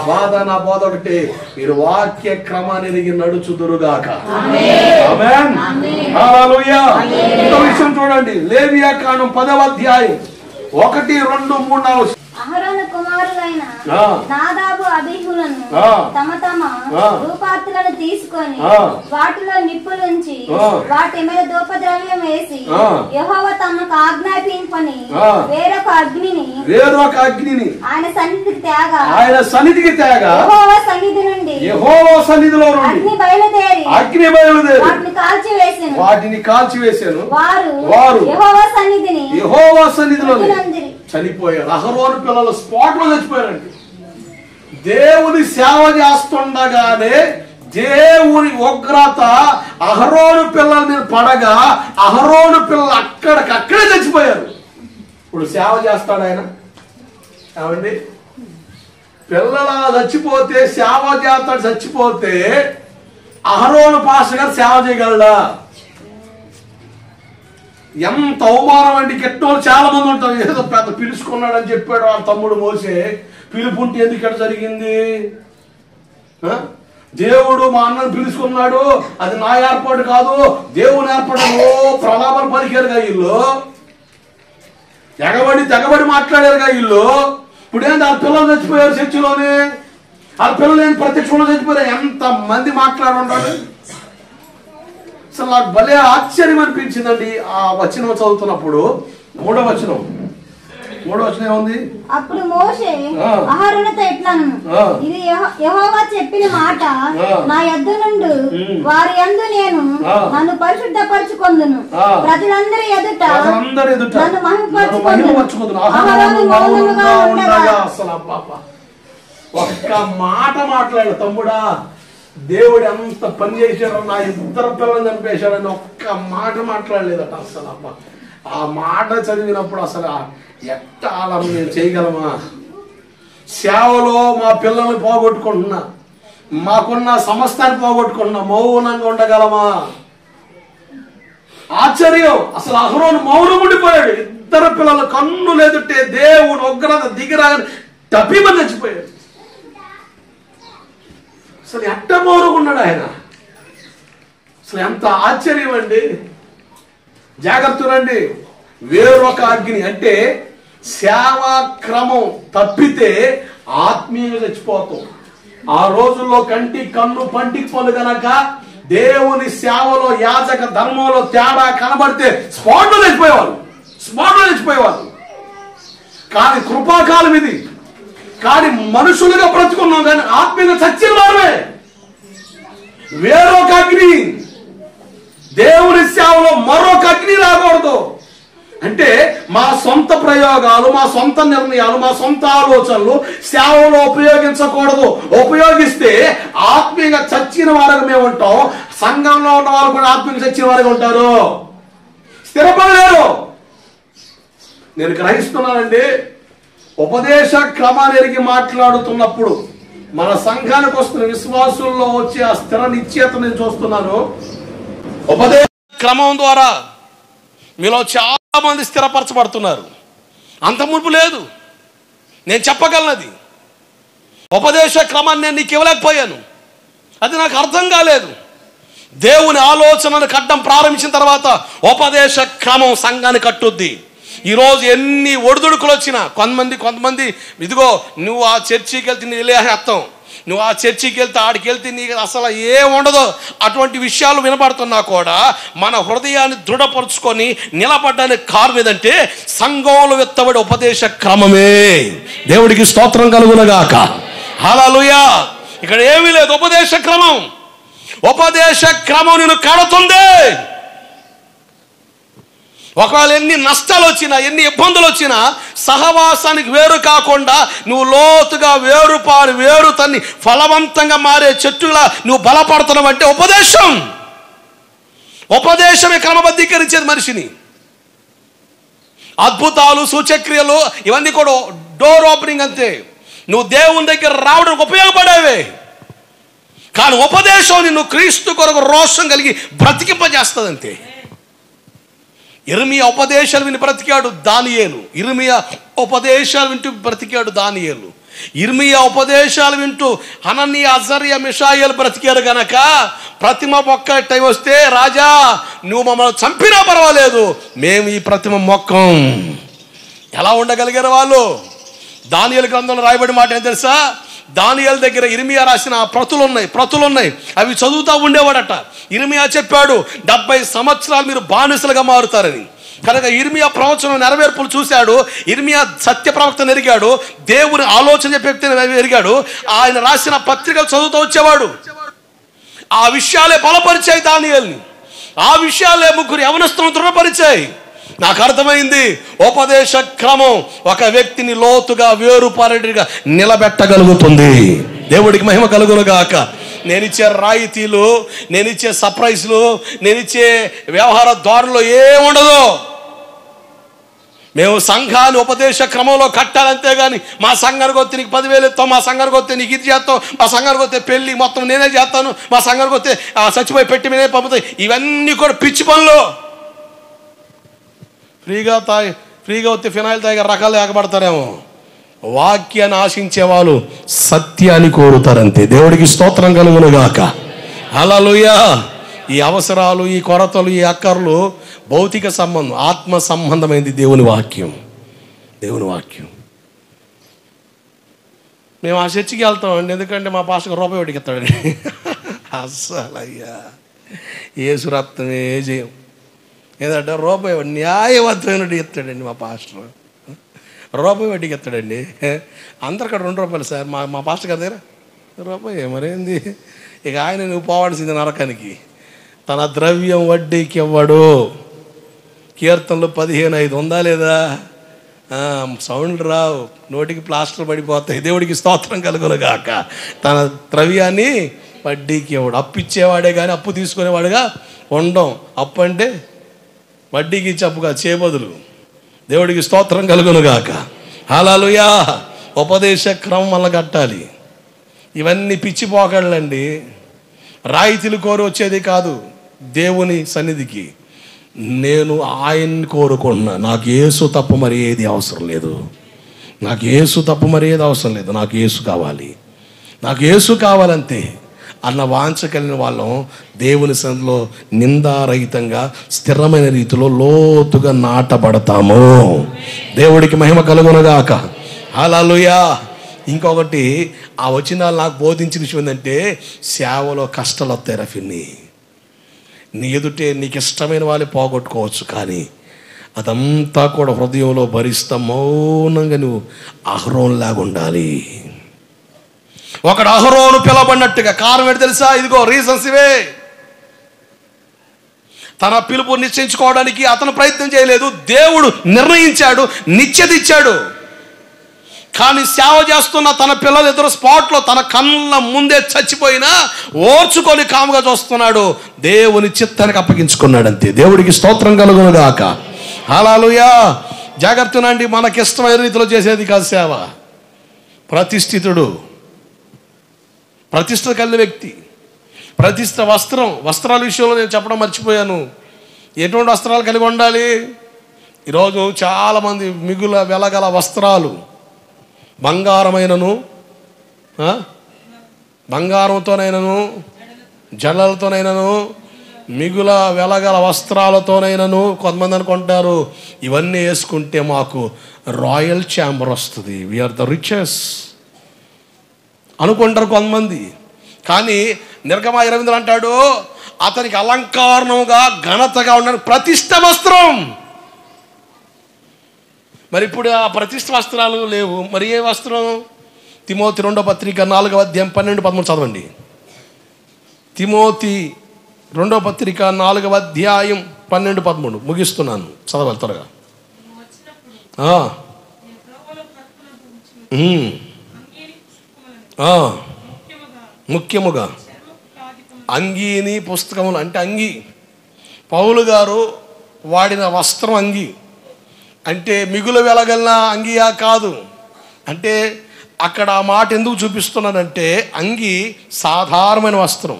బోధ ఒకటే, మీరు వాక్య క్రమాన్ని ఎరిగి నడుచుదురుగాక. ఆమేన్. హల్లెలూయా. ఇంకో విషయం చూడండి, లేవియా కాండం 10వ అధ్యాయం 1, 2, 3, 4. అహరోను కుమారులైన నాదాబు అబీహులను తమ రూపాత్తులను తీసుకొని వాటిలో నిప్పులుంచి వాటి మీద ధూపద్రవ్యం వేసి యెహోవా తమకు ఆజ్ఞాపింపని వేరొక అగ్నిని ఆయన సన్నిధికి తేగా యెహోవా సన్నిధి నుండి అగ్ని బయలుదేరి వాటిని కాల్చివేసెను. వారు యెహోవా సన్నిధిలో చనిపోయారు. అహరోను పిల్లలు స్పాట్ లో చచ్చిపోయారండి. దేవుని సేవ చేస్తుండగానే దేవుని ఉగ్రత అహరోను పిల్లల మీద పడగా అహరోను పిల్లలు అక్కడే చచ్చిపోయారు. ఇప్పుడు సేవ చేస్తాడు ఆయన. ఏమండి, పిల్లల చచ్చిపోతే సేవ చేస్తాడు. చచ్చిపోతే అహరోను పాస్టర్ గారు సేవ చేయగలడా? ఎంత అవమానం అండి. కెట్టోళ్ళు చాలా మంది ఉంటారు, ఏదో పెద్ద పిలుచుకున్నాడని చెప్పాడు వాళ్ళ తమ్ముడు మోసే. పిలుపుంటే ఎందుకు జరిగింది? దేవుడు మా అన్నను పిలుచుకున్నాడు, అది నా ఏర్పాటు కాదు, దేవుని ఏర్పాటు. ప్రలాభాలు పలికారుగా వీళ్ళు, తెగబడి మాట్లాడారుగా వీళ్ళు. ఇప్పుడేంటి వాళ్ళ పిల్లలు చచ్చిపోయారు చర్చిలోనే, వాళ్ళ పిల్లలు ఏంటి ప్రత్యక్షంలో చచ్చిపోయారు. ఎంత మంది మాట్లాడుంటాడు. అసలు నాకు భలే ఆశ్చర్యం అనిపించిందండి ఆ వచనం చదువుతున్నప్పుడు. మూడో వచనం ఏముంది? అప్పుడు మోషే అహరోనుతో ఇట్లను, ఇది యెహోవా చెప్పిన మాట, నా యొద్ద నుండి వారి యందు నేను నన్ను పరిశుద్ధపరచుకొందును, ప్రజలందరి ఎదుట నన్ను మహిమపరచుకొందును. అసలు ఒక్క మాట మాట్లాడు తమ్ముడా, దేవుడు ఎంత పని చేశాడో, నా ఇద్దరు పిల్లల్ని చంపేశాడని ఒక్క మాట మాట్లాడలేదట. అసలు అబ్బా, ఆ మాట చదివినప్పుడు అసలు ఎట్టా అలా మేము చేయగలమా? సేవలో మా పిల్లల్ని పోగొట్టుకుంటున్నా, మాకున్న సమస్తాన్ని పోగొట్టుకుంటున్నా, మౌనంగా ఉండగలమా? ఆశ్చర్యం. అసలు అహరోను మౌనం ఉండిపోయాడు. ఇద్దరు పిల్లలు కన్నులు ఎదుటే దేవుడు ఉగ్రత దిగిరాగని తప్పిమని చచ్చిపోయాడు. అసలు ఎట్ట మౌనంగా ఉన్నాడు ఆయన? అసలు ఎంత ఆశ్చర్యం అండి. జాగ్రత్తనండి. వేరొక అగ్ని అంటే సేవా క్రమం తప్పితే ఆత్మీయంగా చచ్చిపోతాం. ఆ రోజుల్లో కంటికి కన్ను పంటికి పళ్ళు గనక దేవుని సేవలో యాజక ధర్మంలో తేడా కనబడితే స్పాట్లో చచ్చిపోయేవాళ్ళు. కానీ కృపాకాలం ఇది. కానీ మనుషులుగా బ్రతుకున్నాం, కానీ ఆత్మీయంగా చచ్చిన వారమే. వేరొక అగ్ని, దేవుని సేవలో మరొక అగ్ని రాకూడదు. అంటే మా సొంత ప్రయోగాలు, మా సొంత నిర్ణయాలు, మా సొంత ఆలోచనలు సేవలో ఉపయోగించకూడదు. ఉపయోగిస్తే ఆత్మీయంగా చచ్చిన వారికి మేము ఉంటాం. సంఘంలో ఉన్న వారు కూడా ఆత్మీయంగా చచ్చిన వారికి ఉంటారు, స్థిరపడలేరు. నేను గ్రహిస్తున్నానండి. ఉపదేశ క్రమానికి మాట్లాడుతున్నప్పుడు మన సంఘానికి వస్తున్న విశ్వాసుల్లో వచ్చే ఆ స్థిర నిశ్చయత నేను చూస్తున్నాను. ఉపదేశ క్రమం ద్వారా మీలో చాలా మంది స్థిరపరచబడుతున్నారు. అంత మునుపు లేదు. నేను చెప్పగలనది. ఉపదేశ క్రమాన్ని నేను నీకు ఇవ్వలేకపోయాను, అది నాకు అర్థం కాలేదు. దేవుని ఆలోచనను కట్టడం ప్రారంభించిన తర్వాత ఉపదేశ క్రమం సంఘాన్ని కట్టుద్ది. ఈరోజు ఎన్ని ఒడిదుడుకులు వచ్చినా కొంతమంది ఇదిగో నువ్వు ఆ చర్చికి వెళ్తే నీ లేహేత్తం, నువ్వు ఆ చర్చికి వెళ్తే ఆడికి వెళ్తే నీకు అసలు ఏం ఉండదు, అటువంటి విషయాలు వినపడుతున్నా కూడా మన హృదయాన్ని దృఢపరుచుకొని నిలబడ్డానికి కారణం ఏదంటే సంఘంలో విత్తబడి ఉపదేశ క్రమమే. దేవుడికి స్తోత్రం కలుగునగాక. హల్లెలూయా. ఇక్కడ ఏమీ లేదు. ఉపదేశ క్రమం నిన్ను కడుతుంది. ఒకవేళ ఎన్ని నష్టాలు వచ్చినా, ఎన్ని ఇబ్బందులు వచ్చినా సహవాసానికి వేరు కాకుండా నువ్వు లోతుగా వేరు తన్ని ఫలవంతంగా మారే చెట్టులా నువ్వు బలపడుతున్నావు అంటే ఉపదేశమే క్రమబద్ధీకరించేది మనిషిని. అద్భుతాలు, సూచక్రియలు ఇవన్నీ కూడా డోర్ ఓపెనింగ్ అంతే. నువ్వు దేవుని దగ్గర రావడానికి ఉపయోగపడేవే. కానీ ఉపదేశం నిన్ను క్రీస్తు కొరకు రోషం కలిగి బ్రతికింపజేస్తుంది అంతే. ఇర్మియా ఉపదేశాలు విని బ్రతికాడు దానియేలు. ఇర్మియా ఉపదేశాలు వింటూ బ్రతికాడు దానియేలు. ఇర్మియా ఉపదేశాలు వింటూ హనన్యా, అజర్యా, మిషాయేలు బ్రతికారు గనక ప్రతిమ మొక్క టైం వస్తే రాజా నువ్వు మమ్మల్ని చంపినా పర్వాలేదు, మేము ఈ ప్రతిమ మొక్కం. ఎలా ఉండగలిగారు వాళ్ళు? దానియేలు గ్రంథంలో రాయబడి మాట ఏం తెలుసా? దానియేలు దగ్గర ఇర్మియా రాసిన ప్రతులు ఉన్నాయి. అవి చదువుతూ ఉండేవాడట. ఇర్మియా చెప్పాడు 70 సంవత్సరాలు మీరు బానిసలుగా మారుతారని. కనుక ఇర్మియా ప్రవచనం నెరవేర్పులు చూశాడు. ఇర్మియా సత్య ప్రవక్తను ఎరిగాడు, దేవుని ఆలోచన చెప్పే వ్యక్తిని ఎరిగాడు. ఆయన రాసిన పత్రికలు చదువుతూ వచ్చేవాడు. ఆ విషయాలే బలపరిచాయి దానియేలుని. ఆ విషయాలే ముగ్గురు యవనస్తులను దృఢపరిచాయి. నాకు అర్థమైంది, ఉపదేశ క్రమం ఒక వ్యక్తిని లోతుగా వేరుపారడిగా నిలబెట్టగలుగుతుంది. దేవుడికి మహిమ కలుగునుగాక. నేనిచ్చే రాయితీలు, నేనిచ్చే సర్ప్రైజ్లు, నేనిచ్చే వ్యవహార ద్వారంలో ఏముండదు. మేము సంఘాన్ని ఉపదేశ క్రమంలో కట్టాలంతే కానీ మా సంఘానికి వస్తే నీకు 10,000 ఇస్తాం, మా సంఘానికి వస్తే నీకు ఇది చేస్తాం, మా సంఘానికి వస్తే పెళ్ళి మొత్తం నేనే చేస్తాను, మా సంఘానికి వస్తే చచ్చిపోయి పెట్టి నేనే పంపుతాయి, ఇవన్నీ కూడా పిచ్చి పనులు. ఫ్రీగా వస్తే ఫినాయిల్ తాగే రకాలు ఏకపడతారేమో. వాక్యాన్ని ఆశించే వాళ్ళు సత్యాన్ని కోరుతారంతే. దేవుడికి స్తోత్రం కలుగును గాక. హల్లెలూయా. ఈ అవసరాలు, ఈ కొరతలు, ఈ అక్కర్లు భౌతిక సంబంధం, ఆత్మ సంబంధమైంది దేవుని వాక్యం. దేవుని వాక్యం. మేము ఆ చర్చికి వెళ్తామండి, ఎందుకంటే మా పాస్టర్ రూపాయి ఒకటికి ఎత్తాడండి. అస్సలు అయ్యా యేసు రక్తమే చేయం, ఏదంటే రూపాయి న్యాయవంతమైనట్టు ఎత్తాడండి మా పాస్టర్. రూపాయి వడ్డీకి ఎత్తాడండి. అందరికడ 2 రూపాయలు సార్. మా పాస్టర్ గారి దగ్గర రూపాయి మరేంది. ఇక ఆయన నువ్వు పోవాల్సింది నరకానికి. తన ద్రవ్యం వడ్డీకి ఇవ్వడు. కీర్తనలు 15:5 ఉందా లేదా? సౌండ్ రావు, నోటికి ప్లాస్టర్ పడిపోతాయి. దేవుడికి స్తోత్రం కలుగును గాక. తన ద్రవ్యాన్ని వడ్డీకి ఇవ్వడు. అప్పు ఇచ్చేవాడే కానీ అప్పు తీసుకునేవాడుగా ఉండం. అప్పు అంటే వడ్డీకి ఇచ్చి అప్పు కాదు, చేబదులు. దేవుడికి స్తోత్రం కలుగును గాక. హల్లెలూయా. ఉపదేశ క్రమం వల్ల కట్టాలి. ఇవన్నీ పిచ్చిపోకళ్ళండి. రాయితీలు కోరి వచ్చేది కాదు దేవుని సన్నిధికి. నేను ఆయన్ని కోరుకుంటున్నా. నాకు యేసు తప్ప మరి ఏది అవసరం లేదు. నాకు యేసు తప్ప మరి ఏది అవసరం లేదు. నాకు యేసు కావాలి, నాకు యేసు కావాలంతే అన్న వాంఛ కలిగిన వాళ్ళం దేవుని సన్నిధిలో నిందారహితంగా స్థిరమైన రీతిలో లోతుగా నాటబడతాము. దేవుడికి మహిమ కలుగునుగాక. హల్లెలూయా. ఇంకొకటి, ఆ వచనాలు నాకు బోధించిన విషయం ఏంటంటే, సేవలో కష్టాలు వస్తాయి రఫీని. నీ ఎదుటే నీకు ఇష్టమైన వాళ్ళు పోగొట్టుకోవచ్చు, కానీ అదంతా కూడా హృదయంలో భరిస్తా మౌనంగా నువ్వు అహరోన్లాగా ఉండాలి. ఒకడు అహరోను పిలవబడినట్టుగా. కారణం ఏంటి తెలుసా? ఇదిగో రీజన్స్ ఇవే. తన పిలుపు నిశ్చయించుకోవడానికి అతను ప్రయత్నం చేయలేదు, దేవుడు నిర్ణయించాడు, నిశ్చయిత ఇచ్చాడు. కానీ సేవ చేస్తున్న తన పిల్లలు ఎదురు స్పాట్లో తన కళ్ళ ముందే చచ్చిపోయినా ఓర్చుకొని కాముగా చూస్తున్నాడు. దేవుని చిత్తానికి అప్పగించుకున్నాడు అంతే. దేవుడికి స్తోత్రం కలుగును గాక. హల్లెలూయా. జాగ్రత్తనండి, మనకిష్టమైన రీతిలో చేసేది కాదు సేవ. ప్రతిష్ఠితుడు, ప్రతిష్ఠ కలిగిన వ్యక్తి, ప్రతిష్ఠ వస్త్రాల విషయంలో నేను చెప్పడం మర్చిపోయాను. ఎటువంటి వస్త్రాలు కలిగి ఉండాలి? ఈరోజు చాలామంది మిగుల వెలగల వస్త్రాలు, బంగారంతోనైనను జడలతోనైనను మిగుల వెలగల వస్త్రాలతోనైనను కొంతమంది అనుకుంటారు ఇవన్నీ వేసుకుంటే మాకు రాయల్ ఛాంబర్ వస్తుంది, వీఆర్ ద రిచెస్ అనుకుంటారు కొంతమంది. కానీ నిర్గమ 28 అంటాడు, అతనికి అలంకారణంగా ఘనతగా ఉన్న ప్రతిష్ఠ వస్త్రం. మరి ఇప్పుడు ఆ ప్రతిష్ఠ వస్త్రాలు లేవు. మరి ఏ వస్త్రం? తిమోతి 2వ పత్రిక 4వ అధ్యాయం 12-13 చదవండి. తిమోతి 2వ పత్రిక 4వ అధ్యాయం 12-13 ముగిస్తున్నాను, చదవాలి త్వరగా. ముఖ్యముగా అంగీని పుస్తకములు అంటే అంగీ. పౌలు గారు వాడిన వస్త్రం అంగీ. అంటే మిగులు వెలగలిన అంగియా కాదు. అంటే అక్కడ ఆ మాట ఎందుకు చూపిస్తున్నానంటే, అంగి సాధారణమైన వస్త్రం.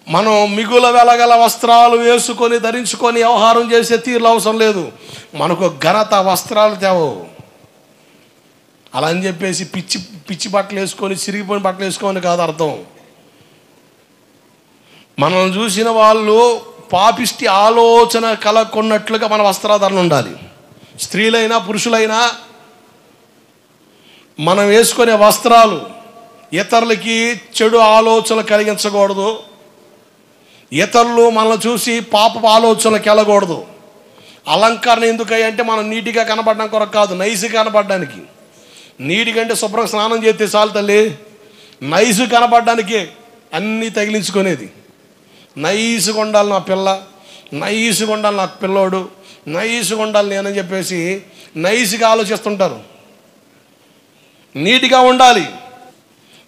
మనం మిగుల వెలగల వస్త్రాలు వేసుకొని ధరించుకొని వ్యవహారం చేసే తీరులో అవసరం లేదు. మనకు ఘనత వస్త్రాలు తేవవు. అలా అని చెప్పేసి పిచ్చి బట్టలు వేసుకొని చిరిగిపోయిన బట్టలు వేసుకోని కాదు అర్థం. మనల్ని చూసిన వాళ్ళు పాపిష్టి ఆలోచన కలగొన్నట్లుగా మన వస్త్రాధారణ ఉండాలి. స్త్రీలైనా పురుషులైనా మనం వేసుకునే వస్త్రాలు ఇతరులకి చెడు ఆలోచనలు కలిగించకూడదు. ఇతరులు మనల్ని చూసి పాప ఆలోచనలకు వెళ్ళకూడదు. అలంకరణ ఎందుకయ్యి అంటే మనం నీట్గా కనపడడానికి కొరకు కాదు, నైస్గా కనపడడానికి. నీటికంటే శుభ్రం స్నానం చేస్తే చాలు తల్లి. నైస్ కనపడడానికి అన్నీ తగిలించుకునేది. నైస్గా ఉండాలి నా పిల్ల, నైస్గా ఉండాలి నాకు పిల్లోడు, నైస్గా ఉండాలి నేనని చెప్పేసి నైస్గా ఆలోచిస్తుంటారు. నీట్గా ఉండాలి.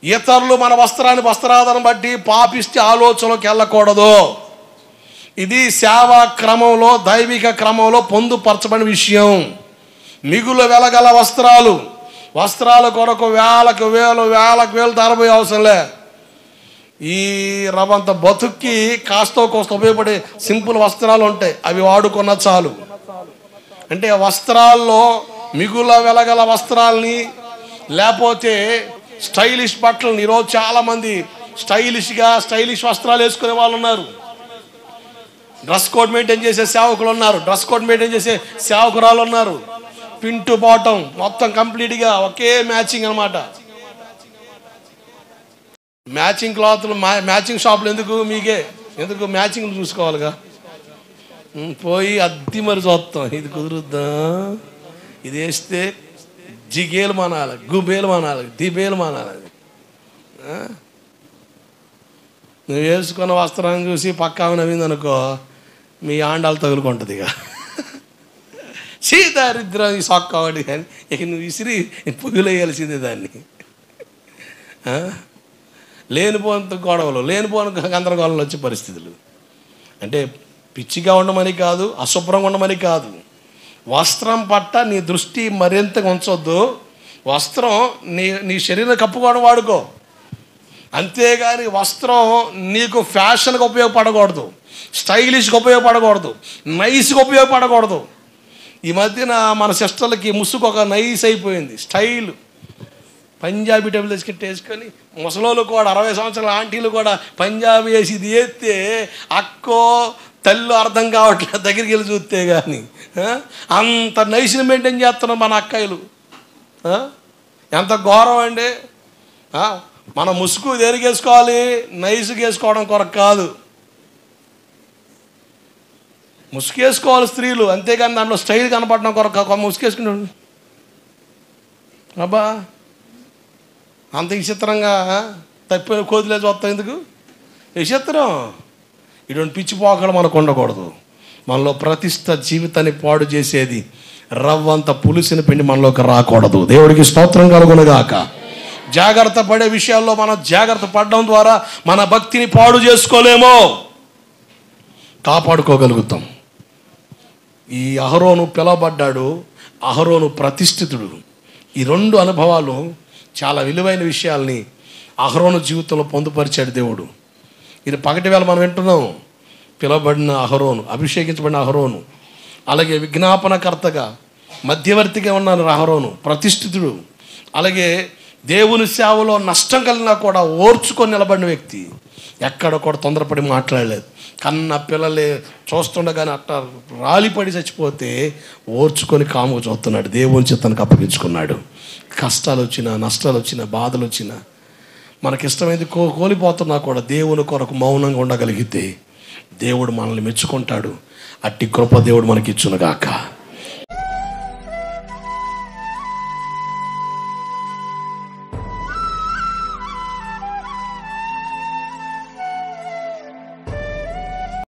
ఇతరులు మన వస్త్రాధారం బట్టి పాపిష్టి ఆలోచనలోకి వెళ్ళకూడదు. ఇది సేవా క్రమంలో, దైవిక క్రమంలో పొందుపరచబడిన విషయం. మిగులు వెలగల వస్త్రాల కొరకు వేలకు వేలు ధరపోయే అవసరంలే. ఈ రవంత బతుక్కి కాస్తో కోస్త ఉపయోగపడే సింపుల్ వస్త్రాలు ఉంటాయి, అవి వాడుకున్న చాలు. అంటే వస్త్రాల్లో మిగుల వెలగల వస్త్రాలని, లేకపోతే స్టైలిష్ బట్టలను. ఈరోజు చాలామంది స్టైలిష్ వస్త్రాలు వేసుకునే వాళ్ళు ఉన్నారు. డ్రెస్ కోడ్ మెయింటైన్ చేసే సేవకులు ఉన్నారు, డ్రెస్ కోడ్ మెయింటైన్ చేసే సేవకురాలు ఉన్నారు. పింటు బాటం మొత్తం కంప్లీట్గా ఒకే మ్యాచింగ్ అనమాట. మ్యాచింగ్ క్లాత్లు, మ్యాచింగ్ షాపులు ఎందుకు మ్యాచింగ్ చూసుకోవాలిగా. పోయి అద్ది మరి చూస్తాం, ఇది కుదురుద్దా, ఇది వేస్తే జిగేలు మానాలి, గుబేలు మానాలి, దిబేలు మానాలి. నువ్వు వేసుకున్న వస్త్రాన్ని చూసి పక్కా నవ్వింది అనుకో, మీ ఆండాలు తగులుకుంటుంది. ఇక సీదారిద్రం ఈ సొక్క ఒకటి, కానీ ఇక నువ్వు విసిరి పొగులేయాల్సిందే దాన్ని. లేనిపోని గొడవలు, లేనిపోని గందరగోళంలో వచ్చే పరిస్థితులు. అంటే పిచ్చిగా ఉండమని కాదు, అశుభ్రంగా ఉండమని కాదు, వస్త్రం పట్ల నీ దృష్టి మరింతగా ఉంచొద్దు. వస్త్రం నీ శరీరం కప్పుకోవడం వాడుకో, అంతేగాని వస్త్రం నీకు ఫ్యాషన్గా ఉపయోగపడకూడదు, స్టైలిష్గా ఉపయోగపడకూడదు, నైస్గా ఉపయోగపడకూడదు. ఈ మధ్యన మన సిస్టర్లకి ముసుగు ఒక నైస్ అయిపోయింది, స్టైల్. పంజాబీ టైపులు తెచ్చుకుంటే వేసుకొని ముసలోళ్ళు కూడా 60 సంవత్సరాల ఆంటీలు కూడా పంజాబీ వేసి ఇది వేస్తే అక్కో తల్లు అర్థం కావట్లేదు, దగ్గరికి వెళ్ళి చూస్తే. కానీ అంత నైస్ని మెయింటైన్ చేస్తున్నాం మన అక్కాయిలు. ఎంత ఘోరం అండి. మన ముసుగు దేనికి వేసుకోవాలి? నైస్గా వేసుకోవడం కొరకు కాదు, ముసుగు వేసుకోవాలి స్త్రీలు, అంతేగాని దాంట్లో స్టైల్ కనపడడం కొరకు ముసుగు వేసుకుంటాడు. అబ్బా అంత విచిత్రంగా తప్పిన కోదిలేసి వస్తాం ఎందుకు? విచిత్రం. ఇటువంటి పిచ్చిపోకలు మనకు ఉండకూడదు. మనలో ప్రతిష్ట జీవితాన్ని పాడు చేసేది రవ్వంత పులిసిన పిండి మనలోకి రాకూడదు. దేవుడికి స్తోత్రం కలుగునుగాక. జాగ్రత్త పడే విషయాల్లో మనం జాగ్రత్త పడడం ద్వారా మన భక్తిని పాడు చేసుకోలేమో, కాపాడుకోగలుగుతాం. ఈ అహరోను పిలవబడ్డాడు, అహరోను ప్రతిష్ఠితుడు. ఈ 2 అనుభవాలు చాలా విలువైన విషయాల్ని అహరోను జీవితంలో పొందుపరిచాడు దేవుడు. ఇది పగటి వేళ మనం వింటున్నాం. పిలవబడిన అహరోను, అభిషేకించబడిన అహరోను, అలాగే విజ్ఞాపనకర్తగా మధ్యవర్తిగా ఉన్న అహరోను ప్రతిష్ఠితుడు, అలాగే దేవుని సేవలో నష్టం కలిగినా కూడా ఓర్చుకొని నిలబడిన వ్యక్తి. ఎక్కడ కూడా తొందరపడి మాట్లాడలేదు. కన్న పిల్లలే చూస్తుండగానే అట్ట రాలిపడి చచ్చిపోతే ఓర్చుకొని కాముగా చూస్తున్నాడు. దేవుని చిత్తానికి అప్పగించుకున్నాడు. కష్టాలు వచ్చినా, నష్టాలు వచ్చినా, బాధలు వచ్చినా, మనకిష్టమైంది కోల్పోతున్నా కూడా దేవుని కొరకు మౌనంగా ఉండగలిగితే దేవుడు మనల్ని మెచ్చుకుంటాడు. అట్టి కృప దేవుడు మనకిచ్చునుగాక.